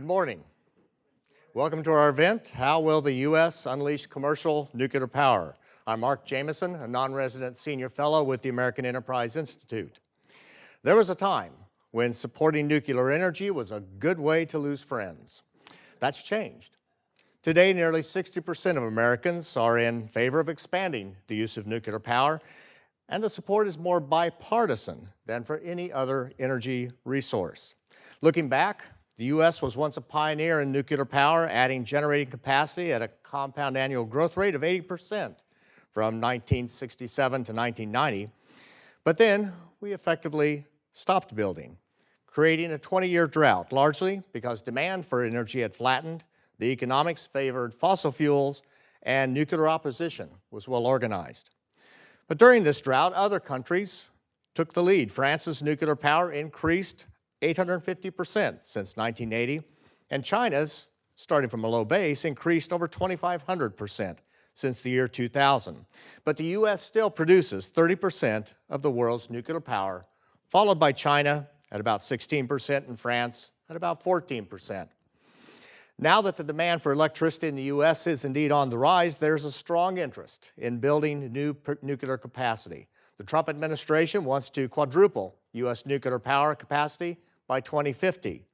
Good morning. Welcome to our event, How Will the U.S. Unleash Commercial Nuclear Power? I'm Mark Jameson, a non-resident senior fellow with the American Enterprise Institute. There was a time when supporting nuclear energy was a good way to lose friends. That's changed. Today, nearly 60% of Americans are in favor of expanding the use of nuclear power, and the support is more bipartisan than for any other energy resource. Looking back, the U.S. was once a pioneer in nuclear power, adding generating capacity at a compound annual growth rate of 80% from 1967 to 1990. But then we effectively stopped building, creating a 20-year drought, largely because demand for energy had flattened, the economics favored fossil fuels, and nuclear opposition was well organized. But during this drought, other countries took the lead. France's nuclear power increased 850% since 1980, and China's, starting from a low base, increased over 2,500% since the year 2000. But the U.S. still produces 30% of the world's nuclear power, followed by China at about 16% and France at about 14%. Now that the demand for electricity in the U.S. is indeed on the rise, there's a strong interest in building new nuclear capacity. The Trump administration wants to quadruple U.S. nuclear power capacity by 2050.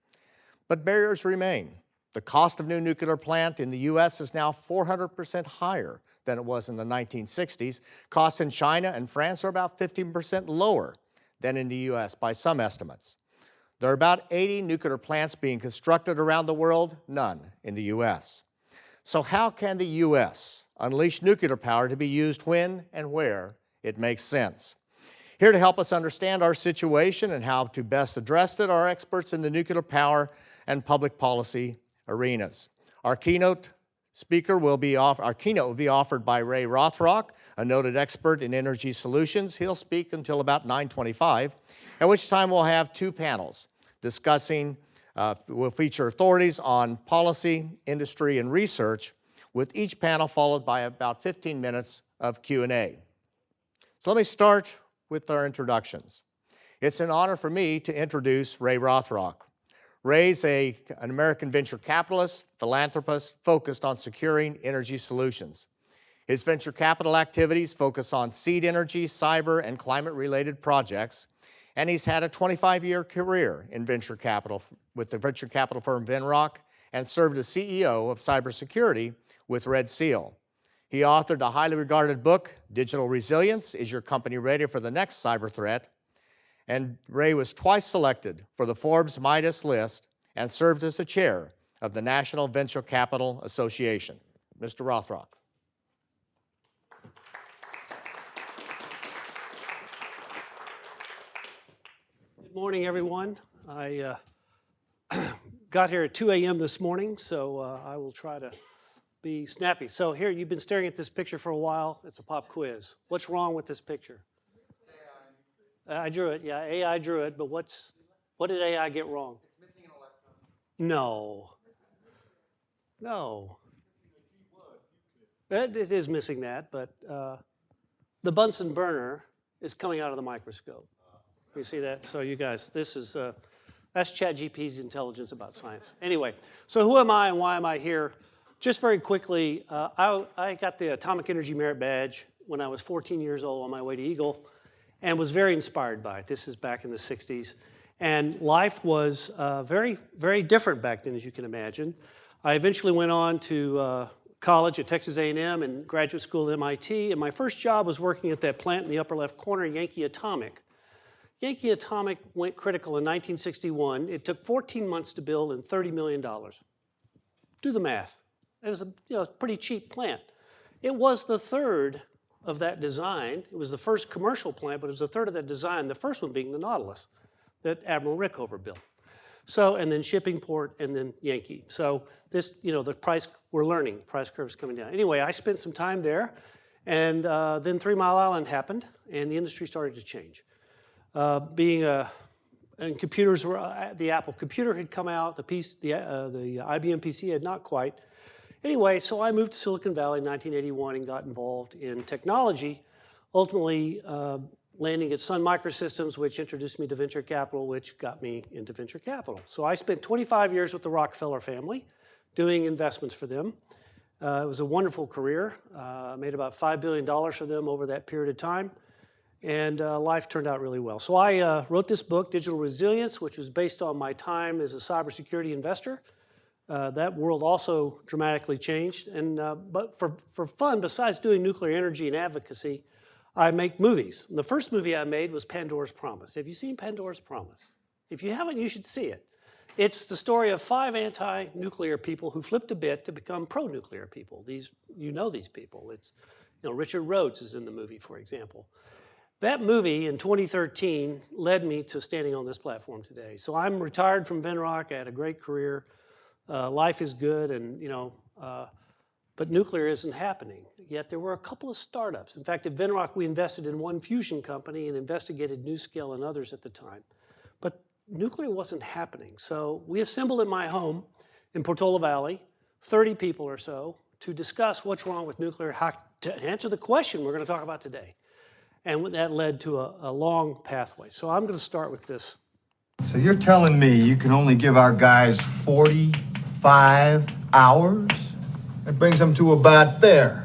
But barriers remain. The cost of new nuclear plant in the U.S. is now 400% higher than it was in the 1960s. Costs in China and France are about 15% lower than in the U.S. by some estimates. There are about 80 nuclear plants being constructed around the world, none in the U.S. So how can the U.S. unleash nuclear power to be used when and where it makes sense? Here to help us understand our situation and how to best address it are experts in the nuclear power and public policy arenas. Our keynote will be offered by Ray Rothrock, a noted expert in energy solutions. He'll speak until about 9:25, at which time we'll have two panels discussing, will feature authorities on policy, industry, and research, with each panel followed by about 15 minutes of Q&A. So let me start with our introductions. It's an honor for me to introduce Ray Rothrock. Ray's an American venture capitalist, philanthropist focused on securing energy solutions. His venture capital activities focus on seed energy, cyber, and climate-related projects, and he's had a 25-year career in venture capital with the venture capital firm Venrock and served as CEO of cybersecurity with Red Seal. He authored the highly regarded book, Digital Resilience: Is Your Company Ready for the Next Cyber Threat? And Ray was twice selected for the Forbes Midas list and served as the chair of the National Venture Capital Association. Mr. Rothrock. Good morning, everyone. I got here at 2 a.m. this morning, so I will try to be snappy. So here, you've been staring at this picture for a while. It's a pop quiz. What's wrong with this picture? I drew it. Yeah, AI drew it, but what did AI get wrong? It's missing an electron. No. It is missing that, but the Bunsen burner is coming out of the microscope. You see that? So you guys, that's ChatGPT's intelligence about science. Anyway, so who am I and why am I here? Just very quickly, I got the Atomic Energy Merit Badge when I was 14 years old on my way to Eagle and was very inspired by it. This is back in the 60s. And life was very, very different back then, as you can imagine. I eventually went on to college at Texas A&M and graduate school at MIT. And my first job was working at that plant in the upper left corner, Yankee Atomic. Yankee Atomic went critical in 1961. It took 14 months to build and $30 million. Do the math. It was a pretty cheap plant. It was the third of that design. It was the first commercial plant, but it was the third of that design, the first one being the Nautilus that Admiral Rickover built. So, and then shipping port, and then Yankee. So this, the price, we're learning, price curve's coming down. Anyway, I spent some time there, and then 3 Mile Island happened, and the industry started to change. And computers were, the Apple computer had come out, the IBM PC had not quite. Anyway, so I moved to Silicon Valley in 1981 and got involved in technology. Ultimately, landing at Sun Microsystems, which introduced me to venture capital, which got me into venture capital. So I spent 25 years with the Rockefeller family doing investments for them. It was a wonderful career. I made about $5 billion for them over that period of time, and life turned out really well. So I wrote this book, Digital Resilience, which was based on my time as a cybersecurity investor. That world also dramatically changed. And, but for fun, besides doing nuclear energy and advocacy, I make movies. And the first movie I made was Pandora's Promise. Have you seen Pandora's Promise? If you haven't, you should see it. It's the story of 5 anti-nuclear people who flipped a bit to become pro-nuclear people. You know these people. It's, Richard Rhodes is in the movie, for example. That movie in 2013 led me to standing on this platform today. So I'm retired from Venrock. I had a great career. Life is good, and but nuclear isn't happening. Yet there were a couple of startups. In fact, at Venrock, we invested in one fusion company and investigated NuScale and others at the time. But nuclear wasn't happening. So we assembled in my home in Portola Valley, 30 people or so, to discuss what's wrong with nuclear, how to answer the question we're going to talk about today. And that led to a long pathway. So I'm going to start with this. So you're telling me you can only give our guys 45 hours? That brings them to about there.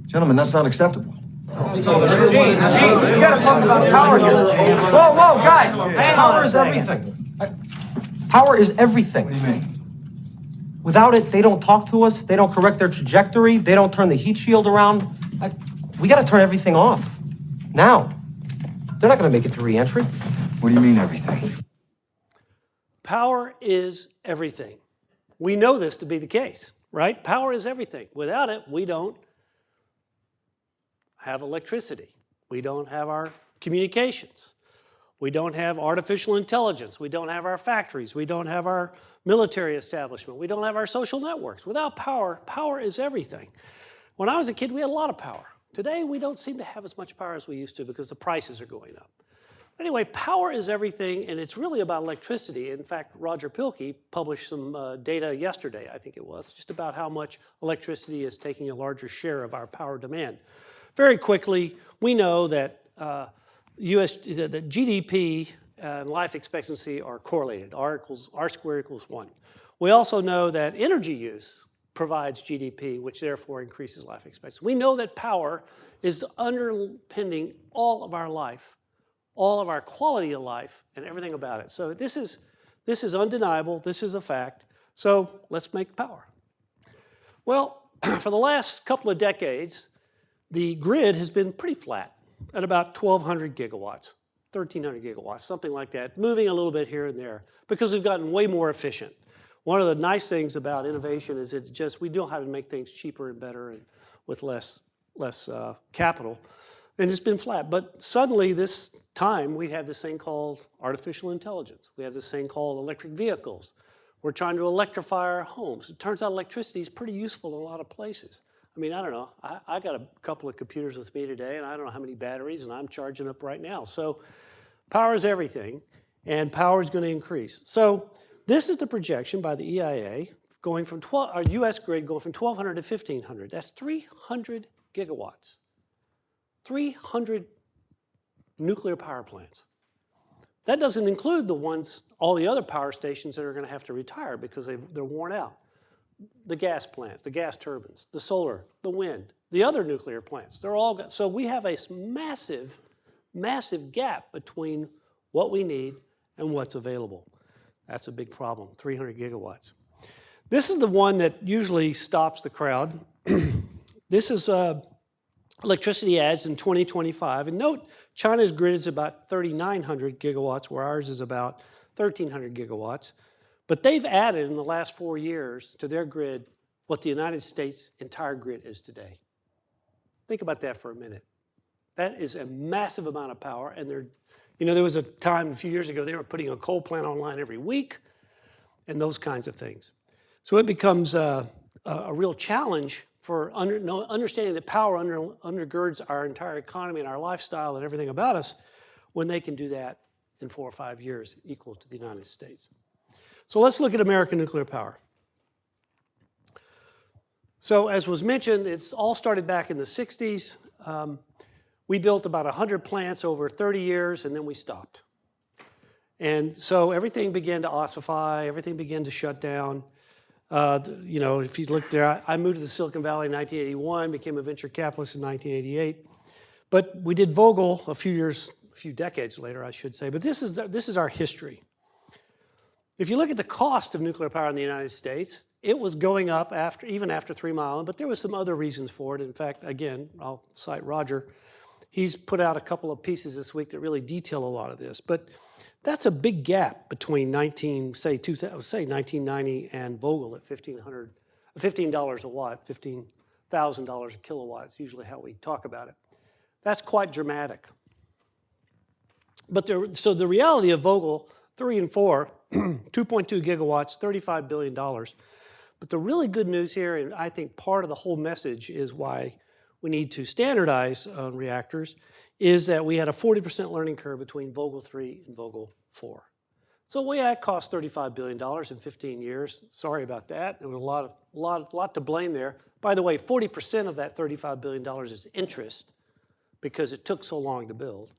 Gentlemen, that's not acceptable. Gee, we gotta talk about power here. Whoa, guys! Power is everything. Power is everything. What do you mean? Without it, they don't talk to us, they don't correct their trajectory, they don't turn the heat shield around. We gotta turn everything off. Now. They're not gonna make it to re-entry. What do you mean, everything? Power is everything. We know this to be the case, right? Power is everything. Without it, we don't have electricity. We don't have our communications. We don't have artificial intelligence. We don't have our factories. We don't have our military establishment. We don't have our social networks. Without power, power is everything. When I was a kid, we had a lot of power. Today, we don't seem to have as much power as we used to because the prices are going up. Anyway, power is everything, and it's really about electricity. In fact, Roger Pilkey published some data yesterday, I think it was, just about how much electricity is taking a larger share of our power demand. Very quickly, we know that that GDP and life expectancy are correlated. R squared equals 1. We also know that energy use provides GDP, which therefore increases life expectancy. We know that power is underpinning all of our life, all of our quality of life, and everything about it. So this is undeniable. This is a fact. So let's make power. Well, for the last couple of decades, the grid has been pretty flat at about 1,200 gigawatts, 1,300 gigawatts, something like that, moving a little bit here and there because we've gotten way more efficient. One of the nice things about innovation is we know how to make things cheaper and better and with less capital. And it's been flat. But suddenly this time we have this thing called artificial intelligence. We have this thing called electric vehicles. We're trying to electrify our homes. It turns out electricity is pretty useful in a lot of places. I mean, I don't know. I got a couple of computers with me today, and I don't know how many batteries, and I'm charging up right now. So power is everything, and power is going to increase. So this is the projection by the EIA going from our U.S. grid going from 1,200 to 1,500. That's 300 gigawatts. 300 nuclear power plants. That doesn't include all the other power stations that are going to have to retire because they're worn out. The gas plants, the gas turbines, the solar, the wind, the other nuclear plants, they're all got. So we have a massive, massive gap between what we need and what's available. That's a big problem, 300 gigawatts. This is the one that usually stops the crowd. This is electricity adds in 2025. And note, China's grid is about 3,900 gigawatts, where ours is about 1,300 gigawatts. But they've added in the last 4 years to their grid what the United States' entire grid is today. Think about that for a minute. That is a massive amount of power. And there was a time a few years ago they were putting a coal plant online every week and those kinds of things. So it becomes a real challenge for understanding that power undergirds our entire economy and our lifestyle and everything about us when they can do that in 4 or 5 years equal to the United States. So let's look at American nuclear power. So as was mentioned, it's all started back in the 60s. We built about 100 plants over 30 years, and then we stopped. And so everything began to ossify, everything began to shut down. You know, if you look there, I moved to the Silicon Valley in 1981, became a venture capitalist in 1988. But we did Vogtle a few decades later, I should say. But this is our history. If you look at the cost of nuclear power in the United States, it was going up even after 3 Mile Island, but there was some other reasons for it. In fact, again, I'll cite Roger. He's put out a couple of pieces this week that really detail a lot of this. But that's a big gap between 1990 and Vogtle at $15 a watt, $15,000 a kilowatt. It's usually how we talk about it. That's quite dramatic. But so the reality of Vogtle 3 and 4, 2.2 gigawatts, $35 billion. But the really good news here, and I think part of the whole message is why we need to standardize on reactors, is that we had a 40% learning curve between Vogtle 3 and Vogtle 4. So it cost $35 billion in 15 years. Sorry about that. There was a lot to blame there. By the way, 40% of that $35 billion is interest because it took so long to build.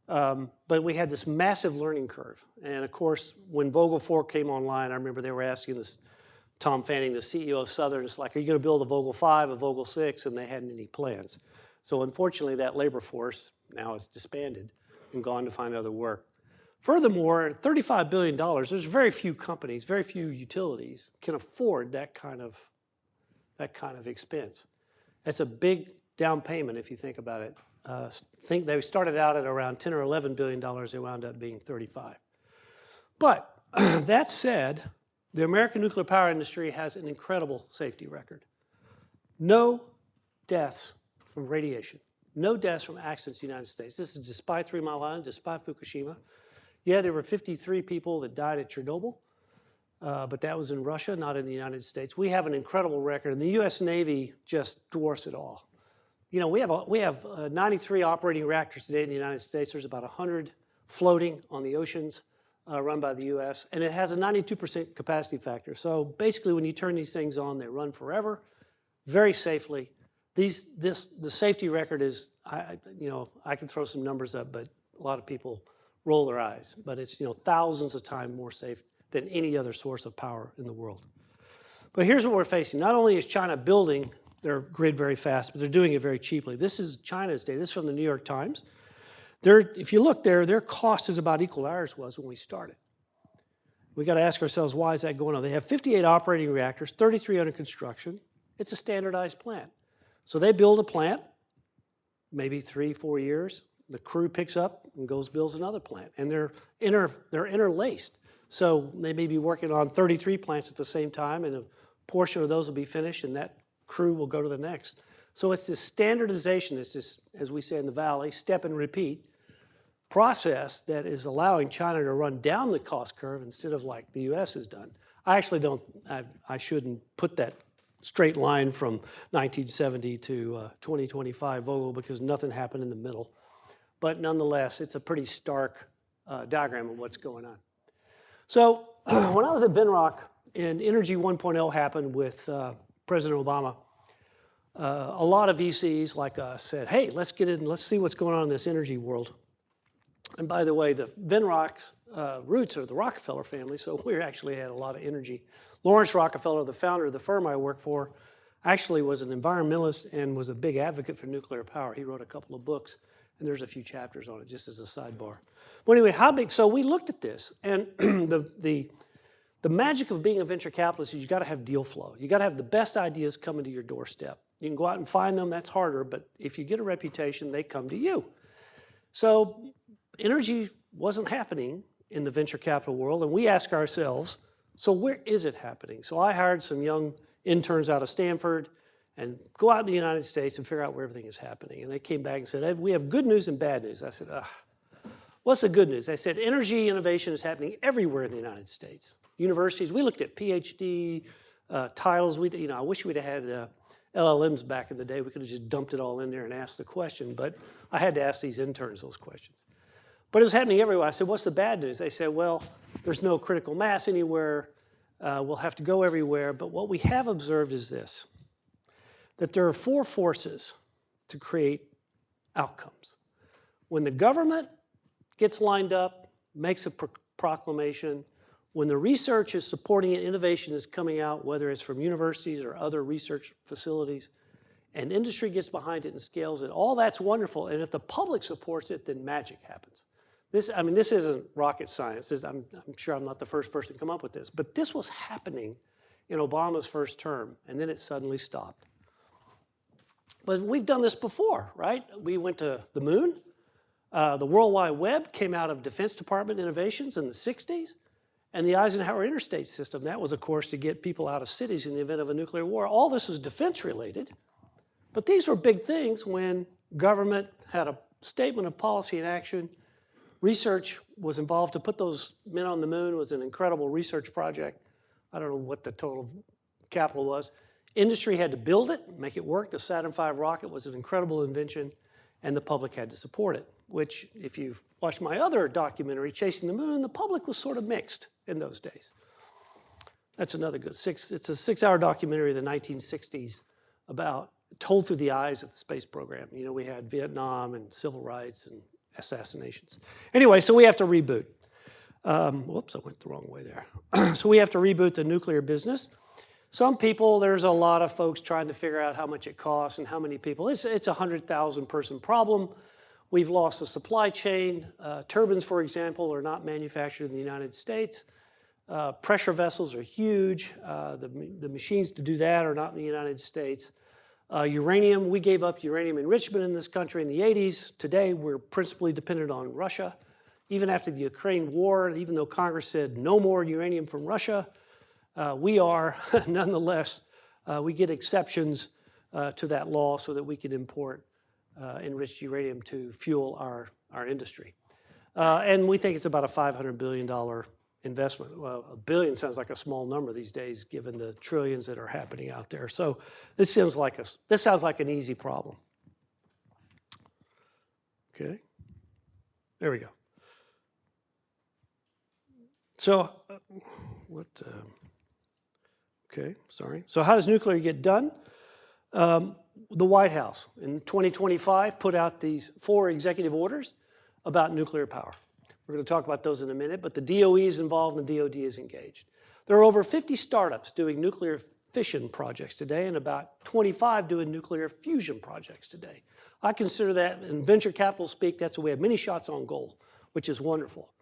But we had this massive learning curve. And of course, when Vogtle 4 came online, I remember they were asking this, Tom Fanning, the CEO of Southern, it's like, are you going to build a Vogtle 5, a Vogtle 6? And they hadn't any plans. So unfortunately, that labor force now is disbanded and gone to find other work. Furthermore, at $35 billion, there's very few companies, very few utilities can afford that kind of expense. That's a big down payment if you think about it. Think they started out at around $10 or $11 billion. They wound up being 35. But that said, the American nuclear power industry has an incredible safety record. No deaths from radiation. No deaths from accidents in the United States. This is despite 3 Mile Island, despite Fukushima. Yeah, there were 53 people that died at Chernobyl, but that was in Russia, not in the United States. We have an incredible record, and the U.S. Navy just dwarfs it all. You know, we have 93 operating reactors today in the United States. There's about 100 floating on the oceans run by the U.S., and it has a 92% capacity factor. So basically, when you turn these things on, they run forever, very safely. The safety record is, I can throw some numbers up, but a lot of people roll their eyes. But it's thousands of times more safe than any other source of power in the world. But here's what we're facing. Not only is China building their grid very fast, but they're doing it very cheaply. This is China's data. This is from the New York Times. If you look there, their cost is about equal to ours was when we started. We got to ask ourselves, why is that going on? They have 58 operating reactors, 33 under construction. It's a standardized plant. So they build a plant, maybe 3-4 years. The crew picks up and goes builds another plant, and they're interlaced. So they may be working on 33 plants at the same time, and a portion of those will be finished, and that crew will go to the next. So it's this standardization, it's this, as we say in the Valley, step and repeat process that is allowing China to run down the cost curve instead of like the US has done. I actually don't, I shouldn't put that straight line from 1970 to 2025 Vogtle because nothing happened in the middle. But nonetheless, it's a pretty stark diagram of what's going on. So when I was at Venrock and Energy 1.0 happened with President Obama, a lot of VCs like us said, hey, let's get in, let's see what's going on in this energy world. And by the way, the Venrock's roots are the Rockefeller family, so we actually had a lot of energy. Lawrence Rockefeller, the founder of the firm I work for, actually was an environmentalist and was a big advocate for nuclear power. He wrote a couple of books, and there's a few chapters on it, just as a sidebar. But anyway, how big? So we looked at this, and the magic of being a venture capitalist is you got to have deal flow. You got to have the best ideas coming to your doorstep. You can go out and find them, that's harder, but if you get a reputation, they come to you. So energy wasn't happening in the venture capital world, and we ask ourselves, so where is it happening? So I hired some young interns out of Stanford and go out in the United States and figure out where everything is happening. And they came back and said, hey, we have good news and bad news. I said, what's the good news? They said, energy innovation is happening everywhere in the United States. Universities, we looked at PhD titles. I wish we'd have had LLMs back in the day. We could have just dumped it all in there and asked the question, but I had to ask these interns those questions. But it was happening everywhere. I said, what's the bad news? They said, well, there's no critical mass anywhere. We'll have to go everywhere. But what we have observed is this. that there are four forces to create outcomes. When the government gets lined up, makes a proclamation, when the research is supporting it, innovation is coming out, whether it's from universities or other research facilities, and industry gets behind it and scales it, all that's wonderful. And if the public supports it, then magic happens. This isn't rocket science. I'm sure I'm not the first person to come up with this, but this was happening in Obama's first term, and then it suddenly stopped. But we've done this before, right? We went to the moon. The World Wide Web came out of Defense Department innovations in the 60s. And the Eisenhower Interstate System, that was, of course, to get people out of cities in the event of a nuclear war. All this was defense-related. But these were big things when government had a statement of policy and action. Research was involved. To put those men on the moon was an incredible research project. I don't know what the total capital was. Industry had to build it, make it work. The Saturn V rocket was an incredible invention, and the public had to support it, which, if you've watched my other documentary, Chasing the Moon, the public was sort of mixed in those days. That's another good it's a 6-hour documentary of the 1960s about, told through the eyes of the space program. You know, we had Vietnam and civil rights and assassinations. Anyway, so we have to reboot. Whoops, I went the wrong way there. So we have to reboot the nuclear business. Some people, there's a lot of folks trying to figure out how much it costs and how many people. It's a 100,000 person problem. We've lost the supply chain. Turbines, for example, are not manufactured in the United States. Pressure vessels are huge. The machines to do that are not in the United States. Uranium, we gave up uranium enrichment in this country in the 80s. Today, we're principally dependent on Russia. Even after the Ukraine war, even though Congress said no more uranium from Russia, we are, nonetheless, we get exceptions to that law so that we can import enriched uranium to fuel our industry. And we think it's about a $500 billion investment. Well, $1 billion sounds like a small number these days, given the trillions that are happening out there. So this sounds like an easy problem. Okay, there we go. So, okay, sorry. So how does nuclear get done? The White House in 2025 put out these 4 executive orders about nuclear power. We're going to talk about those in a minute, but the DOE is involved and the DOD is engaged. There are over 50 startups doing nuclear fission projects today and about 25 doing nuclear fusion projects today. I consider that, in venture capital speak, that's where we have many shots on goal, which is wonderful.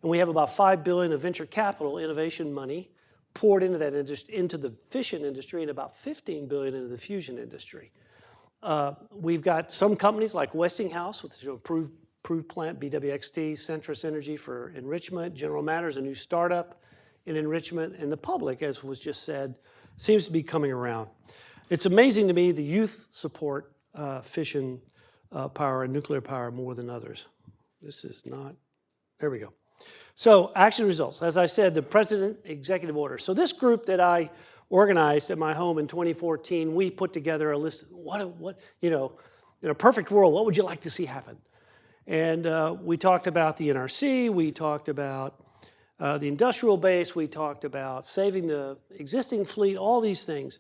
And we have about $5 billion of venture capital innovation money poured into that into the fission industry and about $15 billion into the fusion industry. We've got some companies like Westinghouse, which is an approved plant, BWXT, Centrus Energy for enrichment, General Motors, a new startup in enrichment, and the public, as was just said, seems to be coming around. It's amazing to me the youth support fission power and nuclear power more than others. This is not, there we go. So action results, as I said, the president executive order. So this group that I organized at my home in 2014, we put together a list of what you know, in a perfect world, what would you like to see happen? And we talked about the NRC, we talked about the industrial base, we talked about saving the existing fleet, all these things.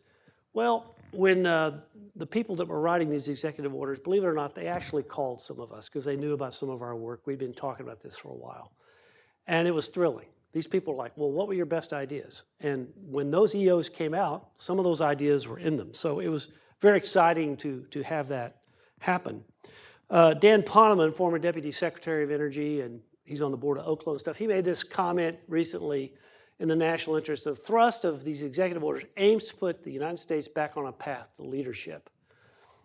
Well, when the people that were writing these executive orders, believe it or not, they actually called some of us because they knew about some of our work. We'd been talking about this for a while. And it was thrilling. These people were like, well, what were your best ideas? And when those EOs came out, some of those ideas were in them. So it was very exciting to have that happen. Dan Poneman, former Deputy Secretary of Energy, and he's on the board of Oklo and stuff, he made this comment recently in the national interest. The thrust of these executive orders aims to put the United States back on a path to leadership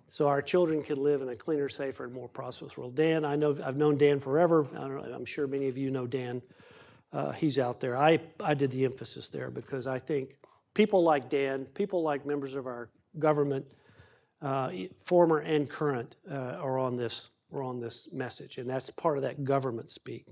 so our children can live in a cleaner, safer, and more prosperous world. Dan, I've known Dan forever. I'm sure many of you know Dan. He's out there. I did the emphasis there because I think people like Dan, people like members of our government, former and current, are on this message, and that's part of that government speak.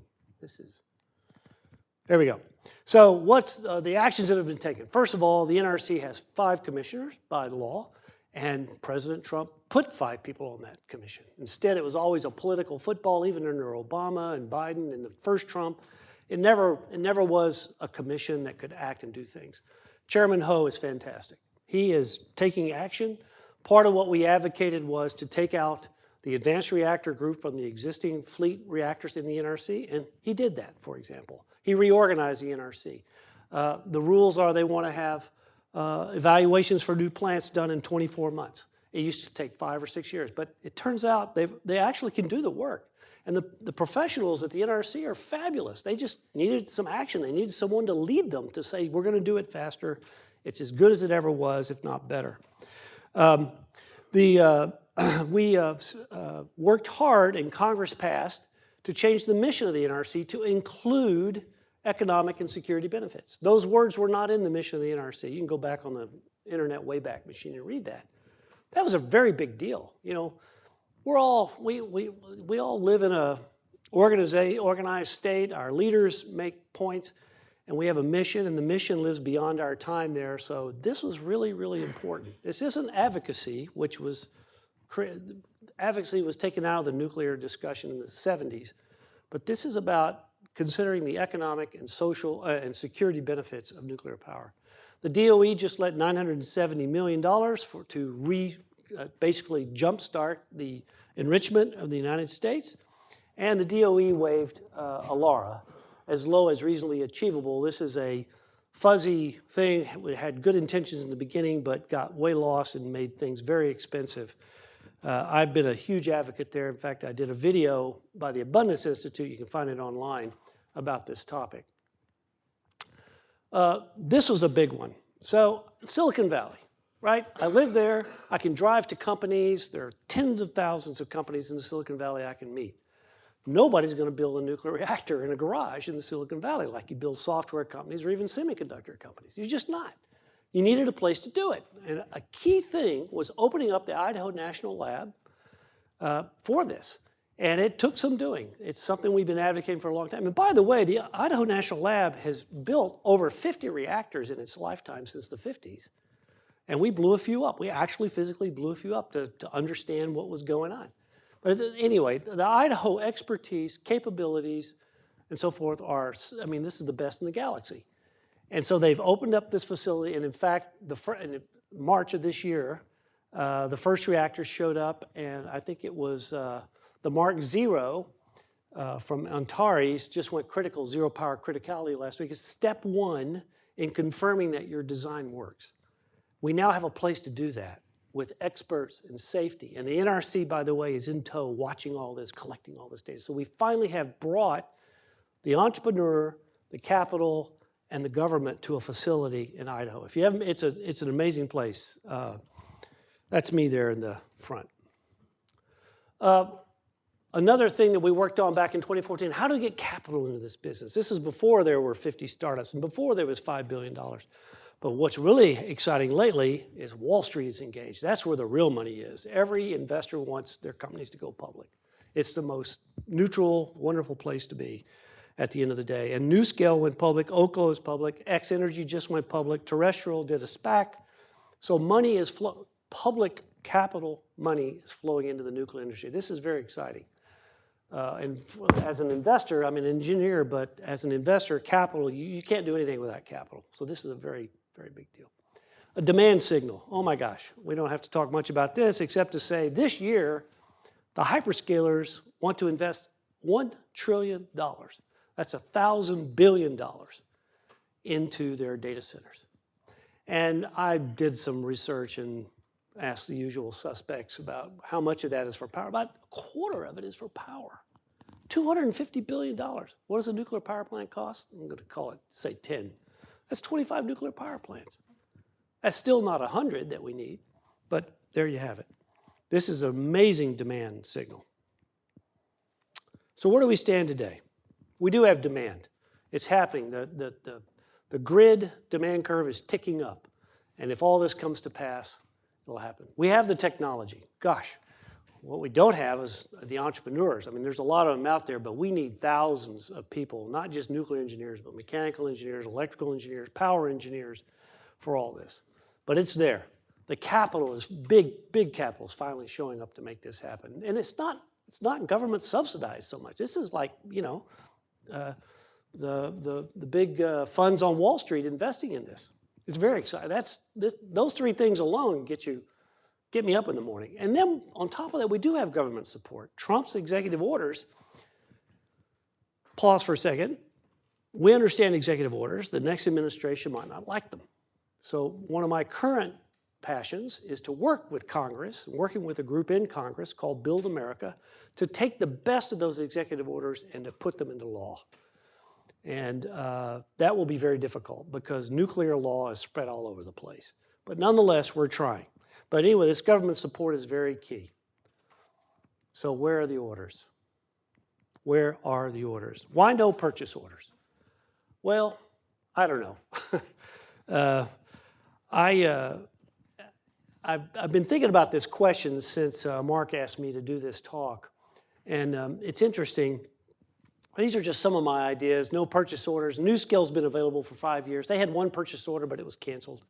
There we go. So what's the actions that have been taken? First of all, the NRC has 5 commissioners by law, and President Trump put 5 people on that commission. Instead, it was always a political football, even under Obama and Biden and the first Trump. It never was a commission that could act and do things. Chairman Ho is fantastic. He is taking action, Part of what we advocated was to take out the advanced reactor group from the existing fleet reactors in the NRC, and he did that, for example. He reorganized the NRC. The rules are they want to have evaluations for new plants done in 24 months. It used to take 5 or 6 years, but it turns out they actually can do the work. And the professionals at the NRC are fabulous. They just needed some action. They needed someone to lead them to say, we're going to do it faster. It's as good as it ever was, if not better. We worked hard, and Congress passed, to change the mission of the NRC to include economic and security benefits. Those words were not in the mission of the NRC. You can go back on the Internet Wayback Machine and read that. That was a very big deal. You know, we all live in a organized state. Our leaders make points, and we have a mission, and the mission lives beyond our time there. So this was really, really important. This isn't advocacy, which was advocacy was taken out of the nuclear discussion in the 70s, but this is about considering the economic and social and security benefits of nuclear power. The DOE just let $970 million to basically jumpstart the enrichment of the United States, and the DOE waived ALARA as low as reasonably achievable. This is a fuzzy thing. It had good intentions in the beginning, but got way lost and made things very expensive. I've been a huge advocate there. In fact, I did a video by the Abundance Institute, you can find it online, about this topic. This was a big one. So Silicon Valley, right? I live there. I can drive to companies. There are tens of thousands of companies in the Silicon Valley I can meet. Nobody's going to build a nuclear reactor in a garage in the Silicon Valley like you build software companies or even semiconductor companies. You're just not. You needed a place to do it. And a key thing was opening up the Idaho National Lab for this. And it took some doing. It's something we've been advocating for a long time. And by the way, the Idaho National Lab has built over 50 reactors in its lifetime since the 50s. And we blew a few up. We actually physically blew a few up to understand what was going on. But anyway, the Idaho expertise, capabilities, and so forth are, I mean, this is the best in the galaxy. And so they've opened up this facility, and in fact, in March of this year, the first reactors showed up, and I think it was the Mark 0 from Antares just went critical, zero power criticality last week. It's step one in confirming that your design works. We now have a place to do that with experts in safety. And the NRC, by the way, is in tow watching all this, collecting all this data. So we finally have brought the entrepreneur, the capital, and the government to a facility in Idaho. If you haven't, it's an amazing place. That's me there in the front. Another thing that we worked on back in 2014, how do we get capital into this business? This is before there were 50 startups and before there was $5 billion. But what's really exciting lately is Wall Street is engaged. That's where the real money is. Every investor wants their companies to go public. It's the most neutral, wonderful place to be at the end of the day. And NuScale went public, Oklo is public, X Energy just went public, Terrestrial did a SPAC. So money is public capital money is flowing into the nuclear industry. This is very exciting. And as an investor, I'm an engineer, but as an investor, capital, you can't do anything without capital. So this is a very, very big deal. A demand signal. Oh my gosh, we don't have to talk much about this except to say this year, the hyperscalers want to invest $1 trillion. That's $1,000 billion into their data centers. And I did some research and asked the usual suspects about how much of that is for power. About a quarter of it is for power. $250 billion. What does a nuclear power plant cost? I'm going to call it, say 10. That's 25 nuclear power plants. That's still not 100 that we need, but there you have it. This is an amazing demand signal. So where do we stand today? We do have demand. It's happening. The grid demand curve is ticking up. And if all this comes to pass, it'll happen. We have the technology. Gosh, what we don't have is the entrepreneurs. I mean, there's a lot of them out there, but we need thousands of people, not just nuclear engineers, but mechanical engineers, electrical engineers, power engineers for all this. But it's there. The capital is big capital is finally showing up to make this happen. And it's not government subsidized so much. This is like, you know, the big funds on Wall Street investing in this. It's very exciting. Those three things alone get you get me up in the morning. And then on top of that, we do have government support. Trump's executive orders, pause for a second. We understand executive orders. The next administration might not like them. So one of my current passions is to work with Congress, working with a group in Congress called Build America, to take the best of those executive orders and to put them into law. And that will be very difficult because nuclear law is spread all over the place. But nonetheless, we're trying. But anyway, this government support is very key. So where are the orders? Where are the orders? Why no purchase orders? Well, I don't know. I've been thinking about this question since Mark asked me to do this talk. And it's interesting. These are just some of my ideas. No purchase orders. NuScale's been available for 5 years. They had one purchase order, but it was canceled.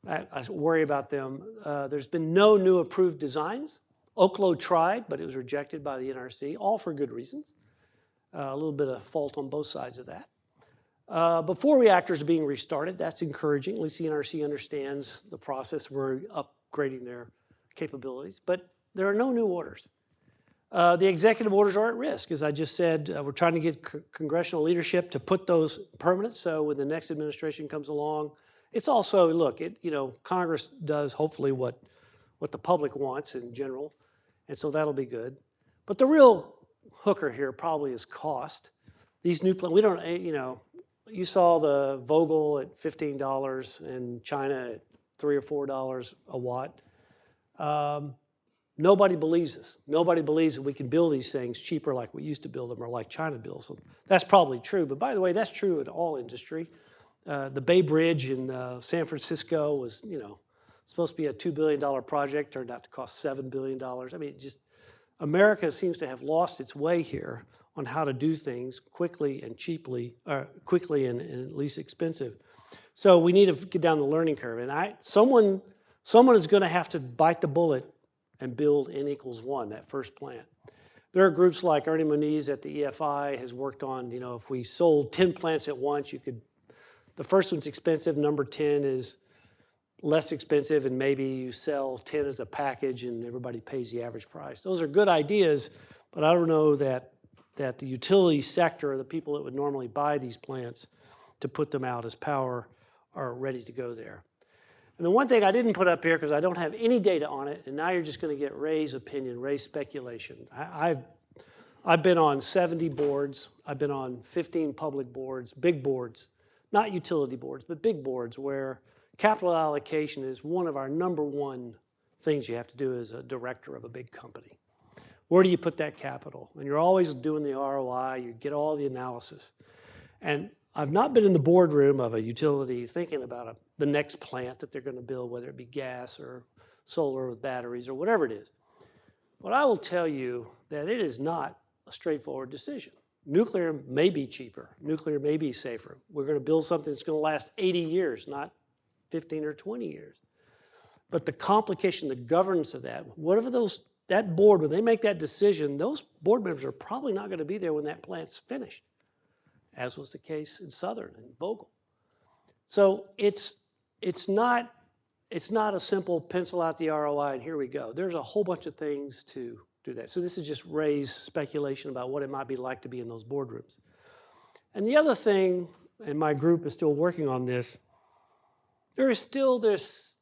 I worry about them. There's been no new approved designs. Oklo tried, but it was rejected by the NRC, all for good reasons. A little bit of fault on both sides of that. But 4 reactors are being restarted. That's encouraging. At least the NRC understands the process. We're upgrading their capabilities. But there are no new orders. The executive orders are at risk. As I just said, we're trying to get congressional leadership to put those permanent. So when the next administration comes along, it's also, look, Congress does hopefully what the public wants in general. And so that'll be good. But the real hooker here probably is cost. These new plants, we don't, you saw the Vogel at $15 and China at $3 or $4 a watt. Nobody believes this. Nobody believes that we can build these things cheaper like we used to build them or like China builds them. That's probably true. But by the way, that's true in all industry. The Bay Bridge in San Francisco was, supposed to be a $2 billion project, turned out to cost $7 billion. I mean, America seems to have lost its way here on how to do things quickly and cheaply, or quickly and at least expensive. So we need to get down the learning curve. And someone is going to have to bite the bullet and build N=1, that first plant. There are groups like Ernie Moniz at the EFI has worked on, if we sold 10 plants at once, the first one's expensive, number 10 is less expensive, and maybe you sell 10 as a package and everybody pays the average price. Those are good ideas, but I don't know that the utility sector, or the people that would normally buy these plants to put them out as power, are ready to go there. And the one thing I didn't put up here because I don't have any data on it, and now you're just going to get Ray's opinion, Ray's speculation. I've been on 70 boards. I've been on 15 public boards, big boards, not utility boards, but big boards where capital allocation is one of our #1 things you have to do as a director of a big company. Where do you put that capital? And you're always doing the ROI, you get all the analysis. And I've not been in the boardroom of a utility thinking about the next plant that they're going to build, whether it be gas or solar with batteries or whatever it is. But I will tell you that it is not a straightforward decision. Nuclear may be cheaper. Nuclear may be safer. We're going to build something that's going to last 80 years, not 15 or 20 years. But the complication, the governance of that, that board, when they make that decision, those board members are probably not going to be there when that plant's finished, as was the case in Southern and Vogel. So it's not a simple pencil out the ROI and here we go. There's a whole bunch of things to do that. So this is just Ray's speculation about what it might be like to be in those boardrooms. And the other thing, and my group is still working on this, there is still this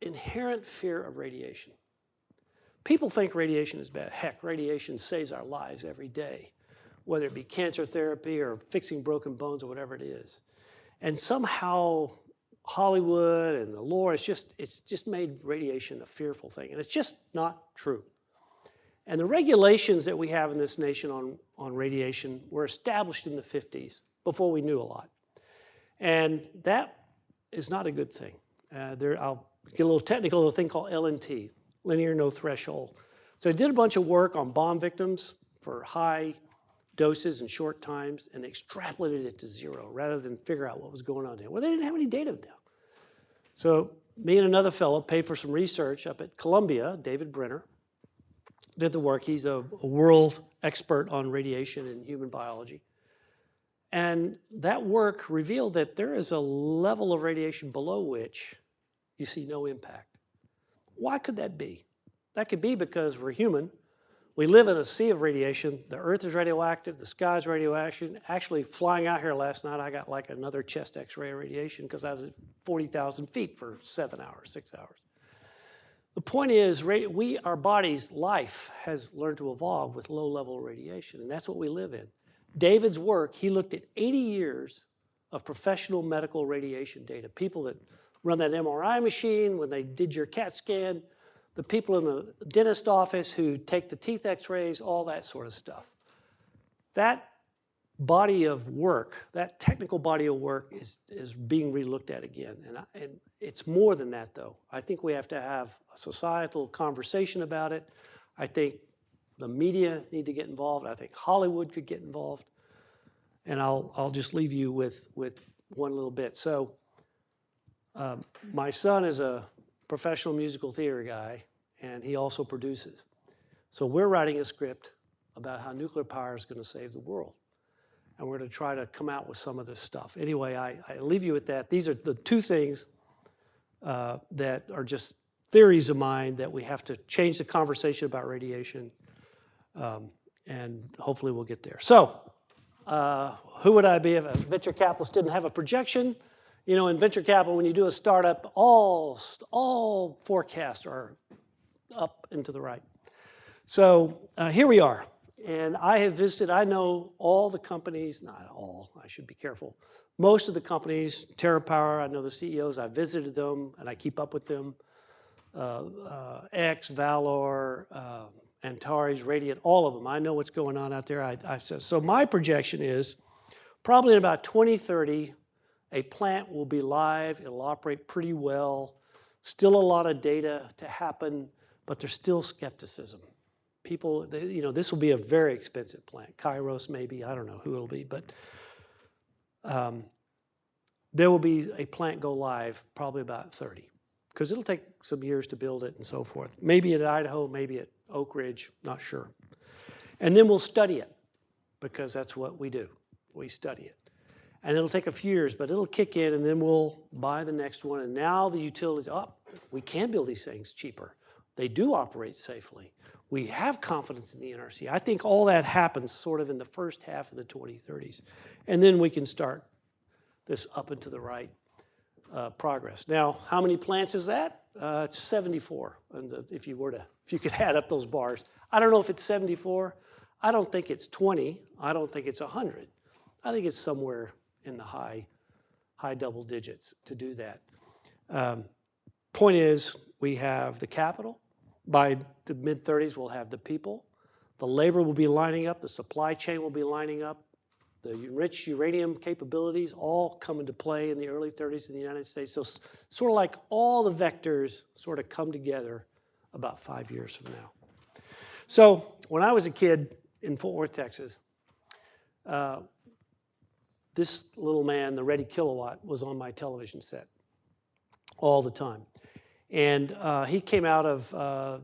inherent fear of radiation. People think radiation is bad. Heck, radiation saves our lives every day, whether it be cancer therapy or fixing broken bones or whatever it is. And somehow Hollywood and the lore, it's just made radiation a fearful thing. And it's just not true. And the regulations that we have in this nation on radiation were established in the 50s, before we knew a lot. And that is not a good thing. I'll get a little technical, a thing called LNT, linear no threshold. So I did a bunch of work on bomb victims for high doses and short times, and they extrapolated it to 0 rather than figure out what was going on there. Well, they didn't have any data now. So me and another fellow paid for some research up at Columbia, David Brenner, did the work. He's a world expert on radiation and human biology. And that work revealed that there is a level of radiation below which you see no impact. Why could that be? That could be because we're human. We live in a sea of radiation. The Earth is radioactive. The sky is radioactive. Actually, flying out here last night, I got like another chest X-ray radiation because I was at 40,000 feet for 7 hours, 6 hours. The point is, our body's life has learned to evolve with low-level radiation, and that's what we live in. David's work, he looked at 80 years of professional medical radiation data. People that run that MRI machine, when they did your CAT scan, the people in the dentist office who take the teeth X-rays, all that sort of stuff. That body of work, that technical body of work is being re-looked at again. And it's more than that, though. I think we have to have a societal conversation about it. I think the media need to get involved. I think Hollywood could get involved. And I'll just leave you with one little bit. So my son is a professional musical theater guy, and he also produces. So we're writing a script about how nuclear power is going to save the world. And we're going to try to come out with some of this stuff. Anyway, I leave you with that. These are the two things that are just theories of mine that we have to change the conversation about radiation, and hopefully we'll get there. So who would I be if a venture capitalist didn't have a projection? You know, in venture capital, when you do a startup, all forecasts are up and to the right. So here we are. And I have visited, I know all the companies, not all, I should be careful. Most of the companies, TerraPower, I know the CEOs, I visited them and I keep up with them. X, Valor, Antares, Radiant, all of them. I know what's going on out there. So my projection is probably in about 2030, a plant will be live, it'll operate pretty well, still a lot of data to happen, but there's still skepticism. People, this will be a very expensive plant. Kairos maybe, I don't know who it'll be, but there will be a plant go live probably about 30, because it'll take some years to build it and so forth. Maybe at Idaho, maybe at Oak Ridge, not sure. And then we'll study it, because that's what we do. We study it. And it'll take a few years, but it'll kick in, and then we'll buy the next one. And now the utilities, we can build these things cheaper. They do operate safely. We have confidence in the NRC. I think all that happens sort of in the first half of the 2030s. And then we can start this up and to the right progress. Now, how many plants is that? It's 74, and if you could add up those bars. I don't know if it's 74. I don't think it's 20. I don't think it's 100. I think it's somewhere in the high double digits to do that. Point is, we have the capital. By the mid-30s, we'll have the people. The labor will be lining up. The supply chain will be lining up. The enriched uranium capabilities all come into play in the early 30s in the United States. So sort of like all the vectors sort of come together about 5 years from now. So when I was a kid in Fort Worth, Texas, this little man, the Ready Kilowatt, was on my television set all the time. And he came out of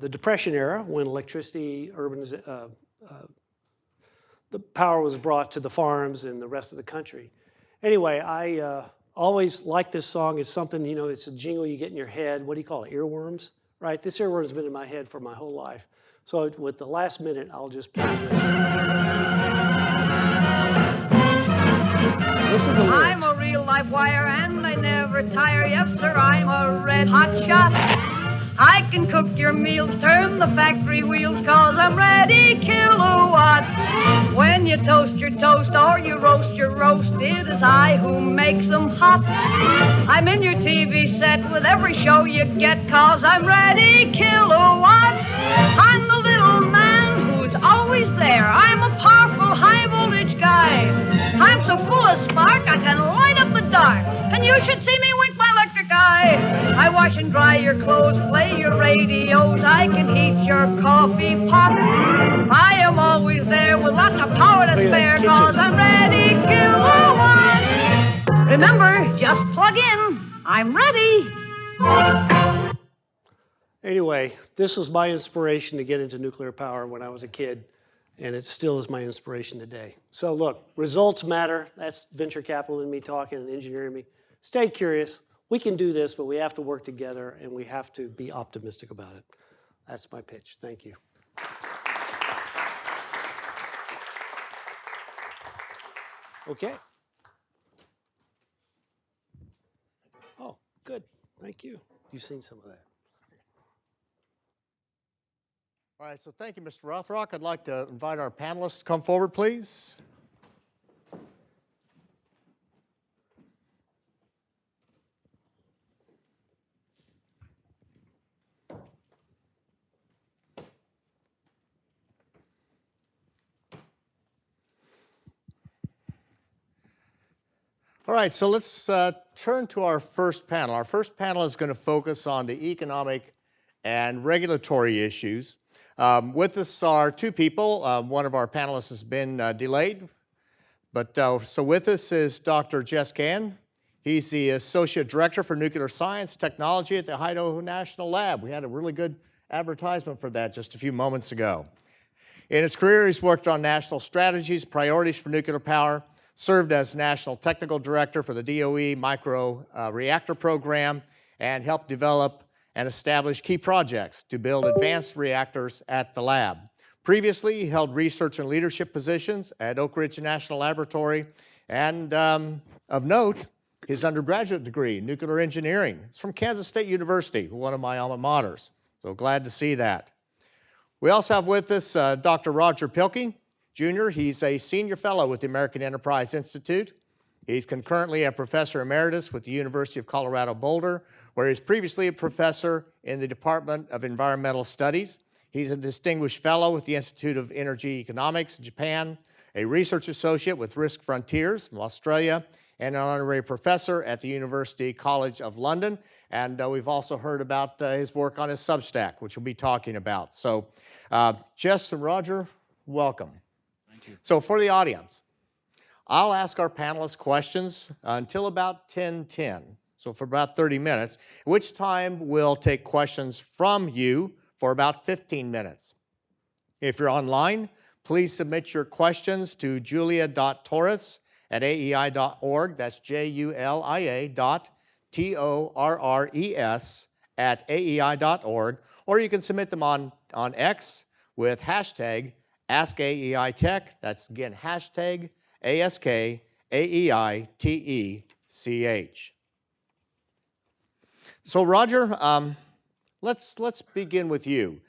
the Depression era when electricity, the power was brought to the farms and the rest of the country. Anyway, I always liked this song. It's something, it's a jingle you get in your head. What do you call it, earworms? Right? This earworm has been in my head for my whole life. So with the last minute, I'll just play this. Listen to the lyrics. I'm a real live wire and I never tire. Yes, sir, I'm a red hot shot. I can cook your meals, turn the factory wheels, cause I'm ready kilowatt. When you toast your toast or you roast your roast, it is I who makes them hot. I'm in your TV set with every show you get, cause I'm ready kilowatt. I'm the little man who's always there. I'm a powerful high voltage guy. I'm so full of spark, I can light up the dark. And you should see me wink my electric eye. I wash and dry your clothes, play your radios. I can heat your coffee pot. I am always there with lots of power to spare, cause I'm ready kilowatt. Remember, just plug in. I'm ready. Anyway, this was my inspiration to get into nuclear power when I was a kid. And it still is my inspiration today. So look, results matter. That's venture capital in me talking and engineering me. Stay curious. we can do this, but we have to work together and we have to be optimistic about it. That's my pitch. Thank you. Okay. Oh, good. Thank you. You've seen some of that. All right, so thank you, Mr. Rothrock. I'd like to invite our panelists to come forward, please. All right, so let's turn to our first panel. Our first panel is going to focus on the economic and regulatory issues. With us are two people. One of our panelists has been delayed, but so with us is Dr. Jess Gann. He's the Associate Director for Nuclear Science Technology at the Idaho National Lab. We had a really good advertisement for that just a few moments ago. In his career, he's worked on national strategies, priorities for nuclear power, served as National Technical Director for the DOE Micro Reactor Program, and helped develop and establish key projects to build advanced reactors at the lab. Previously, he held research and leadership positions at Oak Ridge National Laboratory, and of note, his undergraduate degree in nuclear engineering. It's from Kansas State University, one of my alma maters. So glad to see that. We also have with us Dr. Roger Pilkey, Jr. He's a senior fellow with the American Enterprise Institute. He's concurrently a professor emeritus with the University of Colorado Boulder, where he's previously a professor in the Department of Environmental Studies. He's a distinguished fellow with the Institute of Energy Economics in Japan, a research associate with Risk Frontiers from Australia, and an honorary professor at the University College of London. And we've also heard about his work on his Substack, which we'll be talking about. So Jess and Roger, welcome. Thank you. So for the audience, I'll ask our panelists questions until about 10:10, so for about 30 minutes, at which time we'll take questions from you for about 15 minutes. If you're online, please submit your questions to julia.torres@aei.org. That's julia.torres@aei.org. Or you can submit them on X with hashtag AskAEITech. That's again hashtag AskAEITECH. So Roger, let's begin with you.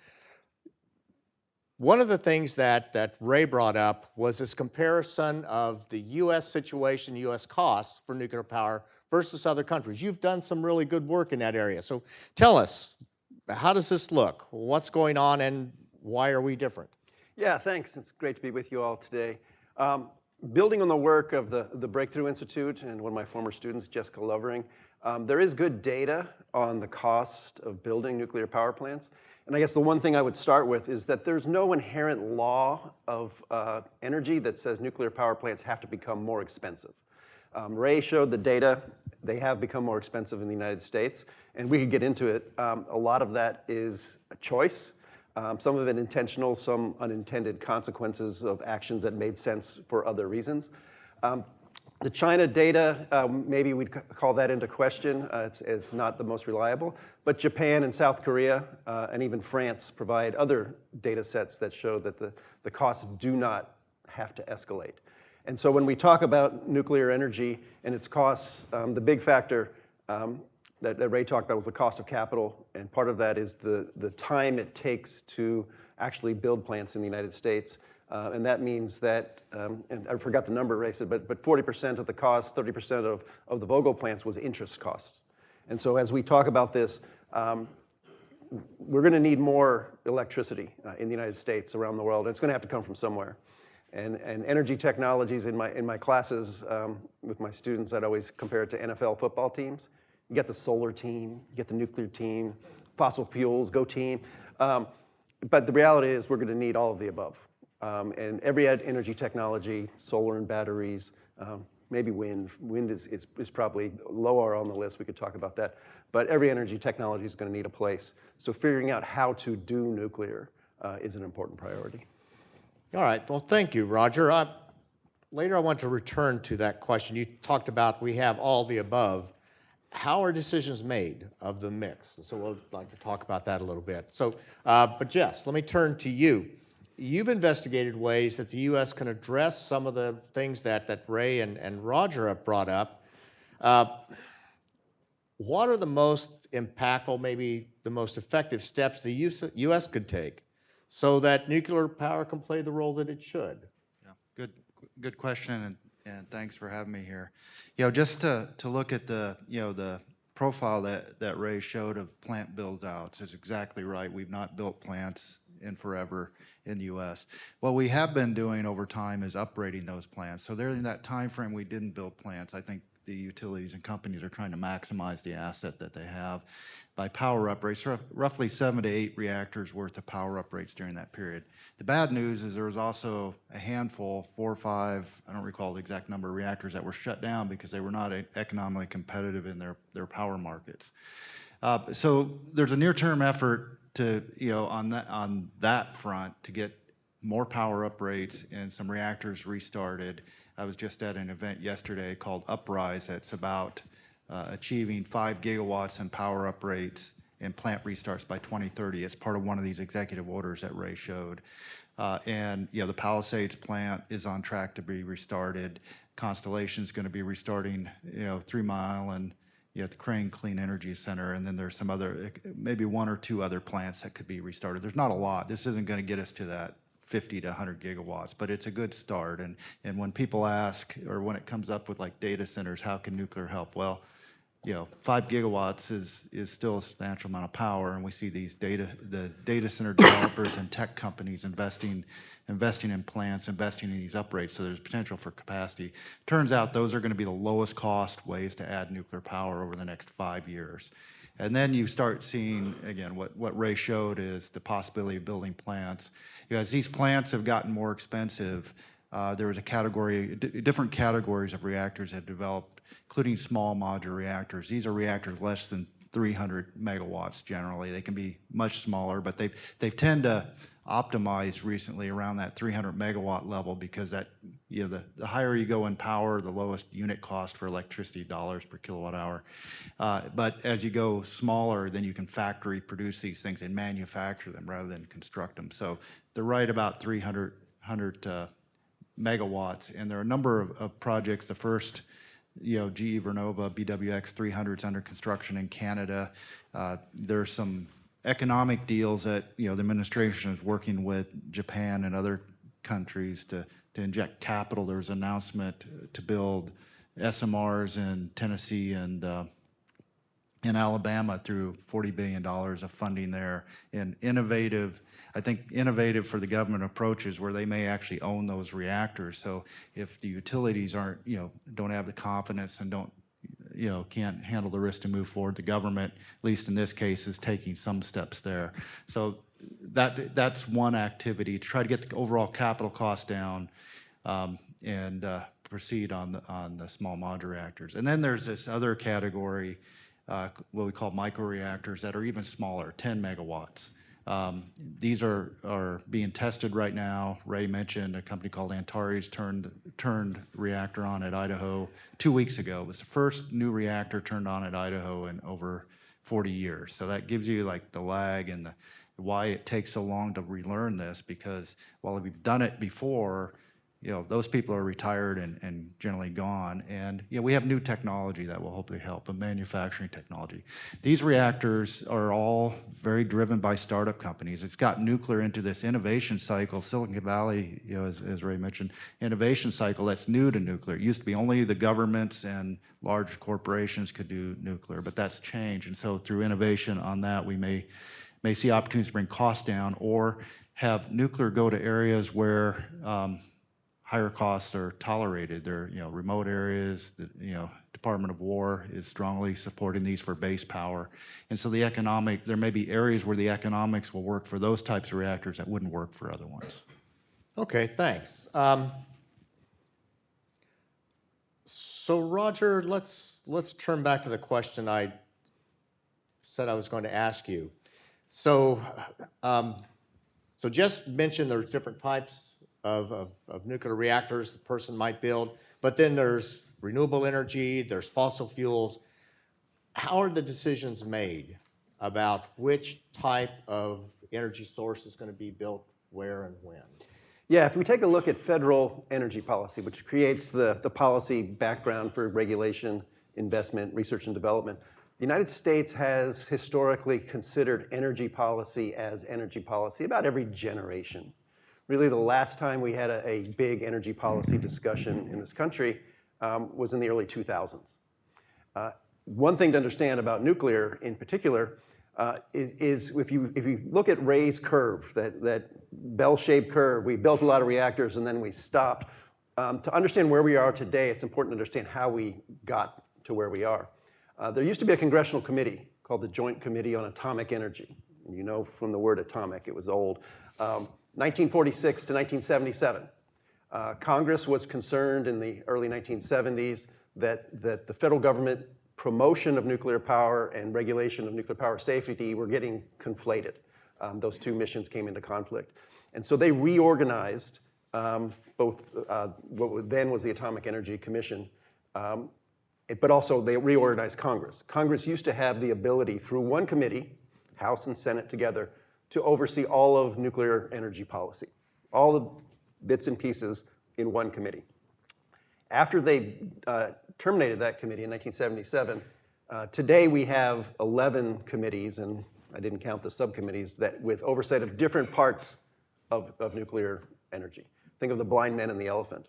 One of the things that Ray brought up was this comparison of the U.S. situation, U.S. costs for nuclear power versus other countries. You've done some really good work in that area. So tell us, how does this look? What's going on and why are we different? Yeah, thanks. It's great to be with you all today. Building on the work of the Breakthrough Institute and one of my former students, Jessica Lovering, there is good data on the cost of building nuclear power plants. And I guess the one thing I would start with is that there's no inherent law of energy that says nuclear power plants have to become more expensive. Ray showed the data. They have become more expensive in the United States, and we could get into it. A lot of that is a choice. Some of it intentional, some unintended consequences of actions that made sense for other reasons. The China data, maybe we'd call that into question. It's not the most reliable. But Japan and South Korea and even France provide other data sets that show that the costs do not have to escalate. And so when we talk about nuclear energy and its costs, the big factor that Ray talked about was the cost of capital, and part of that is the time it takes to actually build plants in the United States. And that means that, and I forgot the number Ray said, but 40% of the cost, 30% of the Vogtle plants was interest costs. And so as we talk about this, we're gonna need more electricity in the United States, around the world. It's gonna have to come from somewhere. And energy technologies in my classes with my students, I'd always compare it to NFL football teams. You get the solar team, you get the nuclear team, fossil fuels, go team. But the reality is we're gonna need all of the above. And every energy technology, solar and batteries, maybe wind. Wind is probably lower on the list, we could talk about that. But every energy technology is gonna need a place. So figuring out how to do nuclear is an important priority. All right, well, thank you, Roger. Later I want to return to that question. You talked about we have all the above. how are decisions made of the mix? So we'll like to talk about that a little bit. So, but Jess, let me turn to you. You've investigated ways that the U.S. can address some of the things that Ray and Roger have brought up. What are the most impactful, maybe the most effective steps the U.S. could take so that nuclear power can play the role that it should? Yeah, good question, and thanks for having me here. Just to look at the the profile that Ray showed of plant build outs is exactly right. We've not built plants in forever in the U.S. What we have been doing over time is upgrading those plants. So there in that time frame we didn't build plants. I think the utilities and companies are trying to maximize the asset that they have by power upgrades, roughly 7 to 8 reactors worth of power upgrades during that period. The bad news is there was also a handful, 4 or 5, I don't recall the exact number of reactors that were shut down because they were not economically competitive in their power markets. So there's a near-term effort to, on that front to get more power upgrades and some reactors restarted. I was just at an event yesterday called Uprise that's about achieving 5 gigawatts in power upgrades and plant restarts by 2030. It's part of one of these executive orders that Ray showed. And the Palisades plant is on track to be restarted. Constellation's going to be restarting, 3 Mile and at the Crane Clean Energy Center, and then there's some other, maybe 1 or 2 other plants that could be restarted. There's not a lot. This isn't going to get us to that 50 to 100 gigawatts, but it's a good start. And when people ask, or when it comes up with like data centers, how can nuclear help? Well, 5 gigawatts is still a substantial amount of power, and we see the data center developers and tech companies investing in plants, investing in these upgrades, so there's potential for capacity. Turns out those are going to be the lowest cost ways to add nuclear power over the next 5 years. And then you start seeing, again, what Ray showed is the possibility of building plants. As these plants have gotten more expensive, there was different categories of reactors have developed, including small modular reactors. These are reactors less than 300 megawatts generally. They can be much smaller, but they've tend to optimize recently around that 300 megawatt level because that the higher you go in power, the lowest unit cost for electricity dollars per kilowatt hour. But as you go smaller, then you can factory produce these things and manufacture them rather than construct them. So they're right about 300 megawatts, and there are a number of projects. The first, GE Vernova BWX 300 is under construction in Canada. There's some economic deals that the administration is working with Japan and other countries to inject capital. There was an announcement to build SMRs in Tennessee and in Alabama through $40 billion of funding there. And innovative for the government approaches where they may actually own those reactors. So if the utilities aren't, don't have the confidence and can't handle the risk to move forward, the government, at least in this case, is taking some steps there. So that's one activity to try to get the overall capital cost down and proceed on the small modular reactors. And then there's this other category, what we call microreactors that are even smaller, 10 megawatts. These are being tested right now. Ray mentioned a company called Antares turned reactor on at Idaho 2 weeks ago. It was the first new reactor turned on at Idaho in over 40 years. So that gives you like the lag and why it takes so long to relearn this, because while we've done it before, those people are retired and generally gone. And we have new technology that will hopefully help, a manufacturing technology. These reactors are all very driven by startup companies. It's got nuclear into this innovation cycle. Silicon Valley, as Ray mentioned, innovation cycle that's new to nuclear. It used to be only the governments and large corporations could do nuclear, but that's changed. And so through innovation on that, we may see opportunities to bring costs down or have nuclear go to areas where higher costs are tolerated. They're remote areas. The Department of War is strongly supporting these for base power, and so there may be areas where the economics will work for those types of reactors that wouldn't work for other ones. Okay, thanks. So Roger, let's turn back to the question I said I was going to ask you. So Jess mentioned there's different types of nuclear reactors a person might build, but then there's renewable energy, there's fossil fuels. how are the decisions made about which type of energy source is going to be built where and when? Yeah, if we take a look at federal energy policy, which creates the policy background for regulation, investment, research and development, the United States has historically considered energy policy as energy policy about every generation. Really, the last time we had a big energy policy discussion in this country was in the early 2000s. One thing to understand about nuclear in particular is if you look at Ray's curve, that bell-shaped curve, we built a lot of reactors and then we stopped. To understand where we are today, it's important to understand how we got to where we are. There used to be a congressional committee called the Joint Committee on Atomic Energy. You know from the word atomic, it was old. 1946 to 1977. Congress was concerned in the early 1970s that the federal government promotion of nuclear power and regulation of nuclear power safety were getting conflated. Those two missions came into conflict. And so they reorganized both what then was the Atomic Energy Commission, but also they reorganized Congress. Congress used to have the ability through one committee, House and Senate together, to oversee all of nuclear energy policy, all the bits and pieces in one committee. After they terminated that committee in 1977, today we have 11 committees, and I didn't count the subcommittees, that with oversight of different parts of nuclear energy. Think of the blind man and the elephant.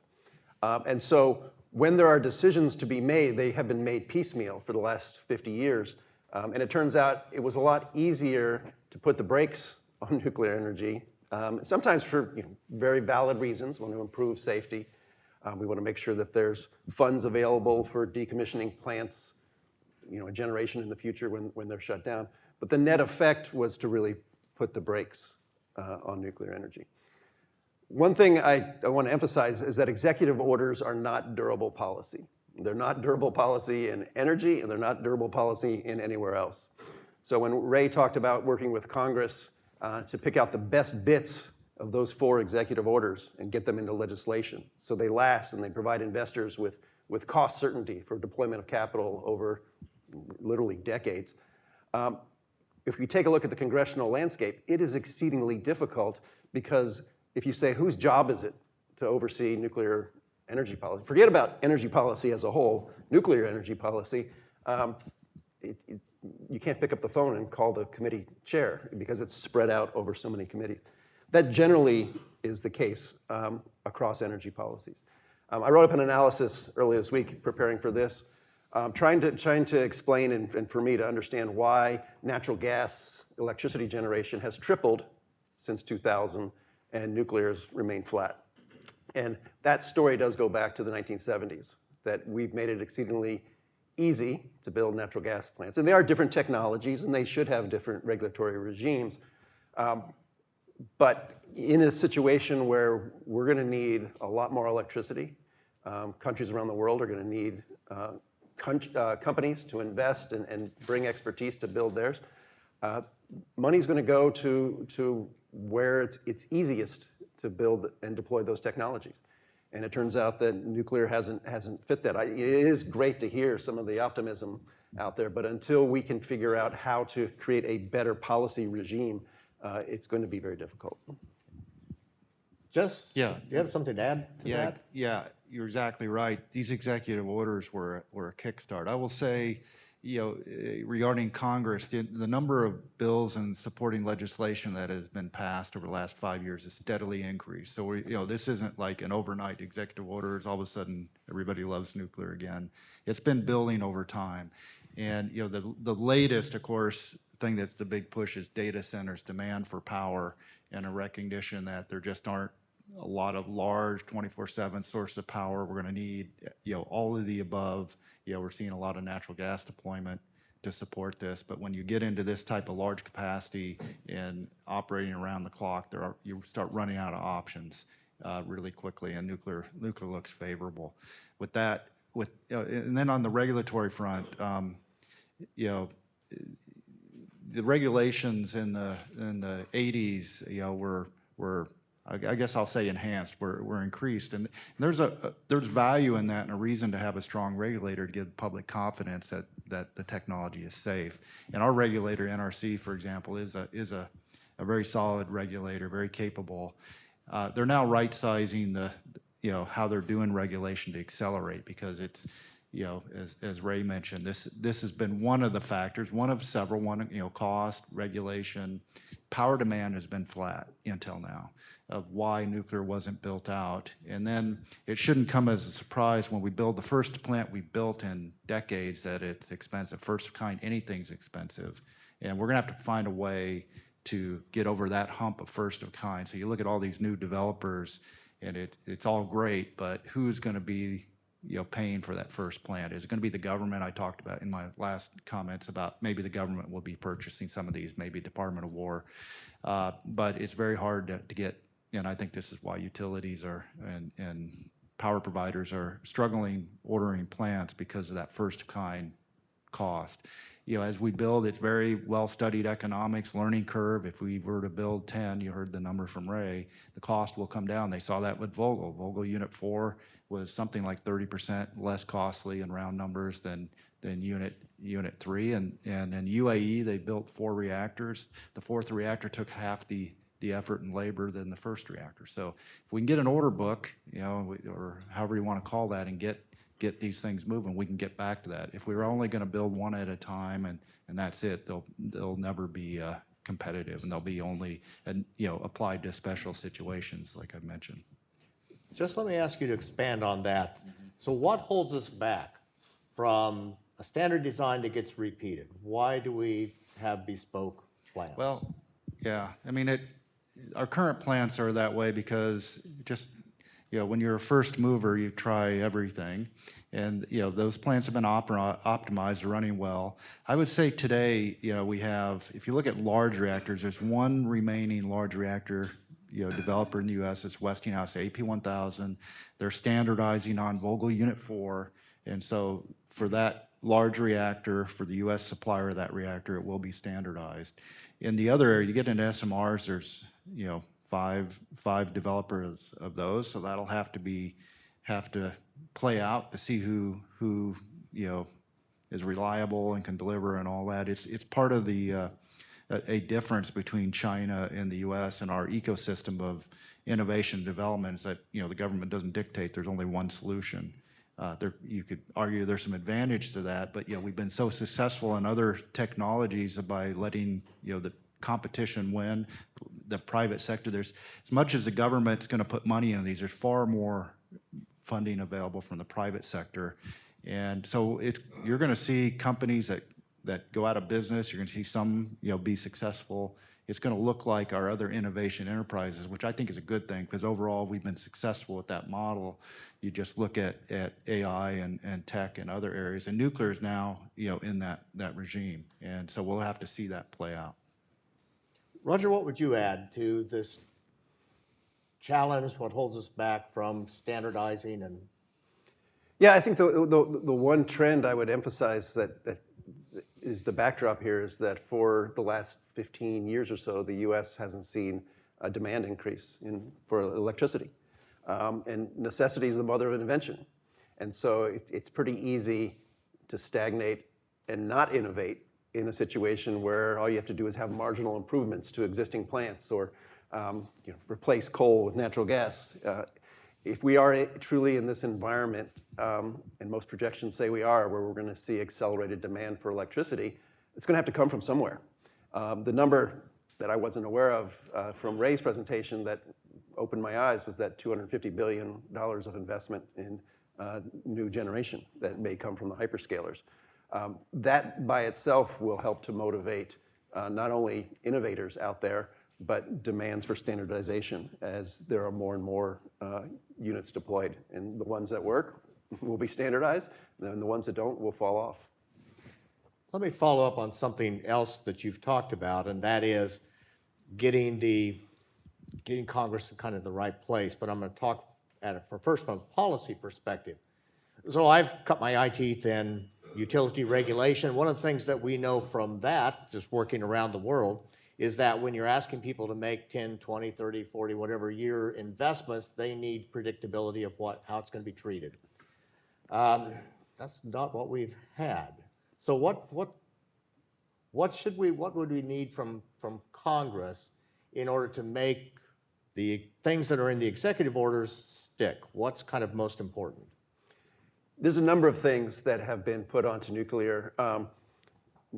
And so when there are decisions to be made, they have been made piecemeal for the last 50 years. And it turns out it was a lot easier to put the brakes on nuclear energy, sometimes for very valid reasons. We want to improve safety. We want to make sure that there's funds available for decommissioning plants, a generation in the future when they're shut down. But the net effect was to really put the brakes on nuclear energy. One thing I want to emphasize is that executive orders are not durable policy. They're not durable policy in energy, and they're not durable policy in anywhere else. So when Ray talked about working with Congress to pick out the best bits of those 4 executive orders and get them into legislation so they last and they provide investors with cost certainty for deployment of capital over literally decades. If we take a look at the congressional landscape, it is exceedingly difficult because if you say, whose job is it to oversee nuclear energy policy? Forget about energy policy as a whole, nuclear energy policy. You can't pick up the phone and call the committee chair because it's spread out over so many committees. That generally is the case across energy policies. I wrote up an analysis earlier this week preparing for this, trying to explain and for me to understand why natural gas electricity generation has tripled since 2000 and nuclear has remained flat. And that story does go back to the 1970s, that we've made it exceedingly easy to build natural gas plants. And they are different technologies, and they should have different regulatory regimes. But in a situation where we're going to need a lot more electricity, countries around the world are going to need companies to invest and bring expertise to build theirs. Money's going to go to where it's easiest to build and deploy those technologies. And it turns out that nuclear hasn't fit that. It is great to hear some of the optimism out there, but until we can figure out how to create a better policy regime, it's going to be very difficult. Just, Yeah. do you have something to add to that? Yeah, you're exactly right. These executive orders were a kickstart. I will say, regarding Congress, the number of bills and supporting legislation that has been passed over the last 5 years has steadily increased. So this isn't like an overnight executive orders. All of a sudden, everybody loves nuclear again. It's been building over time, and the latest, of course, thing that's the big push is data centers, demand for power, and a recognition that there just aren't a lot of large 24/7 source of power. We're going to need all of the above. We're seeing a lot of natural gas deployment to support this, but when you get into this type of large capacity and operating around the clock, you start running out of options really quickly, and nuclear looks favorable. With that, and then on the regulatory front, the regulations in the 80s, were I guess I'll say enhanced, were increased, and there's value in that and a reason to have a strong regulator to give public confidence that that the technology is safe. And our regulator, NRC, for example, is a very solid regulator, very capable. They're now right-sizing how they're doing regulation to accelerate, because it's, as Ray mentioned, this has been one of the factors, one of several, cost, regulation. Power demand has been flat until now, of why nuclear wasn't built out. And then it shouldn't come as a surprise when we build the first plant we built in decades that it's expensive. First of kind, anything's expensive. And we're gonna have to find a way to get over that hump of first of kind. So you look at all these new developers, and it's all great, but who's gonna be paying for that first plant? Is it gonna be the government? I talked about in my last comments about maybe the government will be purchasing some of these, maybe Department of War. But it's very hard to get, and I think this is why utilities and power providers are struggling ordering plants, because of that first of kind cost. As we build, it's very well-studied economics, learning curve. If we were to build 10, you heard the number from Ray, the cost will come down. They saw that with Vogtle. Vogtle Unit 4 was something like 30% less costly in round numbers than Unit 3. And in UAE, they built 4 reactors. The 4th reactor took half the effort and labor than the first reactor. So if we can get an order book, or however you want to call that, and get these things moving, we can get back to that. If we were only going to build one at a time and that's it, they'll never be competitive, and they'll be only applied to special situations like I mentioned. Just let me ask you to expand on that. So what holds us back from a standard design that gets repeated? Why do we have bespoke plans? Well, yeah, I mean, our current plants are that way because just when you're a first mover, you try everything. And, those plants have been optimized, running well. I would say today, we have, if you look at large reactors, there's one remaining large reactor, developer in the U.S. It's Westinghouse, AP1000. They're standardizing on Vogtle Unit 4. And so for that large reactor, for the U.S. supplier of that reactor, it will be standardized. In the other area, you get into SMRs, there's, five developers of those, so that'll have to play out to see who is reliable and can deliver and all that. It's part of a difference between China and the U.S. and our ecosystem of innovation and development is that the government doesn't dictate. There's only one solution. You could argue there's some advantage to that, but we've been so successful in other technologies by letting the competition win, the private sector. There's, as much as the government's going to put money into these, there's far more funding available from the private sector. And so you're going to see companies that go out of business. You're going to see some be successful. It's going to look like our other innovation enterprises, which I think is a good thing, because overall we've been successful with that model. You just look at AI and tech and other areas, and nuclear is now in that regime. And so we'll have to see that play out. Roger, what would you add to this challenge? What holds us back from standardizing? And yeah, I think the one trend I would emphasize that is the backdrop here is that for the last 15 years or so, the U.S. hasn't seen a demand increase for electricity. And necessity is the mother of invention. And so it's pretty easy to stagnate and not innovate in a situation where all you have to do is have marginal improvements to existing plants or replace coal with natural gas. If we are truly in this environment, and most projections say we are, where we're going to see accelerated demand for electricity, it's going to have to come from somewhere. The number that I wasn't aware of from Ray's presentation that opened my eyes was that $250 billion of investment in new generation that may come from the hyperscalers. That by itself will help to motivate not only innovators out there, but demands for standardization as there are more and more units deployed. And the ones that work will be standardized, and the ones that don't will fall off. let me follow up on something else that you've talked about, and that is getting Congress in kind of the right place. But I'm going to talk at it first from a policy perspective. So I've cut my eye teeth in utility regulation. One of the things that we know from that, just working around the world, is that when you're asking people to make 10, 20, 30, 40, whatever year investments, they need predictability of how it's going to be treated. That's not what we've had. So what would we need from Congress in order to make the things that are in the executive orders stick? What's kind of most important? There's a number of things that have been put onto nuclear.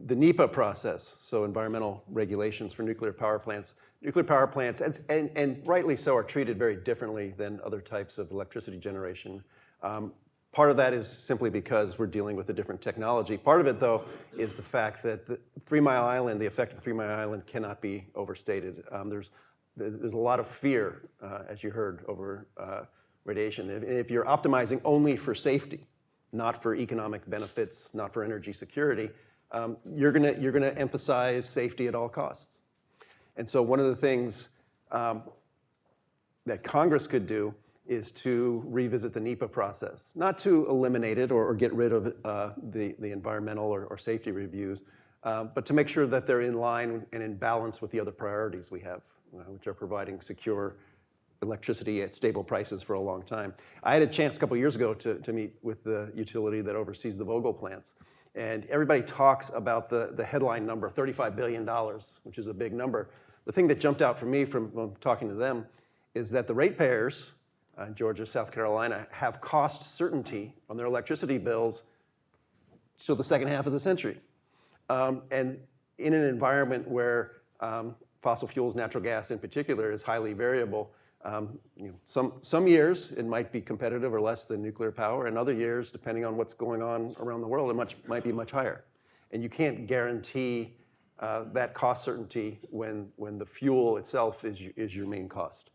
The NEPA process, so environmental regulations for nuclear power plants. Nuclear power plants, and rightly so, are treated very differently than other types of electricity generation. Part of that is simply because we're dealing with a different technology. Part of it, though, is the fact that the 3 Mile Island, the effect of 3 Mile Island cannot be overstated. There's a lot of fear, as you heard, over radiation. If you're optimizing only for safety, not for economic benefits, not for energy security, you're gonna emphasize safety at all costs. And so one of the things that Congress could do is to revisit the NEPA process, not to eliminate it or get rid of the environmental or safety reviews, but to make sure that they're in line and in balance with the other priorities we have, which are providing secure electricity at stable prices for a long time. I had a chance a couple years ago to meet with the utility that oversees the Vogtle plants. And everybody talks about the headline number, $35 billion, which is a big number. The thing that jumped out for me from talking to them is that the ratepayers, Georgia, South Carolina, have cost certainty on their electricity bills till the second half of the century. And in an environment where fossil fuels, natural gas in particular, is highly variable, some years it might be competitive or less than nuclear power, and other years, depending on what's going on around the world, it might be much higher. And you can't guarantee that cost certainty when the fuel itself is your main cost.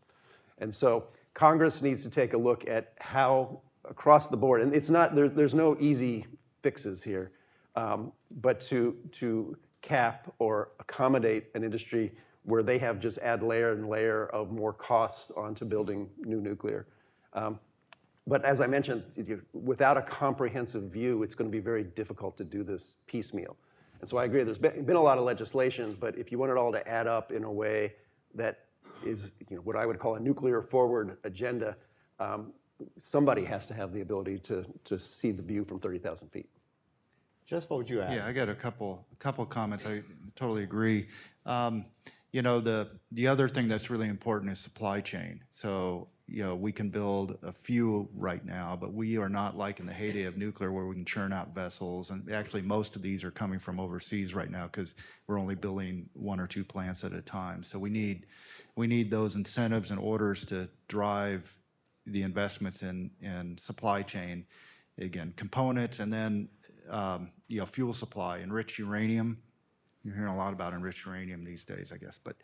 And so Congress needs to take a look at how across the board, and it's not, there's no easy fixes here, but to cap or accommodate an industry where they have just add layer and layer of more costs onto building new nuclear. But as I mentioned, without a comprehensive view, it's going to be very difficult to do this piecemeal. And so I agree, there's been a lot of legislation, but if you want it all to add up in a way that is what I would call a nuclear forward agenda, somebody has to have the ability to see the view from 30,000 feet. Jess, what would you add? Yeah, I got a couple comments. I totally agree. The other thing that's really important is supply chain. So, we can build a few right now, but we are not like in the heyday of nuclear where we can churn out vessels. And actually, most of these are coming from overseas right now because we're only building 1 or 2 plants at a time. So we need those incentives and orders to drive the investments in supply chain, again, components, and then fuel supply, enriched uranium. You're hearing a lot about enriched uranium these days, I guess. But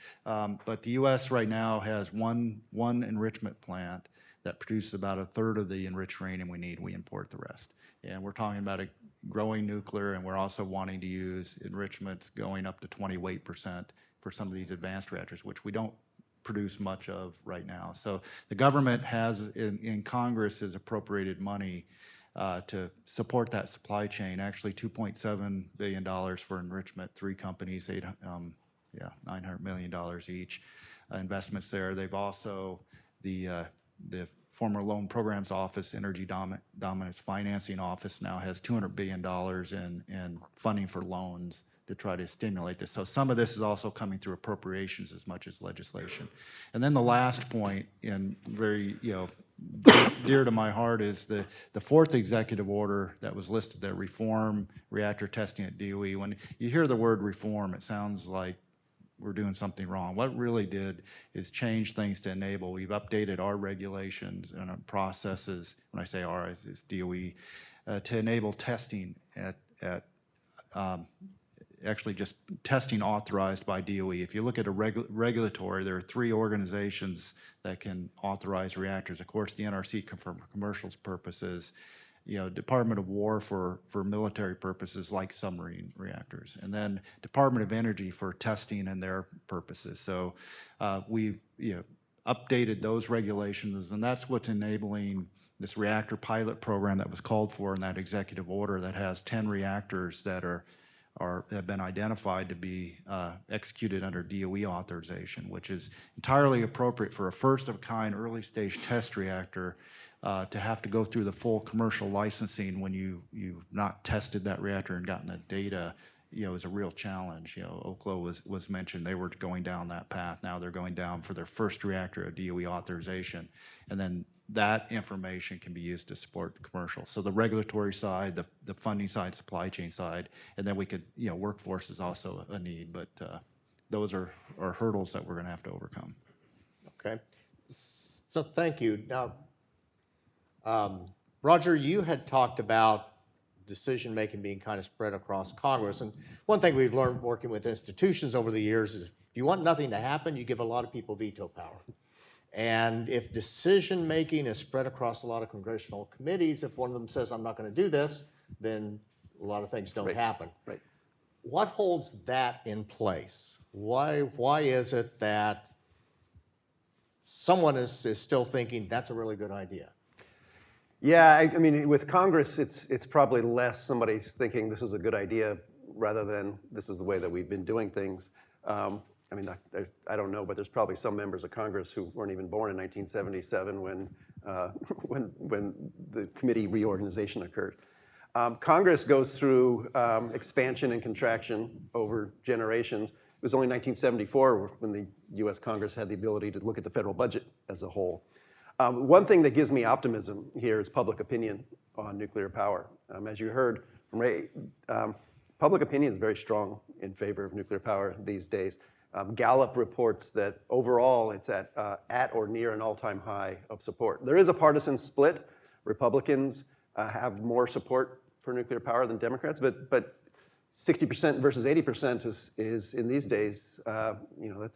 the U.S. right now has one enrichment plant that produces about 1/3 of the enriched uranium we need. We import the rest. And we're talking about a growing nuclear, and we're also wanting to use enrichments going up to 20 weight% for some of these advanced reactors, which we don't produce much of right now. So the government has, in Congress, has appropriated money to support that supply chain. Actually, $2.7 billion for enrichment, 3 companies, $900 million each. Investments there. They've also, the former Loan Programs Office, Energy Dominance Financing Office, now has $200 billion in funding for loans to try to stimulate this. So some of this is also coming through appropriations as much as legislation. And then the last point, and very dear to my heart, is the 4th executive order that was listed there, reform reactor testing at DOE. When you hear the word reform, it sounds like we're doing something wrong. What it really did is change things to enable. We've updated our regulations and our processes, when I say our, it's DOE, to enable testing at actually just testing authorized by DOE. If you look at a regulatory, there are 3 organizations that can authorize reactors. Of course, the NRC for commercial purposes, Department of War for military purposes like submarine reactors, and then Department of Energy for testing and their purposes. So we've updated those regulations, and that's what's enabling this reactor pilot program that was called for in that executive order that has 10 reactors that have been identified to be executed under DOE authorization, which is entirely appropriate for a first-of-kind early-stage test reactor to have to go through the full commercial licensing when you've not tested that reactor and gotten the data, is a real challenge. Oklo was mentioned. They were going down that path. Now they're going down for their first reactor, a DOE authorization. And then that information can be used to support the commercial. So the regulatory side, the funding side, supply chain side, and then we could, workforce is also a need, but those are hurdles that we're going to have to overcome. Okay. So thank you. Now, Roger, you had talked about decision-making being kind of spread across Congress. And one thing we've learned working with institutions over the years is if you want nothing to happen, you give a lot of people veto power. And if decision-making is spread across a lot of congressional committees, if one of them says, I'm not going to do this, then a lot of things don't happen. Right. What holds that in place? Why is it that someone is still thinking that's a really good idea? Yeah, I mean, with Congress, it's probably less somebody's thinking this is a good idea rather than this is the way that we've been doing things. I mean, I don't know, but there's probably some members of Congress who weren't even born in 1977 when the committee reorganization occurred. Congress goes through expansion and contraction over generations. It was only 1974 when the US Congress had the ability to look at the federal budget as a whole. One thing that gives me optimism here is public opinion on nuclear power. As you heard from Ray, public opinion is very strong in favor of nuclear power these days. Gallup reports that overall it's at or near an all-time high of support. There is a partisan split. Republicans have more support for nuclear power than Democrats, but 60% versus 80% is in these days,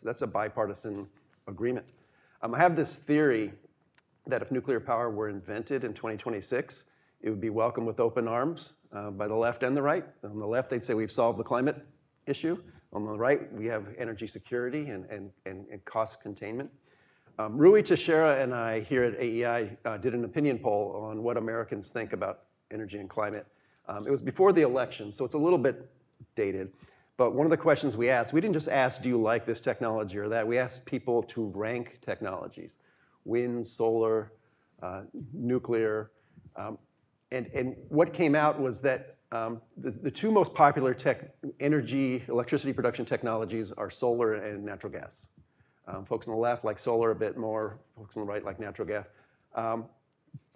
that's a bipartisan agreement. I have this theory that if nuclear power were invented in 2026, it would be welcomed with open arms by the left and the right. On the left, they'd say we've solved the climate issue. On the right, we have energy security and cost containment. Rui Teixeira and I here at AEI did an opinion poll on what Americans think about energy and climate. It was before the election, so it's a little bit dated. But one of the questions we asked, we didn't just ask, do you like this technology or that? We asked people to rank technologies: wind, solar, nuclear. And what came out was that the two most popular electricity production technologies are solar and natural gas. Folks on the left like solar a bit more, folks on the right like natural gas.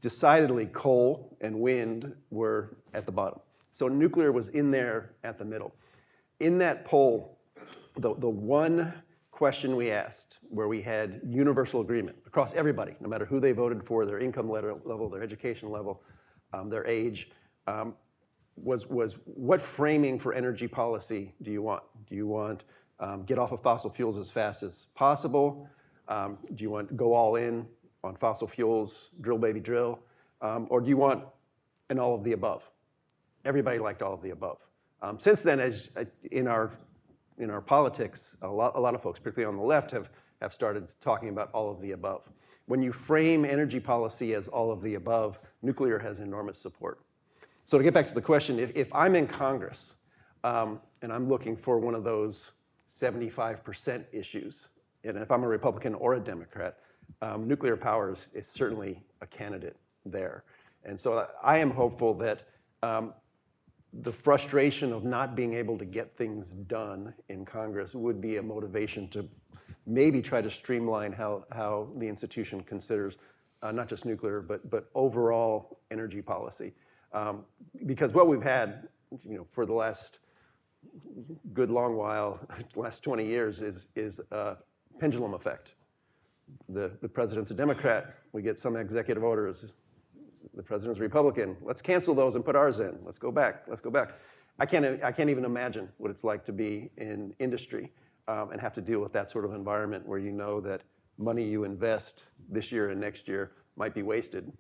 Decidedly, coal and wind were at the bottom. So nuclear was in there at the middle. In that poll, the one question we asked where we had universal agreement across everybody, no matter who they voted for, their income level, their education level, their age, was what framing for energy policy do you want? Do you want get off of fossil fuels as fast as possible? Do you want go all in on fossil fuels, drill baby drill? Or do you want an all of the above? Everybody liked all of the above. Since then, in our politics, a lot of folks, particularly on the left, have started talking about all of the above. When you frame energy policy as all of the above, nuclear has enormous support. So to get back to the question, if I'm in Congress and I'm looking for one of those 75% issues, and if I'm a Republican or a Democrat, nuclear power is certainly a candidate there. And so I am hopeful that the frustration of not being able to get things done in Congress would be a motivation to maybe try to streamline how the institution considers not just nuclear, but overall energy policy. Because what we've had, for the last good long while, last 20 years, is a pendulum effect. The president's a Democrat, we get some executive orders. The president's a Republican. Let's cancel those and put ours in. Let's go back. Let's go back. I can't even imagine what it's like to be in industry and have to deal with that sort of environment where you know that money you invest this year and next year might be wasted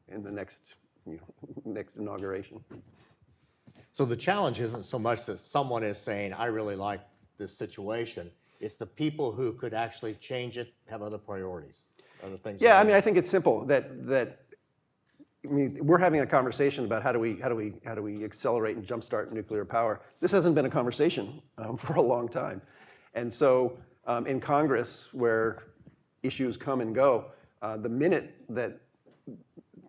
in the next inauguration. So the challenge isn't so much that someone is saying, I really like this situation. It's the people who could actually change it, have other priorities, other things. Yeah, I mean, I think it's simple we're having a conversation about how do we accelerate and jumpstart nuclear power. This hasn't been a conversation for a long time. And so in Congress, where issues come and go, the minute that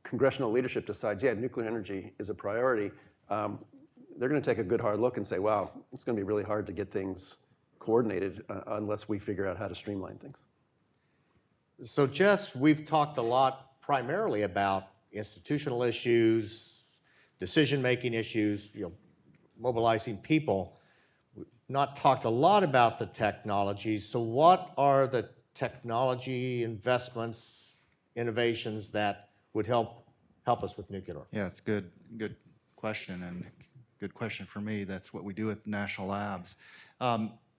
congressional leadership decides, yeah, nuclear energy is a priority, they're going to take a good hard look and say, wow, it's going to be really hard to get things coordinated unless we figure out how to streamline things. So Jess, we've talked a lot primarily about institutional issues, decision-making issues, mobilizing people. We've not talked a lot about the technologies. So what are the technology investments, innovations that would help us with nuclear? Yeah, it's good question, and good question for me. That's what we do at National Labs.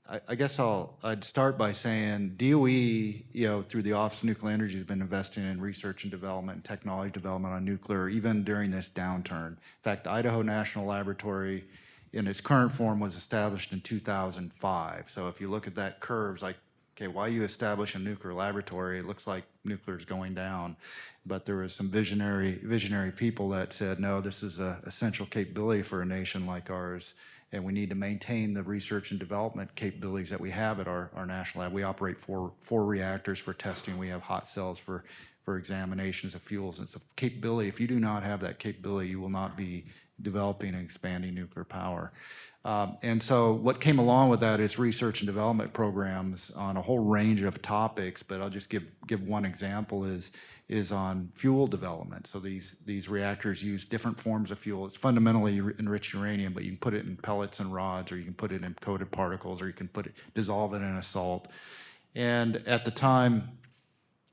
I guess I'd start by saying DOE, through the Office of Nuclear Energy, has been investing in research and development, technology development on nuclear, even during this downturn. In fact, Idaho National Laboratory, in its current form, was established in 2005. So if you look at that curve, it's like, okay, why you establish a nuclear laboratory? It looks like nuclear is going down. But there was some visionary people that said, no, this is an essential capability for a nation like ours, and we need to maintain the research and development capabilities that we have at our national lab. We operate four reactors for testing. We have hot cells for examinations of fuels. It's a capability. If you do not have that capability, you will not be developing and expanding nuclear power. And so what came along with that is research and development programs on a whole range of topics, but I'll just give one example is on fuel development. So these reactors use different forms of fuel. It's fundamentally enriched uranium, but you can put it in pellets and rods, or you can put it in coated particles, or you can dissolve it in a salt. And at the time,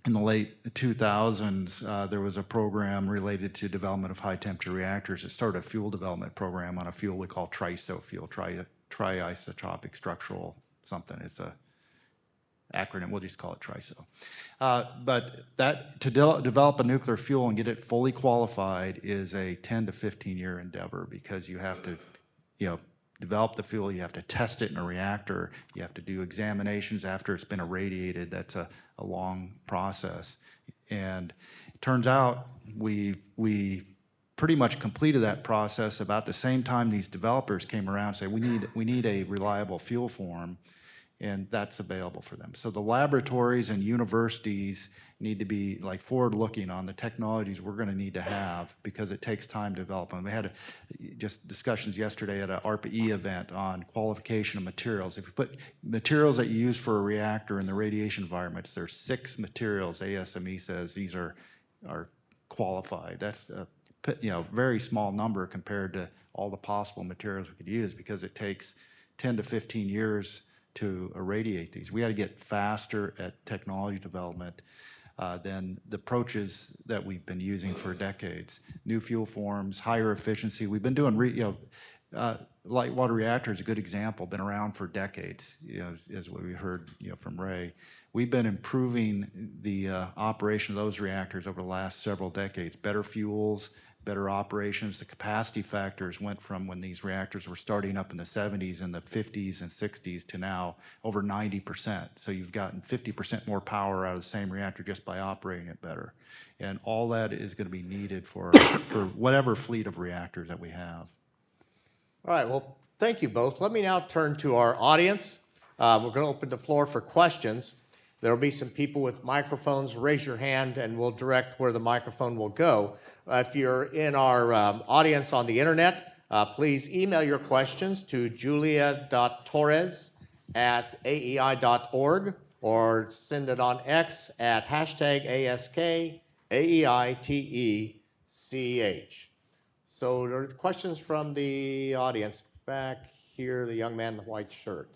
in the late 2000s, there was a program related to development of high-temperature reactors. It started a fuel development program on a fuel we call TRISO fuel, triisotropic structural something. It's a acronym. We'll just call it TRISO. But that to develop a nuclear fuel and get it fully qualified is a 10 to 15-year endeavor, because you have to, develop the fuel, you have to test it in a reactor, you have to do examinations after it's been irradiated. That's a long process. And it turns out we pretty much completed that process about the same time these developers came around and said, we need a reliable fuel form, and that's available for them. So the laboratories and universities need to be forward-looking on the technologies we're going to need to have, because it takes time to develop them. We had just discussions yesterday at an ARPA-E event on qualification of materials. If you put materials that you use for a reactor in the radiation environments, there's 6 materials ASME says these are qualified. That's a very small number compared to all the possible materials we could use, because it takes 10 to 15 years to irradiate these. We got to get faster at technology development than the approaches that we've been using for decades. New fuel forms, higher efficiency. We've been doing, light water reactors, a good example, been around for decades, as what we heard, from Ray. We've been improving the operation of those reactors over the last several decades. Better fuels, better operations. The capacity factors went from when these reactors were starting up in the 70s and the 50s and 60s to now over 90%. So you've gotten 50% more power out of the same reactor just by operating it better. And all that is going to be needed for whatever fleet of reactors that we have. All right, well, thank you both. Let me now turn to our audience. We're going to open the floor for questions. There will be some people with microphones. Raise your hand and we'll direct where the microphone will go. If you're in our audience on the internet, please email your questions to julia.torres@aei.org or send it on X at #AskAEITECH. So there are questions from the audience. Back here, the young man in the white shirt.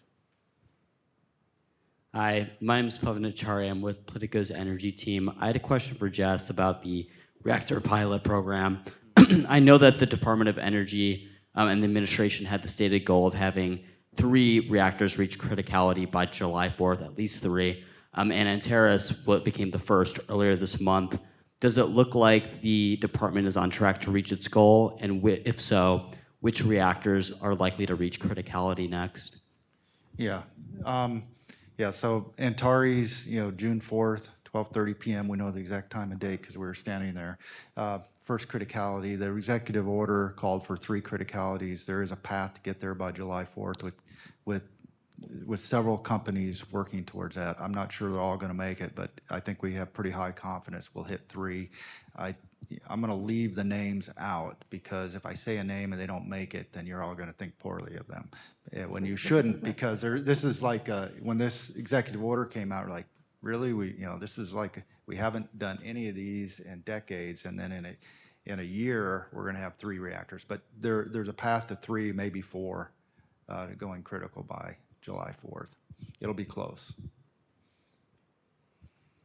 Hi, my name is Pavan Acharya. I'm with Politico's energy team. I had a question for Jess about the reactor pilot program. I know that the Department of Energy and the administration had the stated goal of having 3 reactors reach criticality by July 4th, at least 3. And Antares became the first earlier this month. Does it look like the department is on track to reach its goal? And if so, which reactors are likely to reach criticality next? Yeah. So Antares, June 4th, 12:30 p.m. We know the exact time and date because we were standing there. First criticality, the executive order called for 3 criticalities. There is a path to get there by July 4th with with several companies working towards that. I'm not sure they're all going to make it, but I think we have pretty high confidence we'll hit 3. I'm going to leave the names out because if I say a name and they don't make it, then you're all going to think poorly of them. When you shouldn't, because this is like when this executive order came out, we're like, really, this is like we haven't done any of these in decades, and then in a year we're going to have 3 reactors. But there's a path to 3, maybe 4, going critical by July 4th. It'll be close.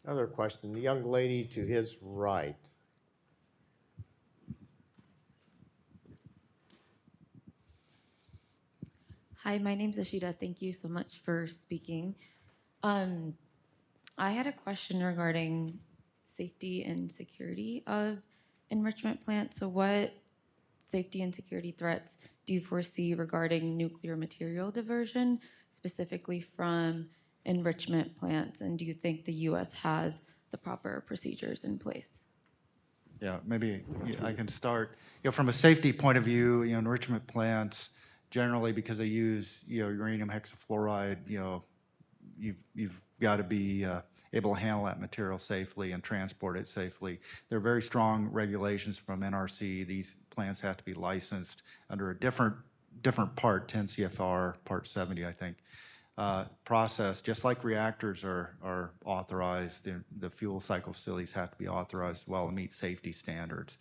Another question, the young lady to his right. Hi, my name's Ashita. Thank you so much for speaking. I had a question regarding safety and security of enrichment plants. So what safety and security threats do you foresee regarding nuclear material diversion, specifically from enrichment plants? And do you think the U.S. has the proper procedures in place? Yeah, maybe I can start. From a safety point of view, enrichment plants generally, because they use uranium hexafluoride, you've got to be able to handle that material safely and transport it safely. There are very strong regulations from NRC. These plants have to be licensed under a different part, 10 CFR, part 70, I think. Process, just like reactors are authorized, the fuel cycle facilities have to be authorized as well to meet safety standards.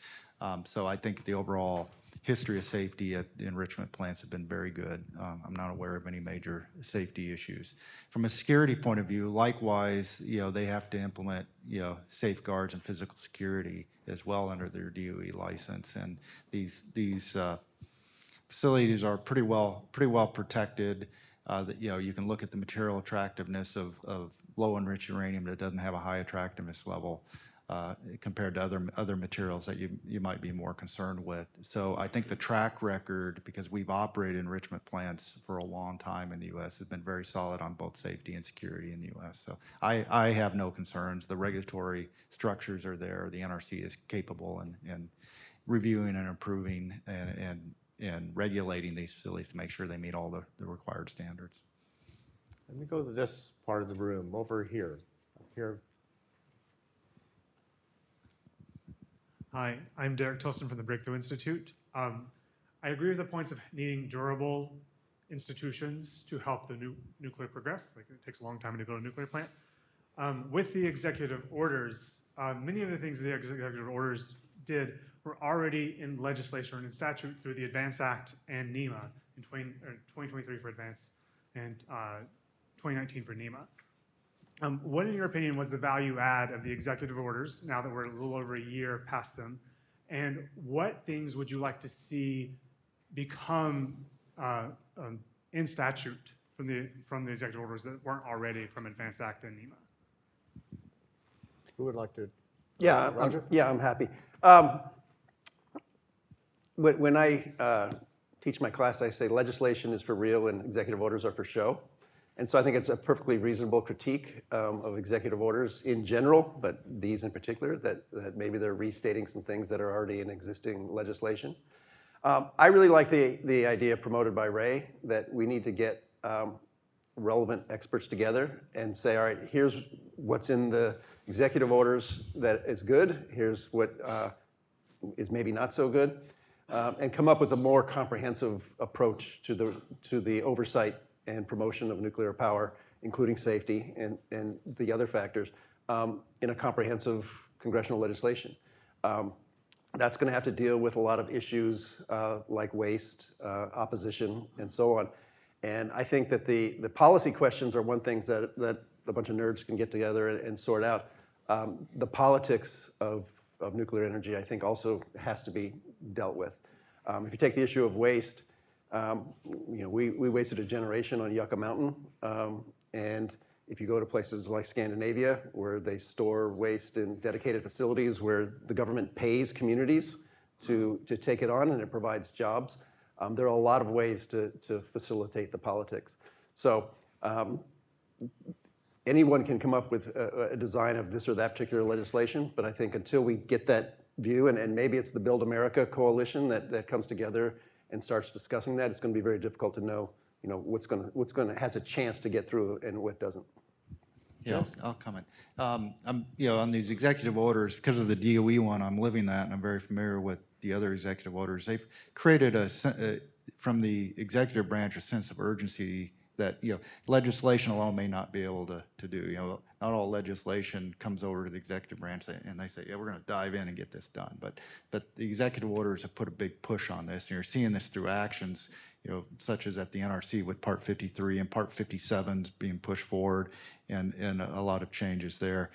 So I think the overall history of safety at the enrichment plants have been very good. I'm not aware of any major safety issues. From a security point of view, likewise, they have to implement, safeguards and physical security as well under their DOE license. And these facilities are pretty well protected. You can look at the material attractiveness of low enriched uranium that doesn't have a high attractiveness level compared to other materials that you might be more concerned with. So I think the track record, because we've operated enrichment plants for a long time in the U.S., has been very solid on both safety and security in the U.S. So I have no concerns. The regulatory structures are there. The NRC is capable in reviewing and improving and regulating these facilities to make sure they meet all the required standards. Let me go to this part of the room, over here. Here. Hi, I'm Derek Tilson from the Breakthrough Institute. I agree with the points of needing durable institutions to help the nuclear progress. Like, it takes a long time to build a nuclear plant. With the executive orders, many of the things the executive orders did were already in legislation and in statute through the ADVANCE Act and NEMA in 2023 for ADVANCE and 2019 for NEMA. What, in your opinion, was the value add of the executive orders now that we're a little over a year past them? And what things would you like to see become in statute from the executive orders that weren't already from ADVANCE Act and NEMA? Who would like to? Yeah, Roger? I'm happy. When I teach my class, I say legislation is for real and executive orders are for show. And so I think it's a perfectly reasonable critique of executive orders in general, but these in particular, that maybe they're restating some things that are already in existing legislation. I really like the idea promoted by Ray that we need to get relevant experts together and say, all right, here's what's in the executive orders that is good, here's what is maybe not so good, and come up with a more comprehensive approach to the oversight and promotion of nuclear power, including safety and the other factors, in a comprehensive congressional legislation. That's going to have to deal with a lot of issues like waste, opposition, and so on. And I think that the policy questions are one thing that a bunch of nerds can get together and sort out. The politics of nuclear energy, I think, also has to be dealt with. If you take the issue of waste, we wasted a generation on Yucca Mountain, and if you go to places like Scandinavia, where they store waste in dedicated facilities where the government pays communities to take it on and it provides jobs, there are a lot of ways to facilitate the politics. So anyone can come up with a design of this or that particular legislation, but I think until we get that view, and maybe it's the Build America coalition that comes together and starts discussing that, it's going to be very difficult to know what's going to has a chance to get through and what doesn't. Yeah, I'll comment. On these executive orders, because of the DOE one, I'm living that, and I'm very familiar with the other executive orders. They've created from the executive branch a sense of urgency that legislation alone may not be able to do. Not all legislation comes over to the executive branch and they say, yeah, we're going to dive in and get this done. But the executive orders have put a big push on this, and you're seeing this through actions, such as at the NRC with Part 53 and Part 57's being pushed forward, and a lot of changes there.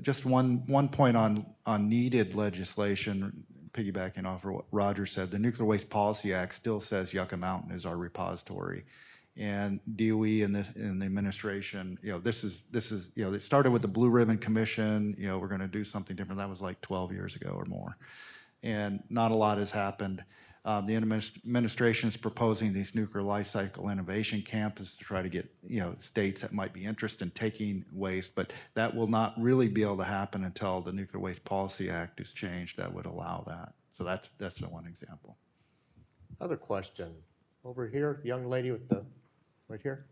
Just one point on needed legislation, piggybacking off of what Roger said. The Nuclear Waste Policy Act still says Yucca Mountain is our repository, and DOE and the administration, this is it started with the Blue Ribbon Commission. We're going to do something different. That was like 12 years ago or more, and not a lot has happened. The administration is proposing these nuclear life cycle innovation campuses to try to get states that might be interested in taking waste, but that will not really be able to happen until the Nuclear Waste Policy Act is changed that would allow that. So that's the one example. Other question over here, young lady with the right here.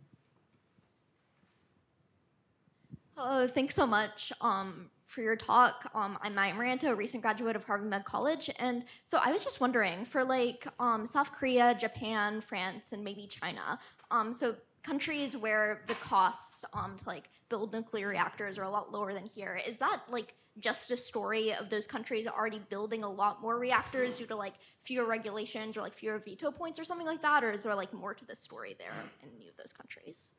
Hello, thanks so much for your talk. I'm Maya Maranta, a recent graduate of Harvard Med College, and so I was just wondering, for South Korea, Japan, France, and maybe China, so countries where the costs to build nuclear reactors are a lot lower than here, is that just a story of those countries already building a lot more reactors due to fewer regulations or fewer veto points or something like that, or is there more to the story there in any of those countries?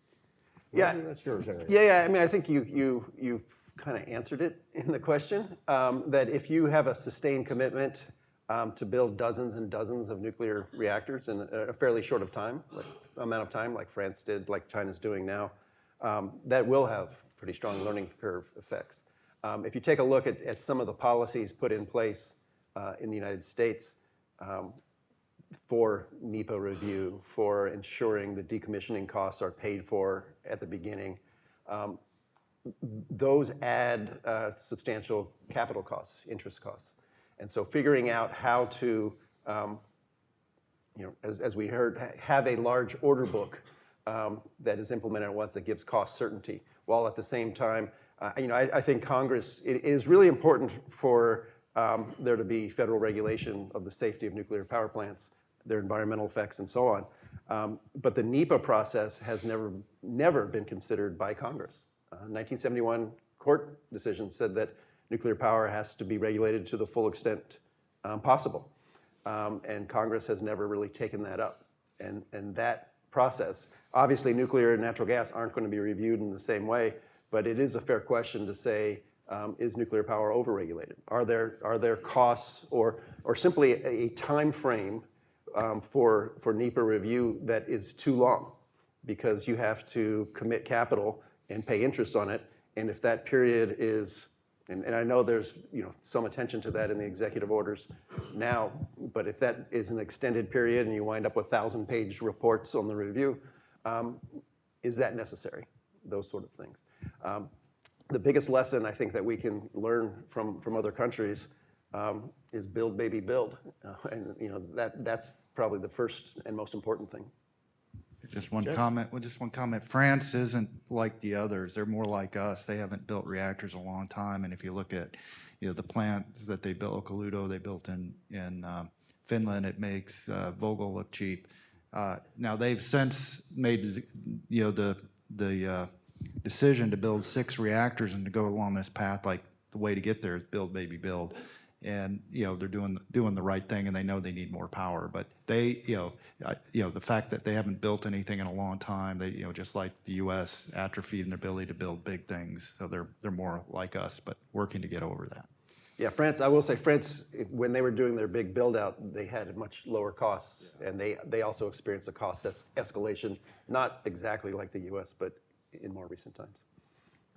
Yeah, that's yours, Harry. Yeah. I mean, I think you kind of answered it in the question, that if you have a sustained commitment to build dozens and dozens of nuclear reactors in a fairly short amount of time, like France did, like China's doing now, that will have pretty strong learning curve effects. If you take a look at some of the policies put in place in the United States for NEPA review, for ensuring the decommissioning costs are paid for at the beginning, those add substantial capital costs, interest costs. And so figuring out how to, as we heard, have a large order book that is implemented at once that gives cost certainty, while at the same time, I think Congress, it is really important for there to be federal regulation of the safety of nuclear power plants, their environmental effects, and so on. But the NEPA process has never been considered by Congress. 1971 court decision said that nuclear power has to be regulated to the full extent possible. And Congress has never really taken that up. And that process, obviously nuclear and natural gas aren't going to be reviewed in the same way, but it is a fair question to say, is nuclear power overregulated? Are there costs or simply a time frame for NEPA review that is too long, because you have to commit capital and pay interest on it, and if that period is, and I know there's some attention to that in the executive orders now, but if that is an extended period and you wind up with 1,000-page reports on the review, is that necessary? Those sort of things. The biggest lesson I think that we can learn from other countries is build, baby, build, and that's probably the first and most important thing. Just one comment. Well, just one comment. France isn't like the others. They're more like us. They haven't built reactors a long time. And if you look at, the plants that they built, Olkiluoto, they built in Finland. It makes Vogel look cheap. Now they've since made the decision to build 6 reactors and to go along this path. Like the way to get there is build, baby, build. And they're doing the right thing, and they know they need more power. But they, the fact that they haven't built anything in a long time, they, just like the U.S., atrophied in their ability to build big things. So they're more like us, but working to get over that. Yeah, France. I will say France, when they were doing their big build out, they had much lower costs, and they also experienced a cost escalation, not exactly like the U.S., but in more recent times.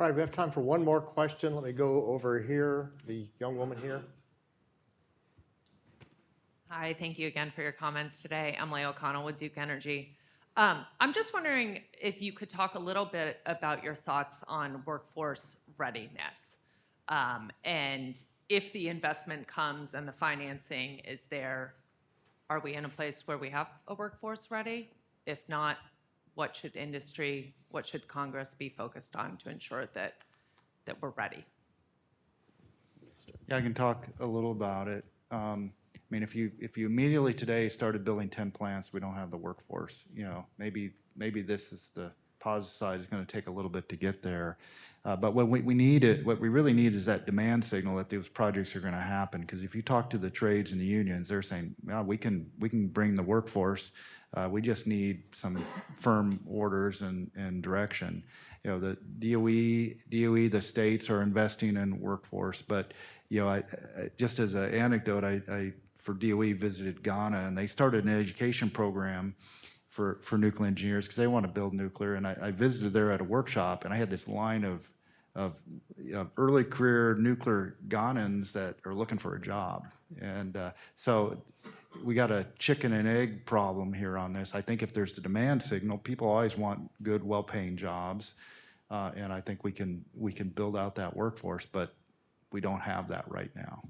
All right, we have time for one more question. Let me go over here, the young woman here. Hi, thank you again for your comments today. Emily O'Connell with Duke Energy. I'm just wondering if you could talk a little bit about your thoughts on workforce readiness. And if the investment comes and the financing is there, are we in a place where we have a workforce ready? If not, what should industry, what should Congress be focused on to ensure that we're ready? Yeah, I can talk a little about it. I mean, if you immediately today started building 10 plants, we don't have the workforce. You know, maybe this is the positive side is going to take a little bit to get there. But what we need what we really need is that demand signal that those projects are going to happen. Because if you talk to the trades and the unions, they're saying, well, we can bring the workforce. We just need some firm orders and direction. You know, the DOE, the states are investing in workforce, but you know, I just as an anecdote, I for DOE visited Ghana, and they started an education program for nuclear engineers because they want to build nuclear. And I visited there at a workshop, and I had this line of early career nuclear Ghanans that are looking for a job. And so we got a chicken and egg problem here on this. I think if there's the demand signal, people always want good, well-paying jobs, and I think we can build out that workforce, but we don't have that right now.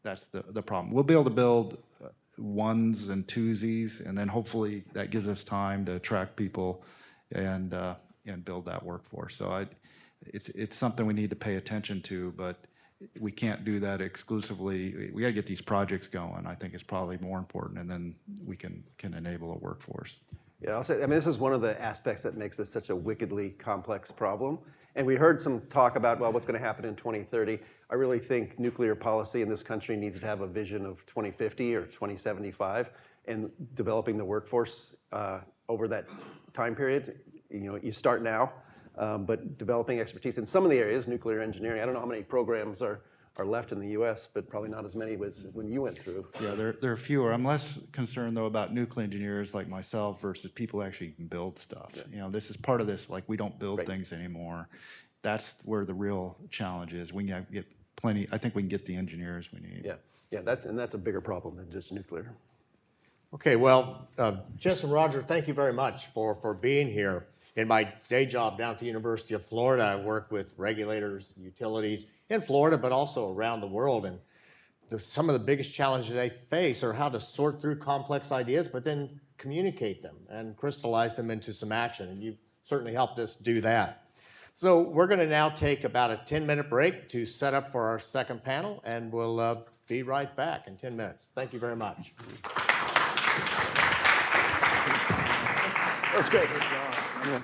That's the problem. We'll be able to build ones and twosies, and then hopefully that gives us time to attract people and build that workforce. So it's something we need to pay attention to, but we can't do that exclusively. We got to get these projects going. I think it's probably more important, and then we can enable a workforce. Yeah, I'll say, I mean, this is one of the aspects that makes this such a wickedly complex problem. And we heard some talk about, well, what's going to happen in 2030. I really think nuclear policy in this country needs to have a vision of 2050 or 2075, and developing the workforce over that time period. You know, you start now, but developing expertise in some of the areas, nuclear engineering. I don't know how many programs are left in the U.S., but probably not as many as when you went through. Yeah, there are fewer. I'm less concerned though about nuclear engineers like myself versus people who actually can build stuff. Yeah. You know, this is part of this. Like, we don't build things anymore. That's where the real challenge is. We can get plenty. I think we can get the engineers we need. Yeah, yeah. That's a bigger problem than just nuclear. Okay, well, Jess and Roger, thank you very much for being here. In my day job down at the University of Florida, I work with regulators, utilities in Florida, but also around the world. And some of the biggest challenges they face are how to sort through complex ideas, but then communicate them and crystallize them into some action. And you've certainly helped us do that. So we're going to now take about a 10-minute break to set up for our second panel, and we'll be right back in 10 minutes. Thank you very much. That's great. Yeah.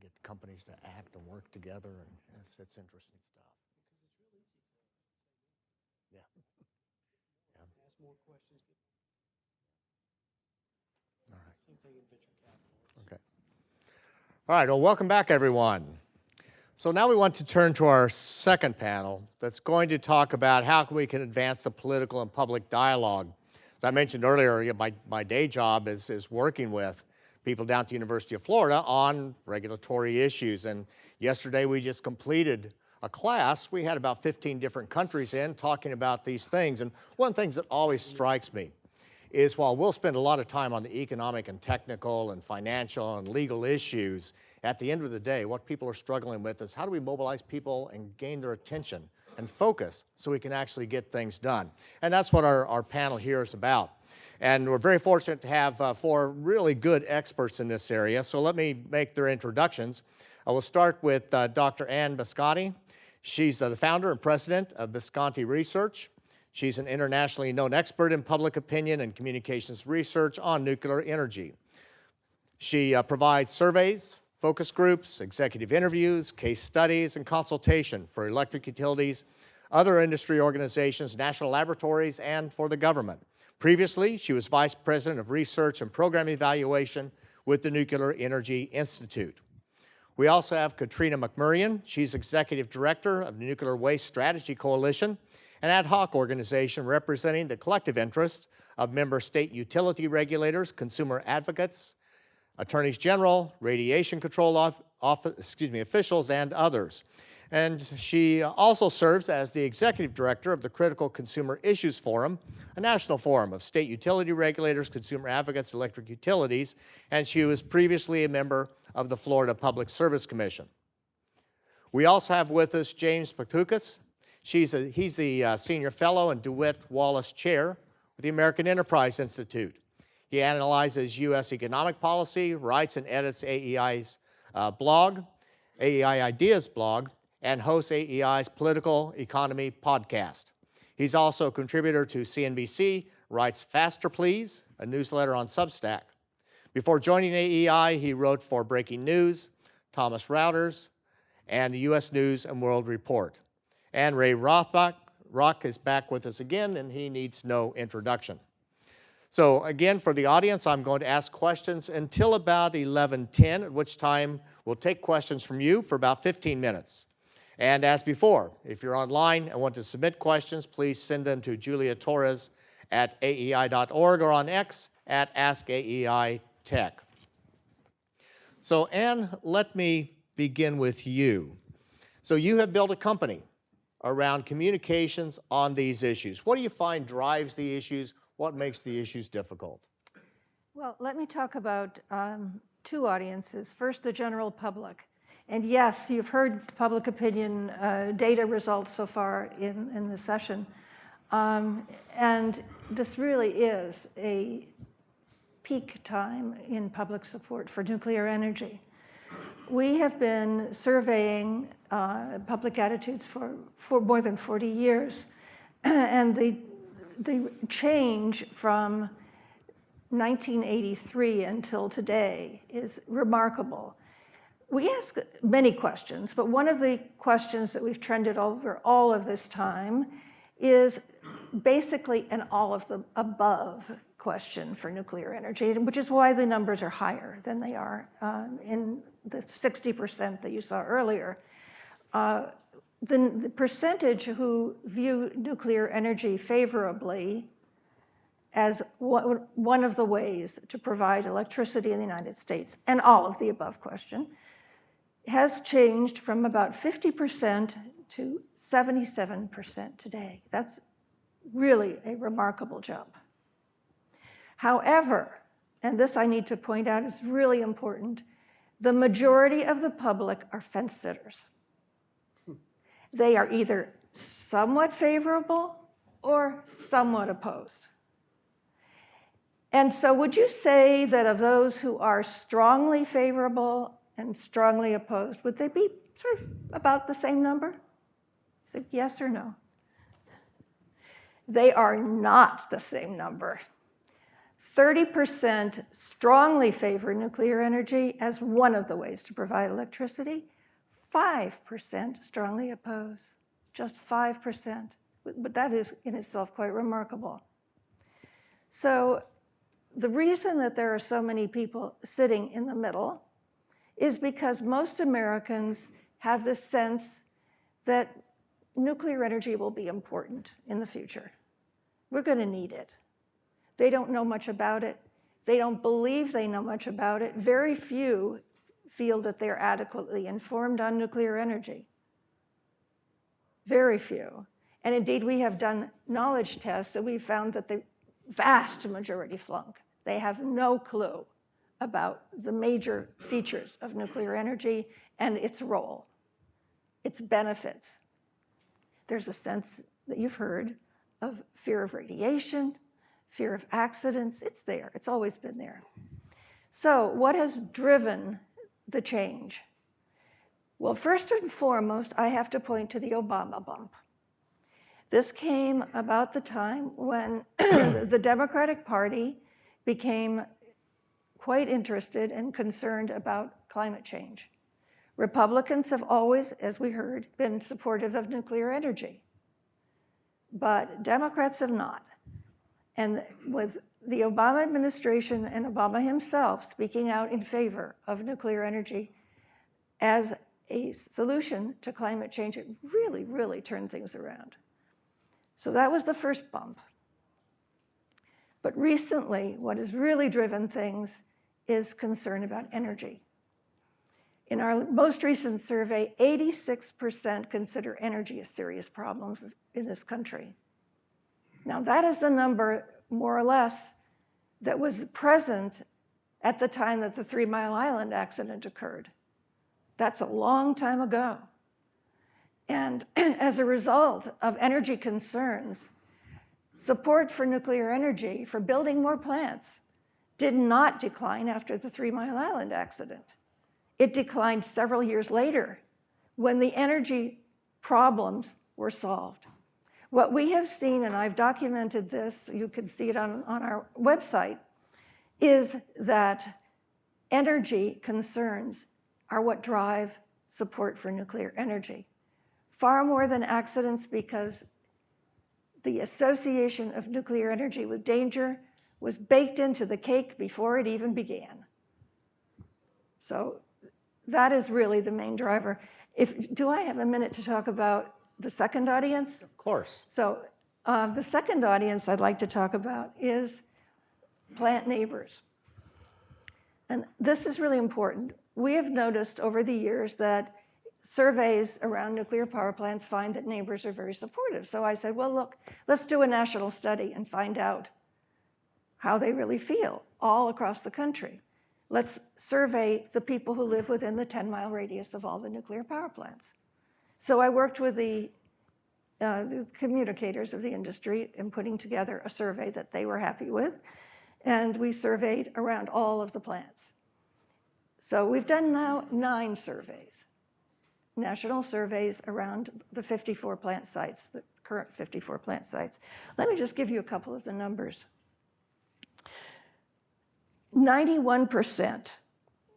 get companies to act and work together, and it's interesting stuff. Yeah. Yeah. Ask more questions. All right. Same thing in venture capital. Okay. All right, well, welcome back, everyone. So now we want to turn to our second panel that's going to talk about how we can advance the political and public dialogue. As I mentioned earlier, my day job is working with people down at the University of Florida on regulatory issues. And yesterday we just completed a class. We had about 15 different countries in talking about these things. And one of the things that always strikes me is while we'll spend a lot of time on the economic and technical and financial and legal issues, at the end of the day, what people are struggling with is how do we mobilize people and gain their attention and focus so we can actually get things done. And that's what our panel here is about. And we're very fortunate to have 4 really good experts in this area. So let me make their introductions. I will start with Dr. Ann Biscotti. She's the founder and president of Bisconti Research. She's an internationally known expert in public opinion and communications research on nuclear energy. She provides surveys, focus groups, executive interviews, case studies, and consultation for electric utilities, other industry organizations, national laboratories, and for the government. Previously, she was vice president of research and program evaluation with the Nuclear Energy Institute. We also have Katrina McMurrian. She's executive director of the Nuclear Waste Strategy Coalition, an ad hoc organization representing the collective interests of member state utility regulators, consumer advocates, attorneys general, radiation control officials, and others. And she also serves as the executive director of the Critical Consumer Issues Forum, a national forum of state utility regulators, consumer advocates, electric utilities, and she was previously a member of the Florida Public Service Commission. We also have with us James Patukas. He's the senior fellow and DeWitt Wallace Chair with the American Enterprise Institute. He analyzes U.S. economic policy, writes and edits AEI's blog, AEI Ideas blog, and hosts AEI's Political Economy podcast. He's also a contributor to CNBC, writes Faster Please, a newsletter on Substack. Before joining AEI, he wrote for Breaking News, Thomas Reuters, and the U.S. News and World Report. And Ray Rothbach is back with us again, and he needs no introduction. So again, for the audience, I'm going to ask questions until about 11:10, at which time we'll take questions from you for about 15 minutes. And as before, if you're online and want to submit questions, please send them to Julia Torres at aei.org or on X at AskAEITech. So Ann, let me begin with you. So you have built a company around communications on these issues. What do you find drives the issues? What makes the issues difficult? Well, let me talk about 2 audiences. First, the general public. And yes, you've heard public opinion data results so far in the session. And this really is a peak time in public support for nuclear energy. We have been surveying public attitudes for more than 40 years. And the change from 1983 until today is remarkable. We ask many questions, but one of the questions that we've trended over all of this time is basically an all of the above question for nuclear energy, which is why the numbers are higher than they are in the 60% that you saw earlier. The percentage who view nuclear energy favorably as one of the ways to provide electricity in the United States, and all of the above question, has changed from about 50% to 77% today. That's really a remarkable jump. However, and this I need to point out is really important, the majority of the public are fence sitters. They are either somewhat favorable or somewhat opposed. And so would you say that of those who are strongly favorable and strongly opposed, would they be sort of about the same number? Is it yes or no? They are not the same number. 30% strongly favor nuclear energy as one of the ways to provide electricity. 5% strongly oppose, just 5%. But that is in itself quite remarkable. So the reason that there are so many people sitting in the middle is because most Americans have this sense that nuclear energy will be important in the future. We're going to need it. They don't know much about it. They don't believe they know much about it. Very few feel that they're adequately informed on nuclear energy. Very few. And indeed, we have done knowledge tests, and we found that the vast majority flunk. They have no clue about the major features of nuclear energy and its role, its benefits. There's a sense that you've heard of fear of radiation, fear of accidents. It's there. It's always been there. So what has driven the change? Well, first and foremost, I have to point to the Obama bump. This came about the time when the Democratic Party became quite interested and concerned about climate change. Republicans have always, as we heard, been supportive of nuclear energy, but Democrats have not. And with the Obama administration and Obama himself speaking out in favor of nuclear energy as a solution to climate change, it really, really turned things around. So that was the first bump. But recently, what has really driven things is concern about energy. In our most recent survey, 86% consider energy a serious problem in this country. Now, that is the number, more or less, that was present at the time that the 3 Mile Island accident occurred. That's a long time ago. And as a result of energy concerns, support for nuclear energy, for building more plants, did not decline after the 3 Mile Island accident. It declined several years later when the energy problems were solved. What we have seen, and I've documented this, you can see it on our website, is that energy concerns are what drive support for nuclear energy. Far more than accidents, because the association of nuclear energy with danger was baked into the cake before it even began. So that is really the main driver. Do I have a minute to talk about the second audience? Of course. So the second audience I'd like to talk about is plant neighbors. And this is really important. We have noticed over the years that surveys around nuclear power plants find that neighbors are very supportive. So I said, well, look, let's do a national study and find out how they really feel all across the country. Let's survey the people who live within the 10-mile radius of all the nuclear power plants. So I worked with the communicators of the industry in putting together a survey that they were happy with, and we surveyed around all of the plants. So we've done now 9 surveys, national surveys around the 54 plant sites, the current 54 plant sites. Let me just give you a couple of the numbers. 91%,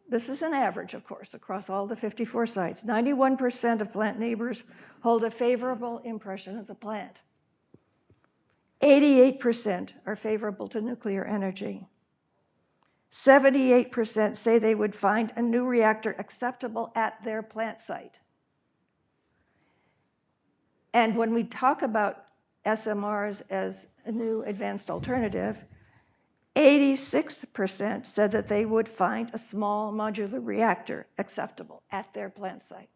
this is an average, of course, across all the 54 sites, 91% of plant neighbors hold a favorable impression of the plant. 88% are favorable to nuclear energy. 78% say they would find a new reactor acceptable at their plant site. And when we talk about SMRs as a new advanced alternative, 86% said that they would find a small modular reactor acceptable at their plant site.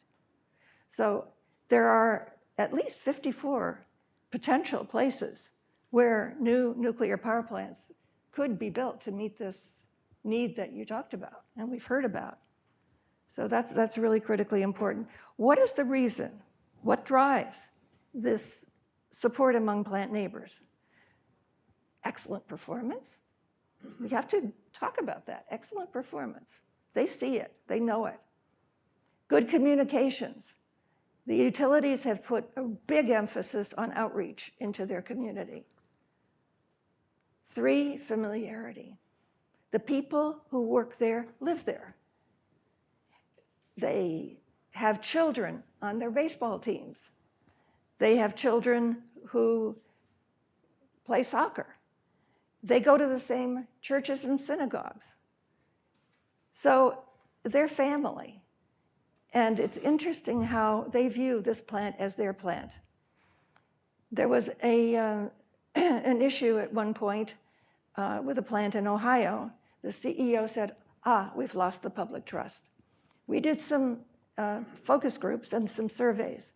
So there are at least 54 potential places where new nuclear power plants could be built to meet this need that you talked about and we've heard about. So that's really critically important. What is the reason? What drives this support among plant neighbors? Excellent performance. We have to talk about that. Excellent performance. They see it. They know it. Good communications. The utilities have put a big emphasis on outreach into their community. 3, familiarity. The people who work there live there. They have children on their baseball teams. They have children who play soccer. They go to the same churches and synagogues. So they're family. And it's interesting how they view this plant as their plant. There was an issue at one point with a plant in Ohio. The CEO said, we've lost the public trust. We did some focus groups and some surveys.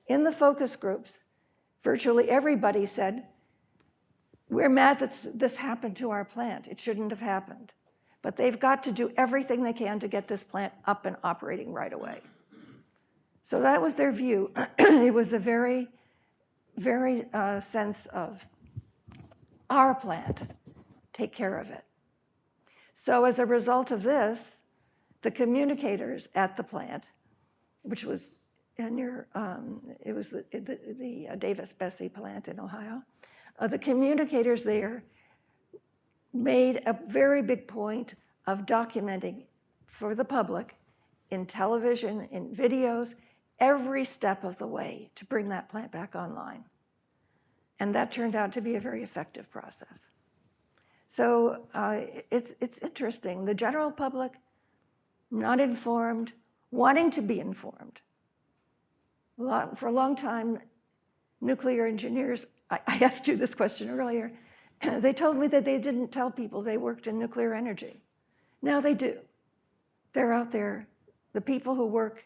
In the focus groups, virtually everybody said, we're mad that this happened to our plant. It shouldn't have happened. But they've got to do everything they can to get this plant up and operating right away. So that was their view. It was a very, very sense of our plant, take care of it. So as a result of this, the communicators at the plant, which was near, it was the Davis-Besse plant in Ohio, the communicators there made a very big point of documenting for the public in television, in videos, every step of the way to bring that plant back online. And that turned out to be a very effective process. So it's interesting. The general public, not informed, wanting to be informed. For a long time, nuclear engineers, I asked you this question earlier, they told me that they didn't tell people they worked in nuclear energy. Now they do. They're out there. The people who work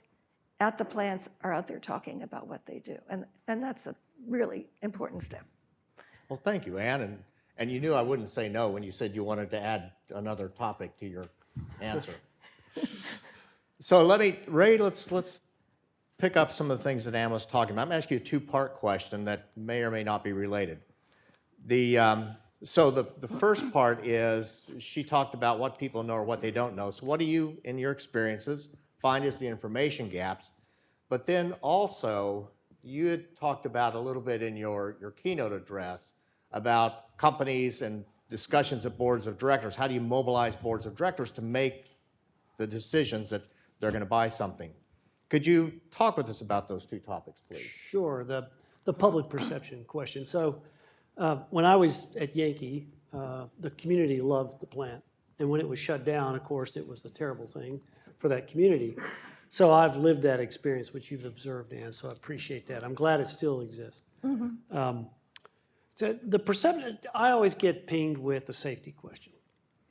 at the plants are out there talking about what they do. And that's a really important step. Well, thank you, Ann. And you knew I wouldn't say no when you said you wanted to add another topic to your answer. So Ray, let's pick up some of the things that Ann was talking about. I'm going to ask you a two-part question that may or may not be related. So the first part is she talked about what people know or what they don't know. So what do you, in your experiences, find as the information gaps? But then also, you had talked about a little bit in your keynote address about companies and discussions at boards of directors. How do you mobilize boards of directors to make the decisions that they're going to buy something? Could you talk with us about those two topics, please? Sure, the public perception question. So when I was at Yankee, the community loved the plant. And when it was shut down, of course, it was a terrible thing for that community. So I've lived that experience, which you've observed, Ann, so I appreciate that. I'm glad it still exists. Mm-hmm. So the perception, I always get pinged with the safety question.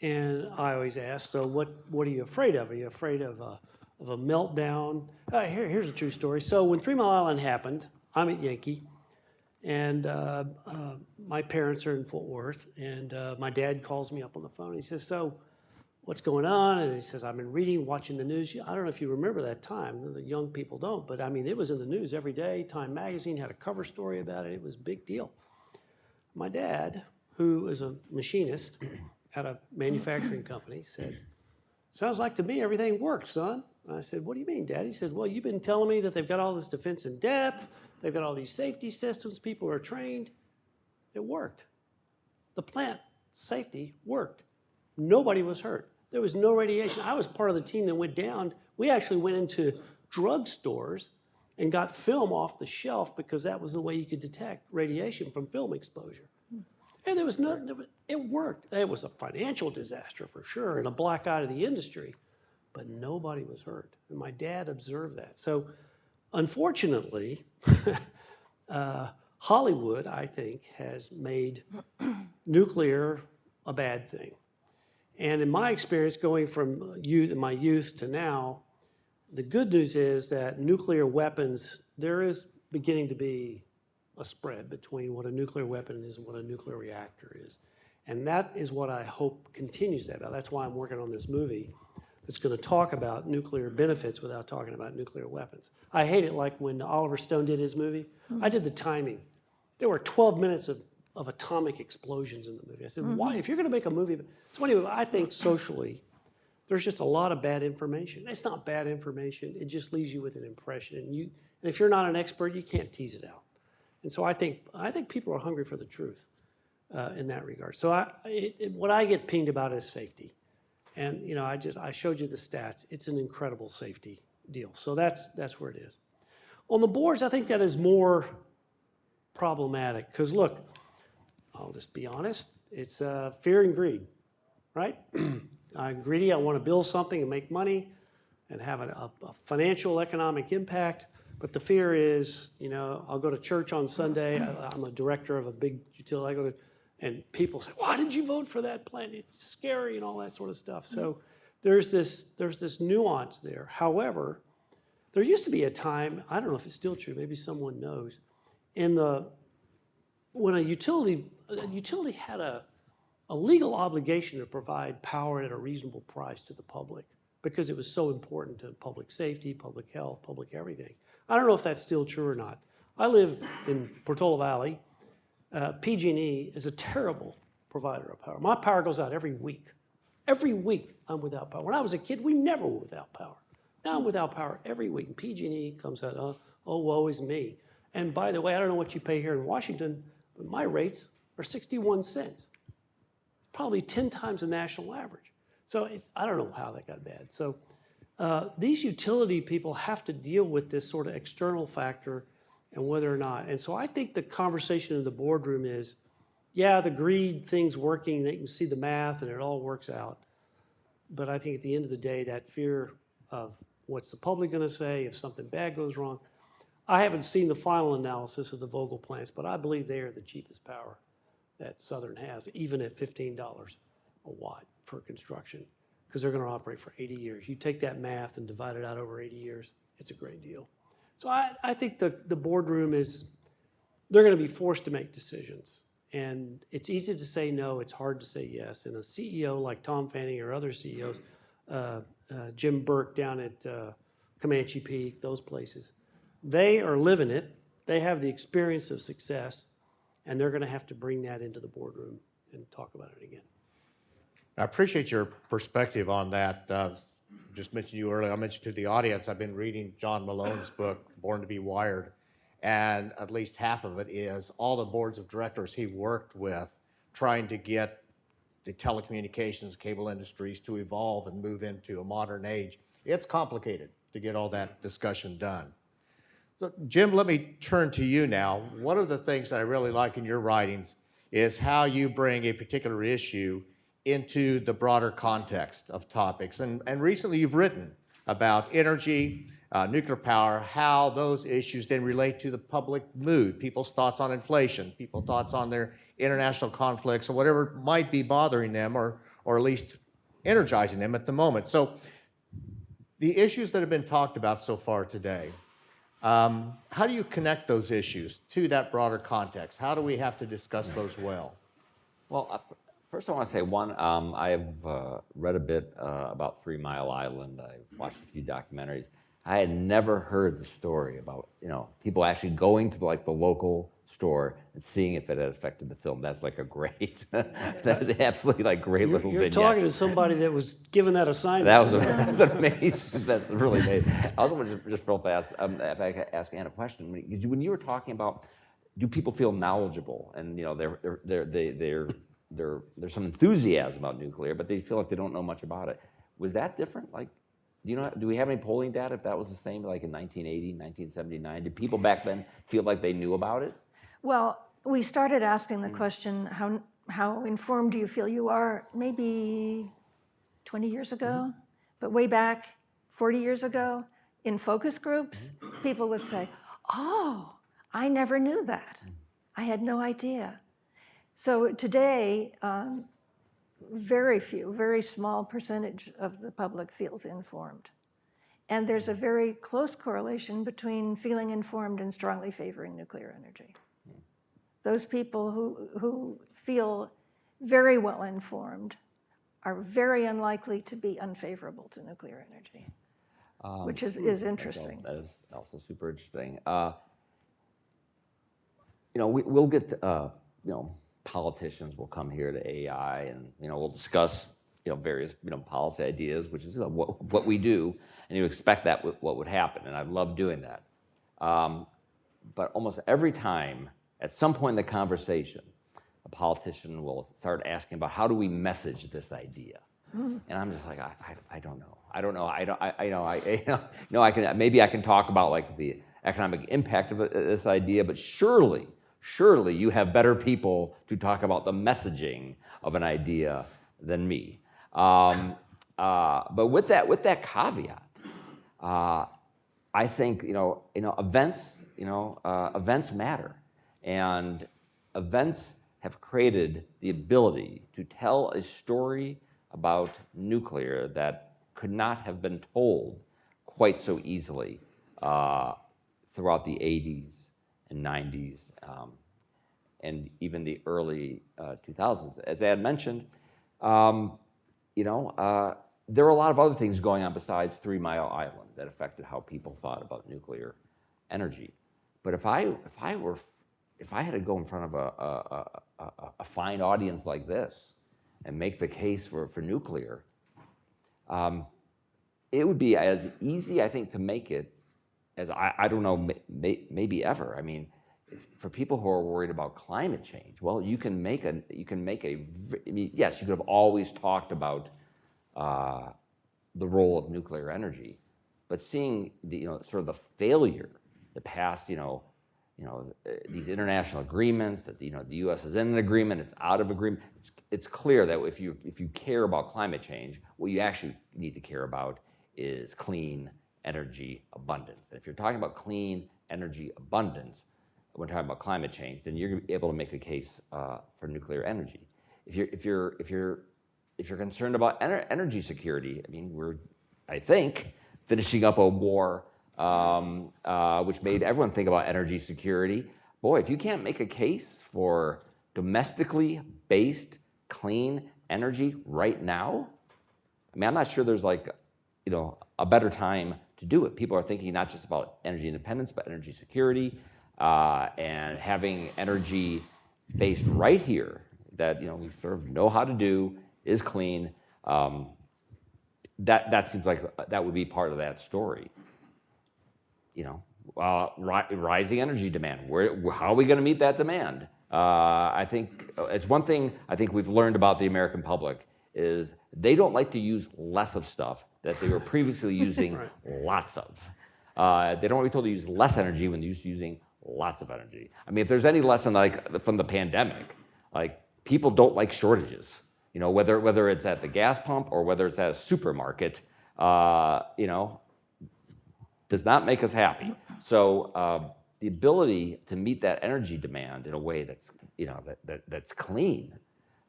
And I always ask, so what are you afraid of? Are you afraid of a meltdown? Here's a true story. So when 3 Mile Island happened, I'm at Yankee, and my parents are in Fort Worth, and my dad calls me up on the phone. He says, so what's going on? And he says, I've been reading, watching the news. I don't know if you remember that time. The young people don't, but I mean, it was in the news every day. Time Magazine had a cover story about it. It was a big deal. My dad, who is a machinist at a manufacturing company, said, sounds like to me everything works, son. And I said, what do you mean, Dad? He said, well, you've been telling me that they've got all this defense in depth, they've got all these safety systems, people are trained. It worked. The plant safety worked. Nobody was hurt. There was no radiation. I was part of the team that went down. We actually went into drugstores and got film off the shelf because that was the way you could detect radiation from film exposure. And there was nothing, it worked. It was a financial disaster for sure and a black eye to the industry, but nobody was hurt. And my dad observed that. So unfortunately, Hollywood, I think, has made nuclear a bad thing. And in my experience, going from my youth to now, the good news is that nuclear weapons, there is beginning to be a spread between what a nuclear weapon is and what a nuclear reactor is. And that is what I hope continues that. That's why I'm working on this movie that's going to talk about nuclear benefits without talking about nuclear weapons. I hate it like when Oliver Stone did his movie. I did the timing. There were 12 minutes of atomic explosions in the movie. I said, why? If you're going to make a movie, so anyway, I think socially, there's just a lot of bad information. It's not bad information. It just leaves you with an impression. And if you're not an expert, you can't tease it out. And so I think people are hungry for the truth. in that regard. So what I get pinged about is safety. And I showed you the stats. It's an incredible safety deal. So that's where it is. On the boards, I think that is more problematic because look, I'll just be honest. It's fear and greed, right? I'm greedy. I want to build something and make money and have a financial, economic impact. But the fear is, I'll go to church on Sunday. I'm a director of a big utility. And people say, why did you vote for that plan? It's scary and all that sort of stuff. So there's this nuance there. However, there used to be a time, I don't know if it's still true, maybe someone knows, when a utility had a legal obligation to provide power at a reasonable price to the public because it was so important to public safety, public health, public everything. I don't know if that's still true or not. I live in Portola Valley. PG&E is a terrible provider of power. My power goes out every week. Every week I'm without power. When I was a kid, we never were without power. Now I'm without power every week. And PG&E comes out, oh, woe is me. And by the way, I don't know what you pay here in Washington, but my rates are 61 cents. Probably 10 times the national average. So I don't know how that got bad. So these utility people have to deal with this sort of external factor and whether or not. And so I think the conversation in the boardroom is, yeah, the greed thing's working, they can see the math and it all works out. But I think at the end of the day, that fear of what's the public gonna say if something bad goes wrong. I haven't seen the final analysis of the Vogtle plants, but I believe they are the cheapest power that Southern has, even at $15 a watt for construction, because they're gonna operate for 80 years. You take that math and divide it out over 80 years, it's a great deal. So I think the boardroom they're gonna be forced to make decisions. And it's easy to say no, it's hard to say yes. And a CEO like Tom Fanning or other CEOs, Jim Burke down at Comanche Peak, those places, they are living it. They have the experience of success, and they're gonna have to bring that into the boardroom and talk about it again. I appreciate your perspective on that. Just mentioned you earlier, I mentioned to the audience, I've been reading John Malone's book, Born to be Wired, and at least half of it is all the boards of directors he worked with trying to get the telecommunications, cable industries to evolve and move into a modern age. It's complicated to get all that discussion done. So Jim, let me turn to you now. One of the things that I really like in your writings is how you bring a particular issue into the broader context of topics. And recently you've written about energy, nuclear power, how those issues then relate to the public mood, people's thoughts on inflation, people's thoughts on their international conflicts, or whatever might be bothering them or at least energizing them at the moment. So the issues that have been talked about so far today, how do you connect those issues to that broader context? How do we have to discuss those well? Well, first I want to say one, I have read a bit about 3 Mile Island. I've watched a few documentaries. I had never heard the story about, people actually going to the local store and seeing if it had affected the film. That's like a great, that's absolutely great little You're vignette. talking to somebody that was given that assignment. That's amazing. That's really amazing. I also want to just real fast, if I could ask Ann a question. When you were talking about, do people feel knowledgeable and there's some enthusiasm about nuclear, but they feel like they don't know much about it. Was that different? Do we have any polling data if that was the same in 1980, 1979? Did people back then feel like they knew about it? Well, we started asking the question, how informed do you feel you are, maybe 20 years ago, but way back 40 years ago, in focus groups, people would say, oh, I never knew that. I had no idea. So today, very small percentage of the public feels informed. And there's a very close correlation between feeling informed and strongly favoring nuclear energy. Those people who feel very well informed are very unlikely to be unfavorable to nuclear energy, which is interesting. That is also super interesting. We'll get, politicians will come here to AI and, we'll discuss, various, policy ideas, which is what we do, and you expect that what would happen, and I love doing that. But almost every time, at some point in the conversation, a politician will start asking about how do we message this idea. And I'm just like, I don't know. I don't know. No, maybe I can talk about like the economic impact of this idea, but surely you have better people to talk about the messaging of an idea than me. But with that caveat, I think events matter, and events have created the ability to tell a story about nuclear that could not have been told quite so easily throughout the 80s and 90s and even the early 2000s. As I had mentioned, there are a lot of other things going on besides 3 Mile Island that affected how people thought about nuclear energy. But if I had to go in front of a fine audience like this and make the case for nuclear, it would be as easy, I think, to make it as I don't know, maybe ever. I mean, for people who are worried about climate change, well, yes, you could have always talked about the role of nuclear energy, but seeing sort of the failure, the past, these international agreements that the U.S. is in an agreement, it's out of agreement. It's clear that if you care about climate change, what you actually need to care about is clean energy abundance. And if you're talking about clean energy abundance, when talking about climate change, then you're able to make a case for nuclear energy. If you're concerned about energy security, I mean, we're, I think, finishing up a war which made everyone think about energy security. Boy, if you can't make a case for domestically based clean energy right now, I mean, I'm not sure there's a better time to do it. People are thinking not just about energy independence, but energy security, and having energy based right here that we sort of know how to do, is clean. That seems like that would be part of that story. Rising energy demand. How are we going to meet that demand? I think it's one thing I think we've learned about the American public is they don't like to use less of stuff that they were previously using lots of. They don't want to be told to use less energy when they're used to using lots of energy. I mean, if there's any lesson from the pandemic, people don't like shortages. Whether it's at the gas pump or whether it's at a supermarket, does not make us happy. So the ability to meet that energy demand in a way that's that's clean,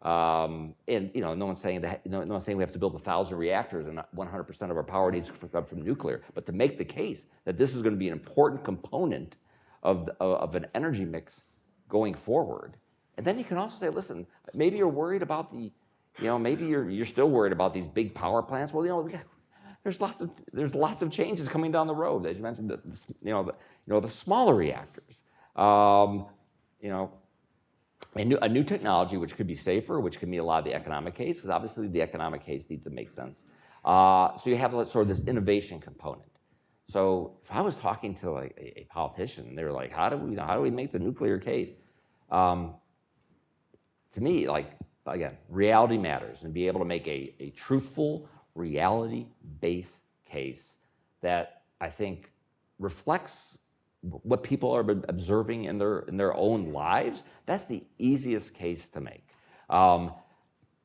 and no one's saying that no one's saying we have to build 1,000 reactors and 100% of our power needs to come from nuclear, but to make the case that this is going to be an important component of an energy mix going forward, and then you can also say, listen, maybe you're worried about maybe you're still worried about these big power plants. Well, there's lots of changes coming down the road. As you mentioned, the smaller reactors, a new technology which could be safer, which can meet a lot of the economic case, because obviously the economic case needs to make sense. So you have sort of this innovation component. So if I was talking to a politician, they were like, how do we make the nuclear case? To me, again, reality matters, and be able to make a truthful, reality-based case that I think reflects what people are observing in their own lives. That's the easiest case to make.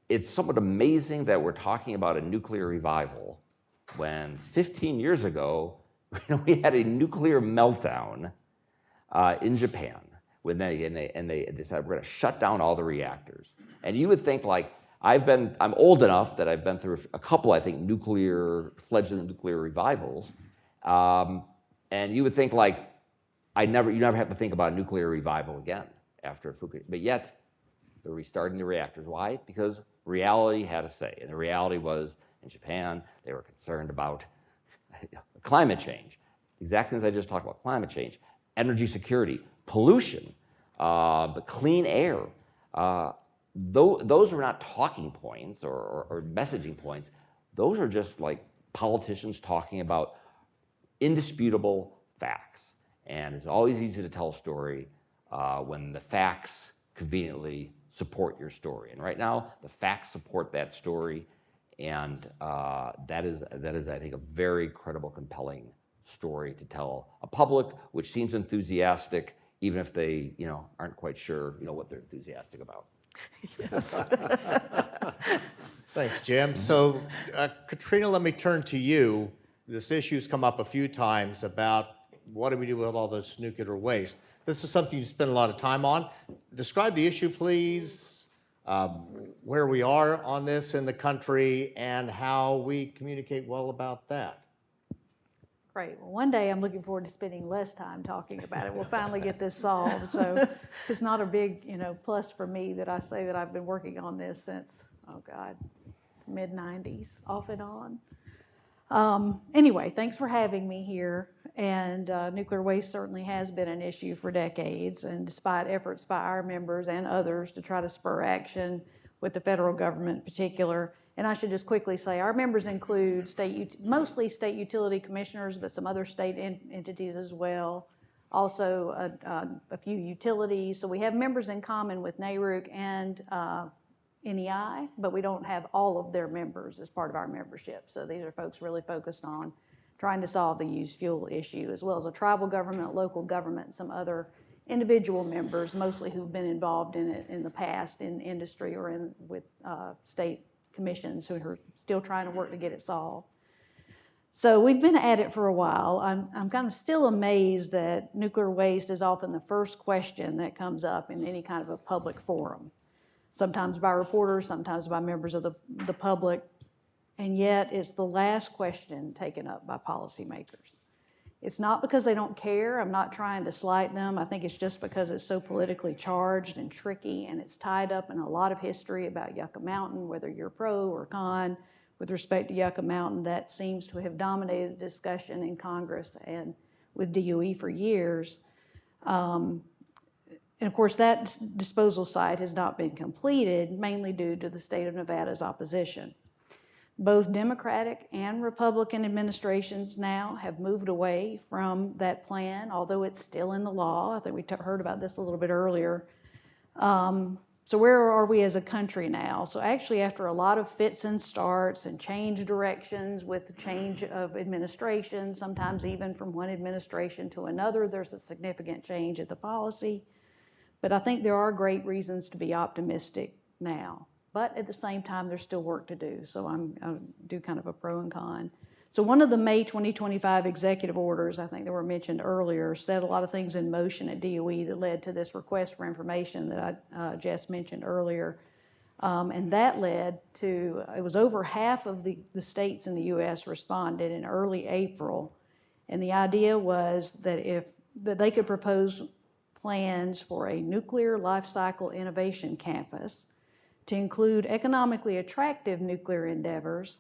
It's somewhat amazing that we're talking about a nuclear revival when 15 years ago, we had a nuclear meltdown in Japan when they decided we're going to shut down all the reactors. And you would think I'm old enough that I've been through a couple, I think, fledgling nuclear revivals, and you would think you never have to think about a nuclear revival again after Fukushima. But yet, they're restarting the reactors. Why? Because reality had a say, and the reality was in Japan they were concerned about climate change, exact things I just talked about: climate change, energy security, pollution, but clean air. Those are not talking points or messaging points. Those are just politicians talking about indisputable facts. And it's always easy to tell a story when the facts conveniently support your story. And right now, the facts support that story, and that is, I think, a very credible, compelling story to tell a public which seems enthusiastic, even if they, aren't quite sure, what they're enthusiastic about. Yes. Thanks, Jim. So, Katrina, let me turn to you. This issue's come up a few times about what do we do with all this nuclear waste. This is something you spend a lot of time on. Describe the issue, please, where we are on this in the country, and how we communicate well about that. Great. Well, one day I'm looking forward to spending less time talking about it. We'll finally get this solved. So it's not a big, plus for me that I say that I've been working on this since, mid-90s, off and on. Anyway, thanks for having me here. And nuclear waste certainly has been an issue for decades. And despite efforts by our members and others to try to spur action with the federal government in particular, and I should just quickly say our members include mostly state utility commissioners, but some other state entities as well. Also a few utilities. So we have members in common with NARUC and NEI, but we don't have all of their members as part of our membership. So these are folks really focused on trying to solve the used fuel issue, as well as a tribal government, local government, and some other individual members, mostly who've been involved in it in the past in industry or with state commissions who are still trying to work to get it solved. So we've been at it for a while. I'm kind of still amazed that nuclear waste is often the first question that comes up in any kind of a public forum, sometimes by reporters, sometimes by members of the public, and yet it's the last question taken up by policymakers. It's not because they don't care. I'm not trying to slight them. I think it's just because it's so politically charged and tricky, and it's tied up in a lot of history about Yucca Mountain, whether you're pro or con with respect to Yucca Mountain. That seems to have dominated the discussion in Congress and with DOE for years. And of course, that disposal site has not been completed, mainly due to the state of Nevada's opposition. Both Democratic and Republican administrations now have moved away from that plan, although it's still in the law. I think we heard about this a little bit earlier. So where are we as a country now? So actually, after a lot of fits and starts and change directions with the change of administration, sometimes even from one administration to another, there's a significant change at the policy. But I think there are great reasons to be optimistic now. But at the same time, there's still work to do. So I do kind of a pro and con. So one of the May 2025 executive orders, I think that were mentioned earlier, set a lot of things in motion at DOE that led to this request for information that I just mentioned earlier. And that led to, it was over half of the states in the US responded in early April. And the idea was that that they could propose plans for a nuclear life cycle innovation campus to include economically attractive nuclear endeavors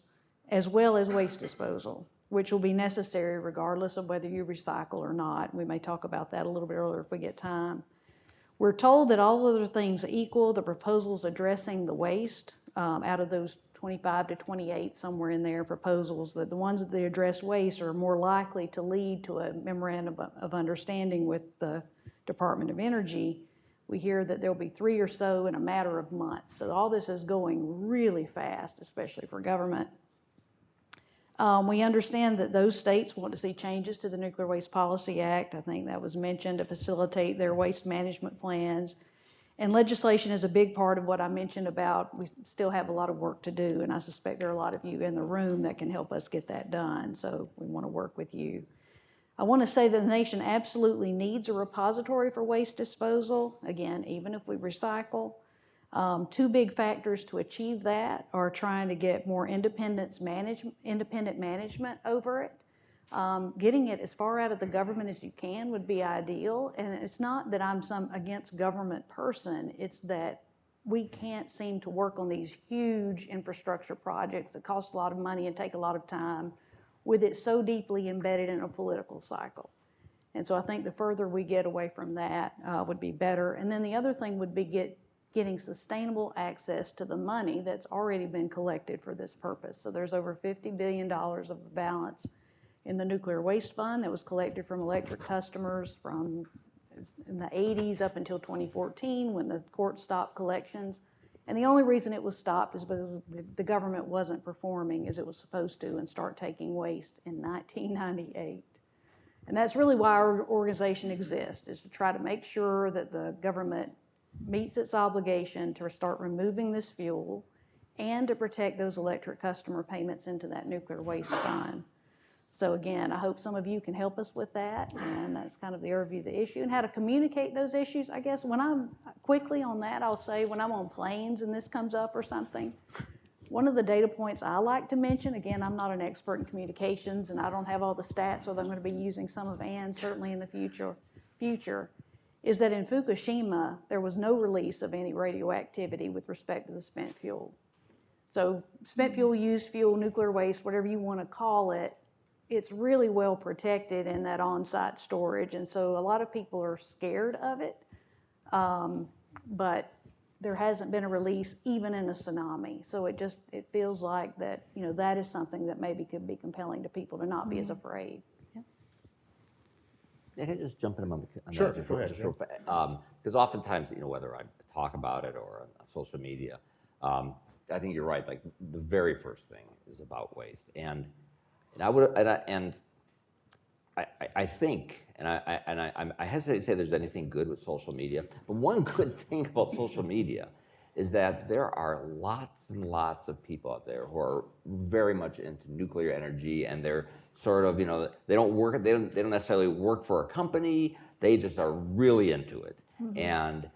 as well as waste disposal, which will be necessary regardless of whether you recycle or not. We may talk about that a little bit earlier if we get time. We're told that all other things equal, the proposals addressing the waste, out of those 25 to 28, somewhere in there, proposals, that the ones that they address waste are more likely to lead to a memorandum of understanding with the Department of Energy. We hear that there'll be 3 or so in a matter of months. So all this is going really fast, especially for government. We understand that those states want to see changes to the Nuclear Waste Policy Act. I think that was mentioned, to facilitate their waste management plans. And legislation is a big part of what I mentioned about we still have a lot of work to do, and I suspect there are a lot of you in the room that can help us get that done. So we want to work with you. I want to say that the nation absolutely needs a repository for waste disposal. Again, even if we recycle. 2 big factors to achieve that are trying to get more independent management over it. Getting it as far out of the government as you can would be ideal. And it's not that I'm some against government person, it's that we can't seem to work on these huge infrastructure projects that cost a lot of money and take a lot of time, with it so deeply embedded in a political cycle. And so I think the further we get away from that would be better. And then the other thing would be getting sustainable access to the money that's already been collected for this purpose. So there's over $50 billion of balance in the Nuclear Waste Fund that was collected from electric customers, from in the 80s up until 2014 when the court stopped collections. And the only reason it was stopped is because the government wasn't performing as it was supposed to and start taking waste in 1998. And that's really why our organization exists, is to try to make sure that the government meets its obligation to start removing this fuel and to protect those electric customer payments into that nuclear waste fund. So again, I hope some of you can help us with that, and that's kind of the overview of the issue and how to communicate those issues. I guess when I'm quickly on that, I'll say when I'm on planes and this comes up or something, one of the data points I like to mention, again, I'm not an expert in communications and I don't have all the stats, although I'm going to be using some of Ann's certainly in the future, is that in Fukushima, there was no release of any radioactivity with respect to the spent fuel. So spent fuel, used fuel, nuclear waste, whatever you want to call it, it's really well protected in that on-site storage. And so a lot of people are scared of it, but there hasn't been a release even in a tsunami. So it feels like that, that is something that maybe could be compelling to people to not be as afraid. Yeah, can I just jump in on that? Sure, Just go real- ahead, just real fa- because oftentimes, whether I talk about it or on social media, I think you're right. Like the very first thing is about waste, and I think, and I hesitate to say there's anything good with social media, but one good thing about social media is that there are lots and lots of people out there who are very much into nuclear energy, and they're sort of, they don't necessarily work for a company, they just are really into it. Mhm. And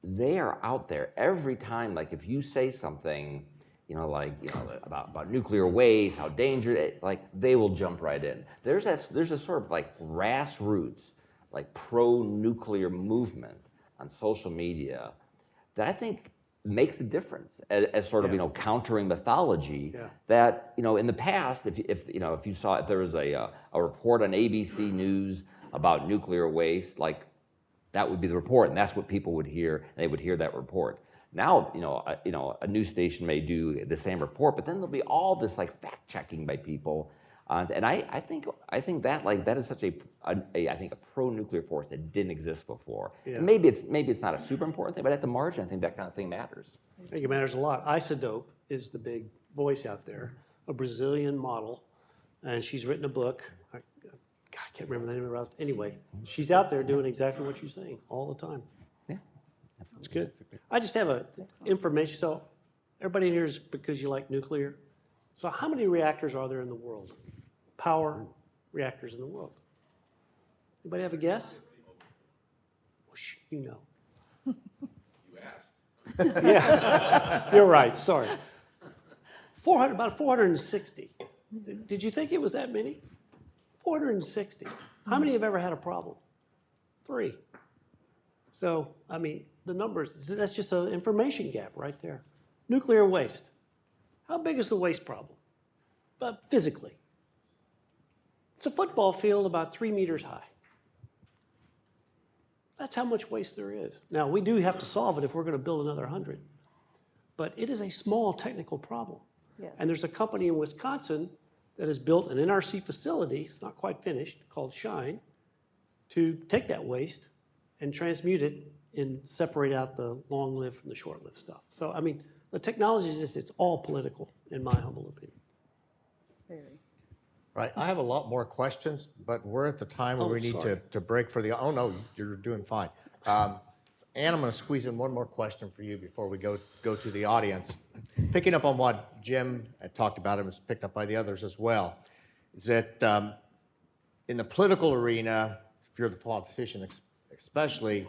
they are out there every time, like if you say something, about nuclear waste, how dangerous, like they will jump right in. There's a sort of like grassroots, like pro-nuclear movement on social media that I think makes a difference as sort of, countering mythology that, in the past, if you saw, if there was a report on ABC News about nuclear waste, like that would be the report, and that's what people would hear, and they would hear that report. Now, a news station may do the same report, but then there'll be all this like fact checking by people, and I think that is such a pro-nuclear force that didn't exist before. Yeah. And maybe it's not a super important thing, but at the margin, I think that kind of thing matters. I think it matters a lot. Isodope is the big voice out there, a Brazilian model, and she's written a book. I can't remember the name of it. Anyway, she's out there doing exactly what you're saying all the time. Yeah, that's good. I just have a information. So everybody in here is because you like nuclear. So how many reactors are there in the world? Power reactors in the world. Anybody have a guess? Oh, you know. Yeah, you're right. Sorry. About 460. Did you think it was that many? 460. How many have ever had a problem? 3. So, I mean, the numbers, that's just an information gap right there. Nuclear waste. How big is the waste problem? Physically. It's a football field about 3 meters high. That's how much waste there is. Now, we do have to solve it if we're going to build another 100. But it is a small technical problem. Yes. And there's a company in Wisconsin that has built an NRC facility, it's not quite finished, called Shine, to take that waste and transmute it and separate out the long-lived from the short-lived stuff. So, I mean, the technology is just, it's all political, in my humble opinion. Very. Right, I have a lot more questions, but we're at the time where we need to break for the, oh no, you're doing fine. Ann, I'm gonna squeeze in one more question for you before we go to the audience. Picking up on what Jim had talked about, and was picked up by the others as well, is that in the political arena, if you're the politician especially,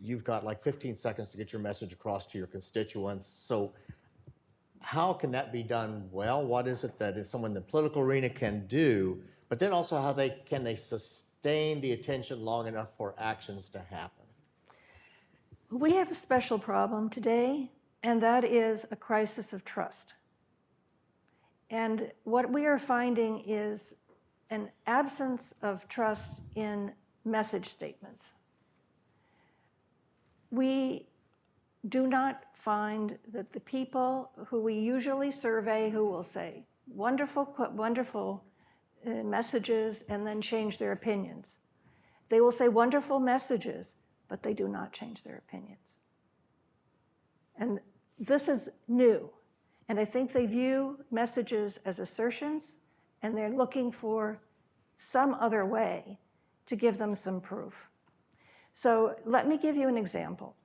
you've got like 15 seconds to get your message across to your constituents. So how can that be done well? What is it that someone in the political arena can do, but then also how can they sustain the attention long enough for actions to happen? We have a special problem today, and that is a crisis of trust. And what we are finding is an absence of trust in message statements. We do not find that the people who we usually survey who will say wonderful messages and then change their opinions. They will say wonderful messages, but they do not change their opinions. And this is new. And I think they view messages as assertions, and they're looking for some other way to give them some proof. So let me give you an example.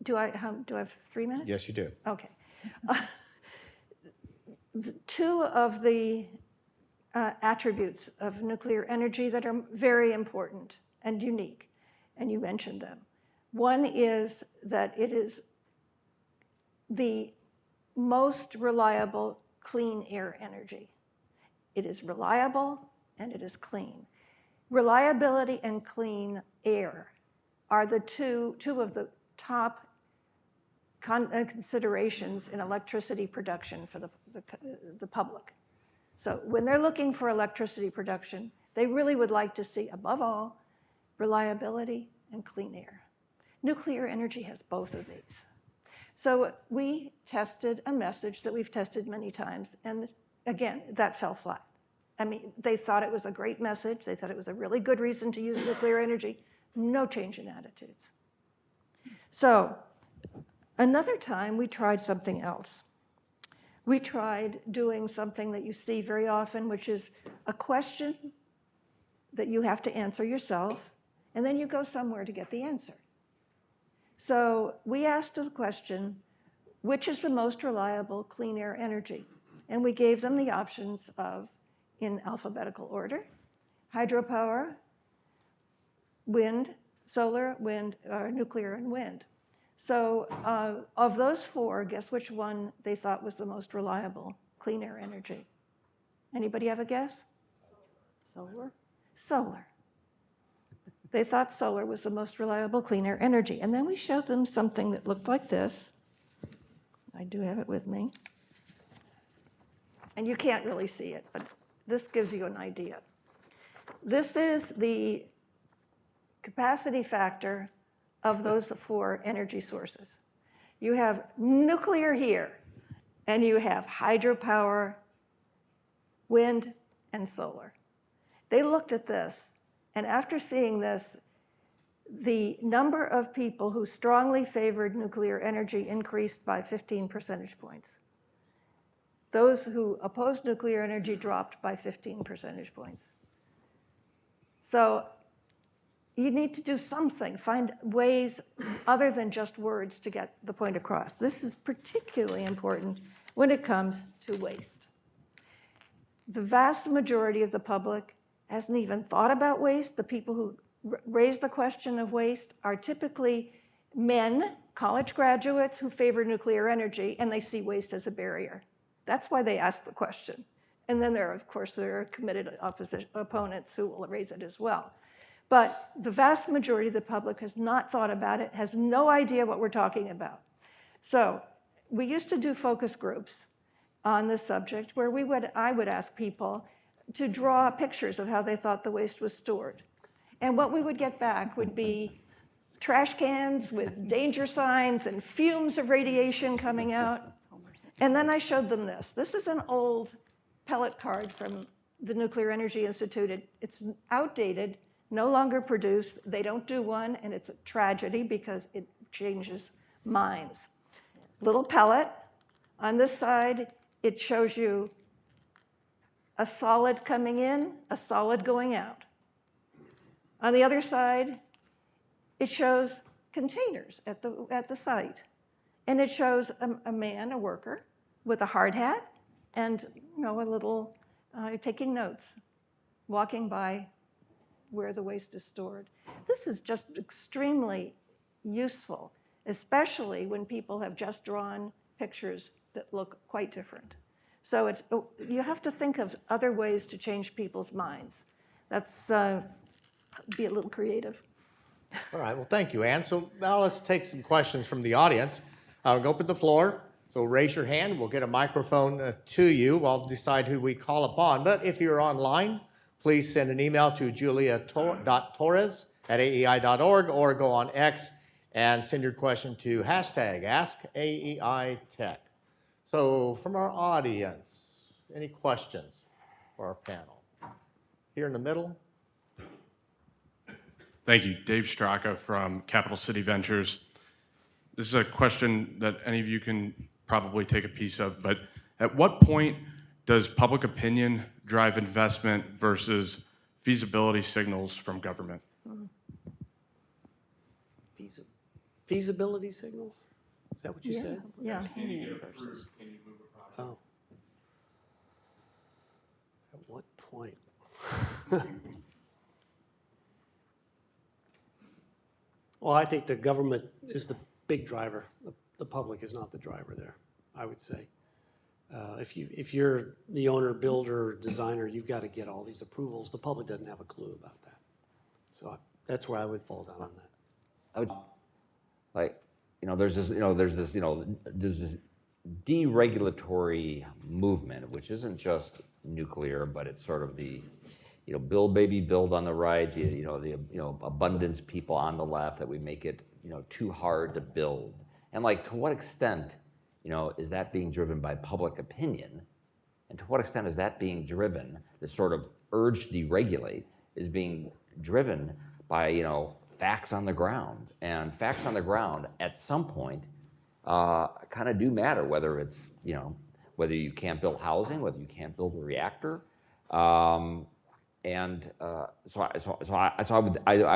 Do I have 3 minutes? Yes, you do. Okay. Two of the attributes of nuclear energy that are very important and unique, and you mentioned them. One is that it is the most reliable clean air energy. It is reliable and it is clean. Reliability and clean air are the two of the top considerations in electricity production for the public. So when they're looking for electricity production, they really would like to see, above all, reliability and clean air. Nuclear energy has both of these. So we tested a message that we've tested many times, and again, that fell flat. I mean, they thought it was a great message. They thought it was a really good reason to use nuclear energy. No change in attitudes. So another time, we tried something else. We tried doing something that you see very often, which is a question that you have to answer yourself, and then you go somewhere to get the answer. So we asked the question, which is the most reliable clean air energy? And we gave them the options of, in alphabetical order, hydropower, wind, solar, wind, nuclear, and wind. So of those four, guess which one they thought was the most reliable clean air energy? Anybody have a guess? Solar? Solar. They thought solar was the most reliable clean air energy. And then we showed them something that looked like this. I do have it with me. And you can't really see it, but this gives you an idea. This is the capacity factor of those four energy sources. You have nuclear here, and you have hydropower, wind, and solar. They looked at this, and after seeing this, the number of people who strongly favored nuclear energy increased by 15 percentage points. Those who opposed nuclear energy dropped by 15 percentage points. So you need to do something, find ways other than just words to get the point across. This is particularly important when it comes to waste. The vast majority of the public hasn't even thought about waste. The people who raise the question of waste are typically men, college graduates who favor nuclear energy, and they see waste as a barrier. That's why they ask the question. And then there are committed opponents who will raise it as well. But the vast majority of the public has not thought about it, has no idea what we're talking about. So we used to do focus groups on this subject where I would ask people to draw pictures of how they thought the waste was stored. And what we would get back would be trash cans with danger signs and fumes of radiation coming out. And then I showed them this. This is an old pellet card from the Nuclear Energy Institute. It's outdated, no longer produced. They don't do one, and it's a tragedy because it changes minds. Little pellet. On this side, it shows you a solid coming in, a solid going out. On the other side, it shows containers at the site. And it shows a man, a worker, with a hard hat and a little taking notes, walking by where the waste is stored. This is just extremely useful, especially when people have just drawn pictures that look quite different. So you have to think of other ways to change people's minds. That's be a little creative. All right, well, thank you, Ann. So now let's take some questions from the audience. I'll open the floor. So raise your hand. We'll get a microphone to you. I'll decide who we call upon. But if you're online, please send an email to julia.torres@aei.org or go on X and send your question to #AskAEITech. So from our audience, any questions for our panel? Here in the middle. Thank you. Dave Straka from Capital City Ventures. This is a question that any of you can probably take a piece of, but at what point does public opinion drive investment versus feasibility signals from government? Feasibility signals? Is that what you Yeah, said? yeah. Versus. Oh. At what point? Well, I think the government is the big driver. The public is not the driver there, I would say. If you're the owner, builder, designer, you've got to get all these approvals. The public doesn't have a clue about that. So that's where I would fall down on that. I would, like, there's this deregulatory movement, which isn't just nuclear, but it's sort of the, build baby build on the right, the abundance people on the left, that we make it, too hard to build. And like, to what extent, is that being driven by public opinion? And to what extent is that being driven, this sort of urge to deregulate is being driven by, facts on the ground? And facts on the ground at some point kind of do matter, whether it's, whether you can't build housing, whether you can't build a reactor. So I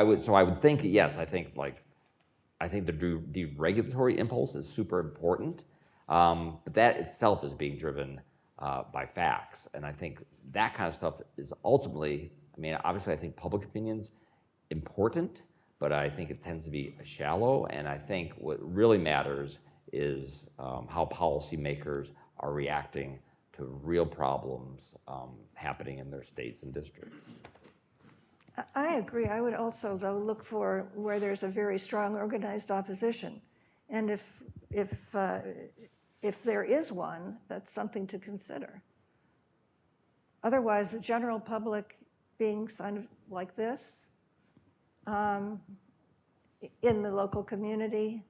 would think, yes, I think the deregulatory impulse is super important, but that itself is being driven by facts. And I think that kind of stuff is ultimately, obviously I think public opinion's important, but I think it tends to be shallow. And I think what really matters is how policymakers are reacting to real problems happening in their states and districts. I agree. I would also, though, look for where there's a very strong organized opposition. And if there is one, that's something to consider. Otherwise, the general public being kind of like this, in the local community,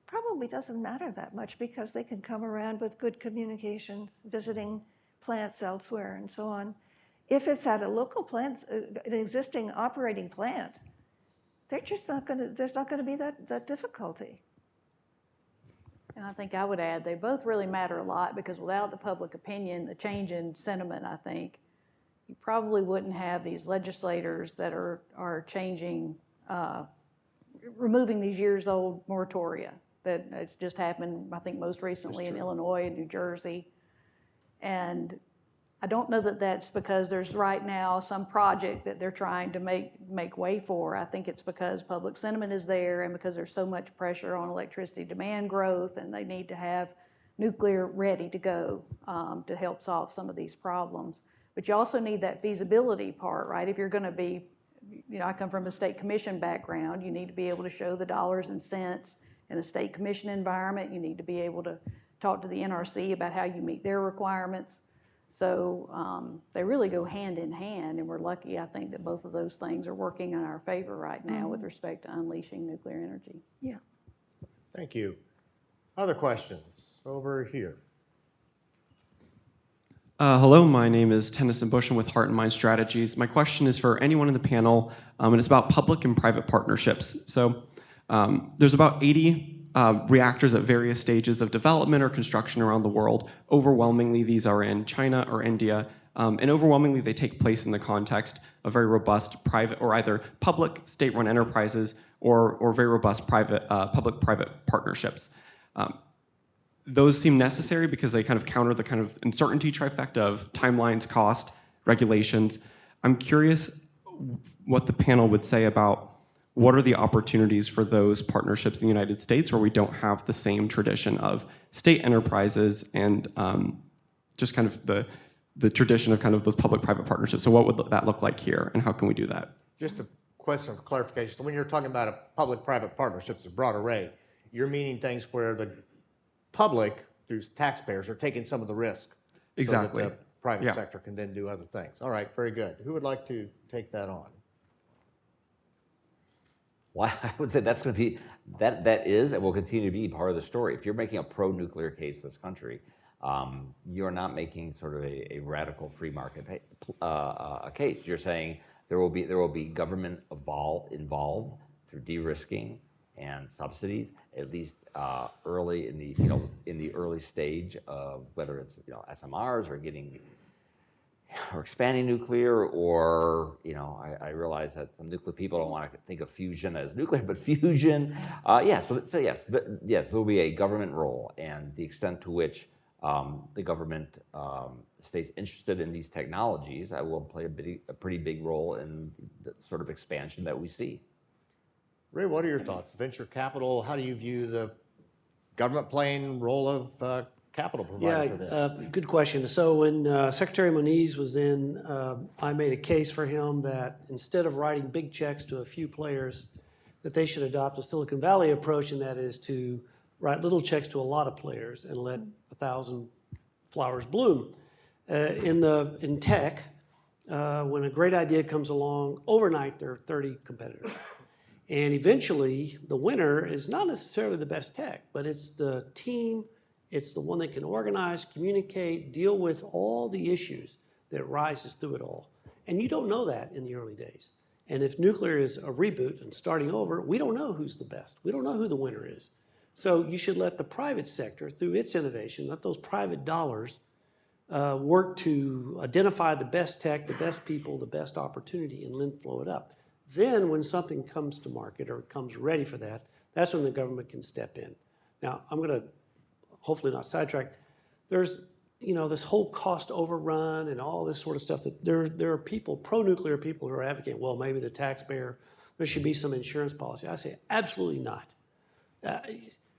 probably doesn't matter that much, because they can come around with good communications, visiting plants elsewhere and so on. If it's at a local plant, an existing operating plant, there's not going to be that difficulty. And I think I would add, they both really matter a lot, because without the public opinion, the change in sentiment, I think, you probably wouldn't have these legislators that are changing, removing these years-old moratoria. That it's just happened, I think, most recently in Illinois and New Jersey. And I don't know that that's because there's right now some project that they're trying to make way for. I think it's because public sentiment is there, and because there's so much pressure on electricity demand growth, and they need to have nuclear ready to go to help solve some of these problems. But you also need that feasibility part, right? If you're going to be, I come from a state commission background, you need to be able to show the dollars and cents in a state commission environment. You need to be able to talk to the NRC about how you meet their requirements. So they really go hand in hand, and we're lucky, I think, that both of those things are working in our favor right now with respect to unleashing nuclear energy. Yeah. Thank you. Other questions over here? Hello, my name is Tennyson Bush. I'm with Heart and Mind Strategies. My question is for anyone in the panel, and it's about public and private partnerships. So there's about 80 reactors at various stages of development or construction around the world. Overwhelmingly, these are in China or India, and overwhelmingly they take place in the context of very robust private, or either public state-run enterprises, or very robust private, public-private partnerships. Those seem necessary because they kind of counter the kind of uncertainty trifecta of timelines, cost, regulations. I'm curious what the panel would say about what are the opportunities for those partnerships in the United States where we don't have the same tradition of state enterprises and just kind of the tradition of kind of those public-private partnerships. So what would that look like here, and how can we do that? Just a question of clarification. So when you're talking about a public-private partnership, it's a broad array. You're meaning things where the public, through taxpayers, are taking some of the risk. Exactly. So that the private sector can then do other things. All right, very good. Who would like to take that on? Well, I would say that's going to be, that is and will continue to be part of the story. If you're making a pro-nuclear case in this country, you're not making sort of a radical free market case. You're saying There will be government involved through de-risking and subsidies, at least early in the early stage of whether it's SMRs or expanding nuclear, or I realize that some nuclear people don't want to think of fusion as nuclear, but fusion, yes. So yes, but yes, there will be a government role, and the extent to which the government stays interested in these technologies will play a pretty big role in the sort of expansion that we see. Ray, what are your thoughts? Venture capital, how do you view the government playing role of capital provider for this? Good question. So when Secretary Moniz was in, I made a case for him that instead of writing big checks to a few players, that they should adopt a Silicon Valley approach, and that is to write little checks to a lot of players and let 1,000 flowers bloom. In tech, when a great idea comes along, overnight there are 30 competitors. And eventually, the winner is not necessarily the best tech, but it's the team. It's the one that can organize, communicate, deal with all the issues that rises through it all. And you don't know that in the early days. And if nuclear is a reboot and starting over, we don't know who's the best. We don't know who the winner is. So you should let the private sector, through its innovation, let those private dollars work to identify the best tech, the best people, the best opportunity, and then flow it up. Then when something comes to market or comes ready for that, that's when the government can step in. Now, I'm going to hopefully not sidetrack. There's this whole cost overrun and all this sort of stuff that there are people, pro-nuclear people, who are advocating, well, maybe the taxpayer, there should be some insurance policy. I say absolutely not.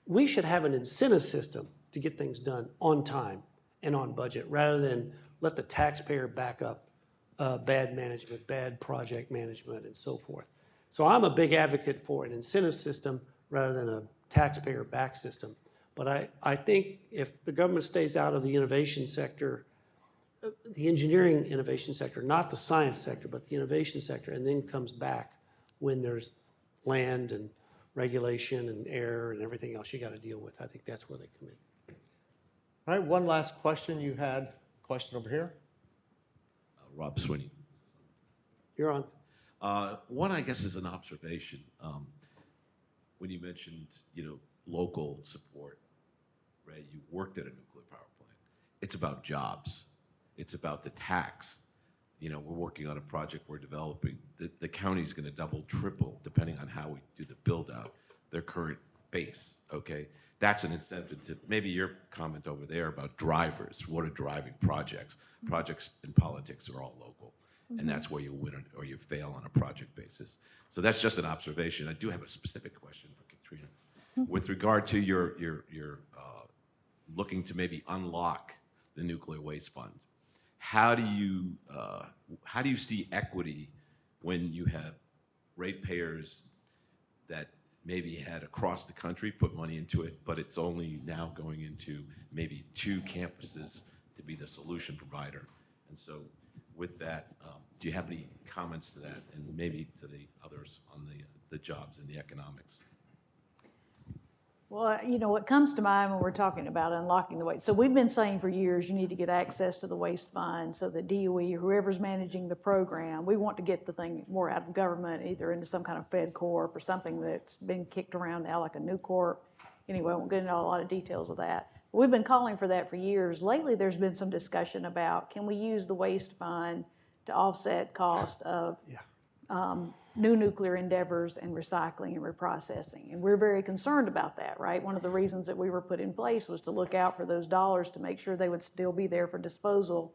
We should have an incentive system to get things done on time and on budget, rather than let the taxpayer back up bad management, bad project management, and so forth. So I'm a big advocate for an incentive system rather than a taxpayer-backed system. But I think if the government stays out of the innovation sector, the engineering innovation sector, not the science sector, but the innovation sector, and then comes back when there's land and regulation and air and everything else you got to deal with, I think that's where they come in. All right, one last question. You had a question over here. Rob Swinney. You're on. One, I guess, is an observation. When you mentioned, local support, right? You worked at a nuclear power plant. It's about jobs. It's about the tax. We're working on a project we're developing. The county's going to double, triple, depending on how we do the build out, their current base, okay? That's an incentive to maybe your comment over there about drivers. What are driving projects? Projects in politics are all local, and that's where you win or you fail on a project basis. So that's just an observation. I do have a specific question for Katrina. With regard to your looking to maybe unlock the nuclear waste fund, how do you see equity when you have ratepayers that maybe had across the country put money into it, but it's only now going into maybe 2 campuses to be the solution provider? And so with that, do you have any comments to that, and maybe to the others on the jobs and the economics? Well, what comes to mind when we're talking about unlocking the waste. So we've been saying for years, you need to get access to the waste fund so that DOE or whoever's managing the program, we want to get the thing more out of government, either into some kind of Fed Corp or something that's been kicked around now like a new corp. Anyway, I won't get into a lot of details of that. But we've been calling for that for years. Lately, there's been some discussion about, can we use the waste fund to offset cost of new nuclear endeavors and recycling and reprocessing. And we're very concerned about that, right? One of the reasons that we were put in place was to look out for those dollars to make sure they would still be there for disposal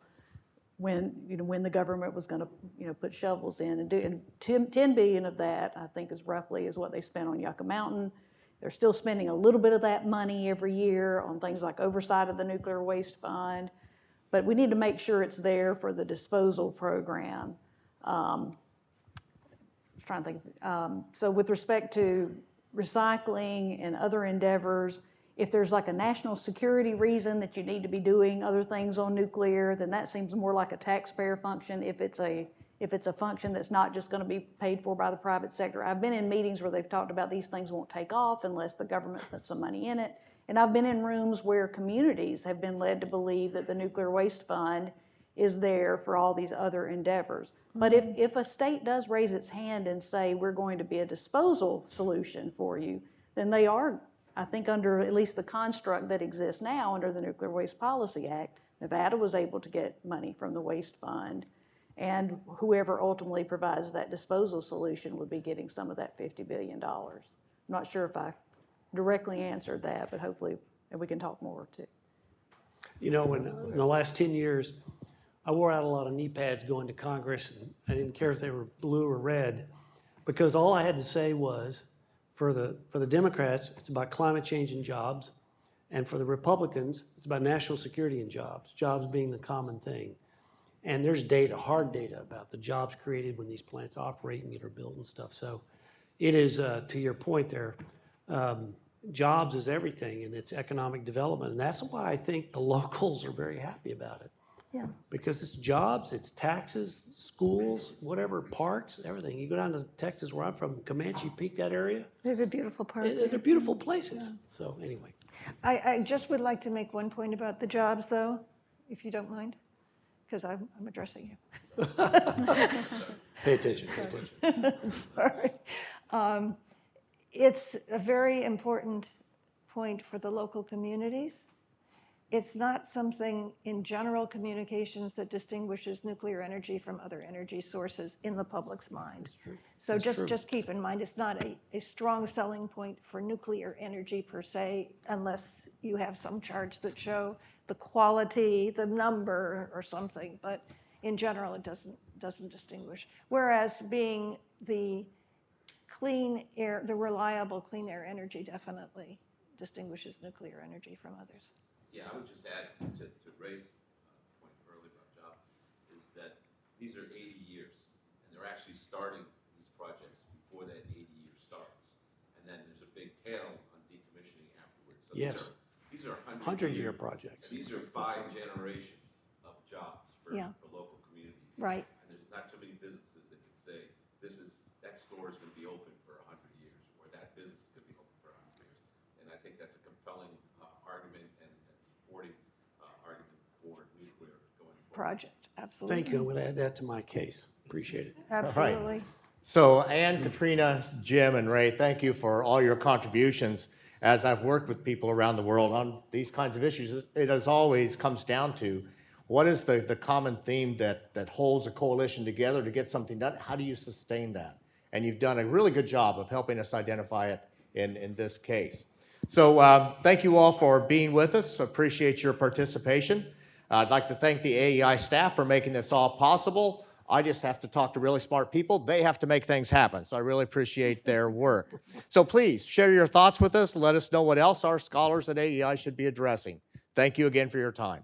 when the government was going to put shovels in and do. And 10 billion of that, I think, is what they spent on Yucca Mountain. They're still spending a little bit of that money every year on things like oversight of the nuclear waste fund, but we need to make sure it's there for the disposal program. Trying to think. So with respect to recycling and other endeavors, if there's like a national security reason that you need to be doing other things on nuclear, then that seems more like a taxpayer function. If it's a function that's not just going to be paid for by the private sector. I've been in meetings where they've talked about these things won't take off unless the government puts some money in it. And I've been in rooms where communities have been led to believe that the nuclear waste fund is there for all these other endeavors. But if a state does raise its hand and say, we're going to be a disposal solution for you, then they are, I think, under at least the construct that exists now under the Nuclear Waste Policy Act. Nevada was able to get money from the waste fund, and whoever ultimately provides that disposal solution would be getting some of that $50 billion. I'm not sure if I directly answered that, but hopefully we can talk more too. You know, in the last 10 years, I wore out a lot of knee pads going to Congress, and I didn't care if they were blue or red, because all I had to say was, for the Democrats, it's about climate change and jobs, and for the Republicans, it's about national security and jobs being the common thing. And there's data, hard data, about the jobs created when these plants operate and get are built and stuff. So it is, to your point there, jobs is everything, and it's economic development. And that's why I think the locals are very happy about it. Yeah. Because it's jobs, it's taxes, schools, whatever, parks, everything. You go down to Texas, where I'm from, Comanche Peak, that area. They have a beautiful park. They're beautiful places. So anyway. I just would like to make one point about the jobs, though, if you don't mind, because I'm addressing you. Pay attention, pay attention. Sorry. It's a very important point for the local communities. It's not something in general communications that distinguishes nuclear energy from other energy sources in the public's mind. So just keep in mind, it's not a strong selling point for nuclear energy per se, unless you have some charts that show the quality, the number, or something. But in general, it doesn't distinguish. Whereas being the clean air, the reliable clean air energy definitely distinguishes nuclear energy from others. Yeah, I would just add to Ray's point earlier about job, is that these are 80 years, and they're actually starting these projects before that 80 year starts. And then there's a big tail on decommissioning afterwards. So Yes. These are 100-year projects. These are 5 generations of jobs for local communities. Right. And there's not too many businesses that can say, that store is going to be open for 100 years, or that business is going to be open for 100 years. And I think that's a compelling argument and supporting argument for nuclear going forward. Project, absolutely. Thank you. I'm going to add that to my case. Appreciate it. Absolutely. So Ann, Katrina, Jim, and Ray, thank you for all your contributions. As I've worked with people around the world on these kinds of issues, it as always comes down to what is the common theme that holds a coalition together to get something done? How do you sustain that? And you've done a really good job of helping us identify it in this case. So thank you all for being with us. Appreciate your participation. I'd like to thank the AEI staff for making this all possible. I just have to talk to really smart people. They have to make things happen. So I really appreciate their work. So please share your thoughts with us. Let us know what else our scholars at AEI should be addressing. Thank you again for your time.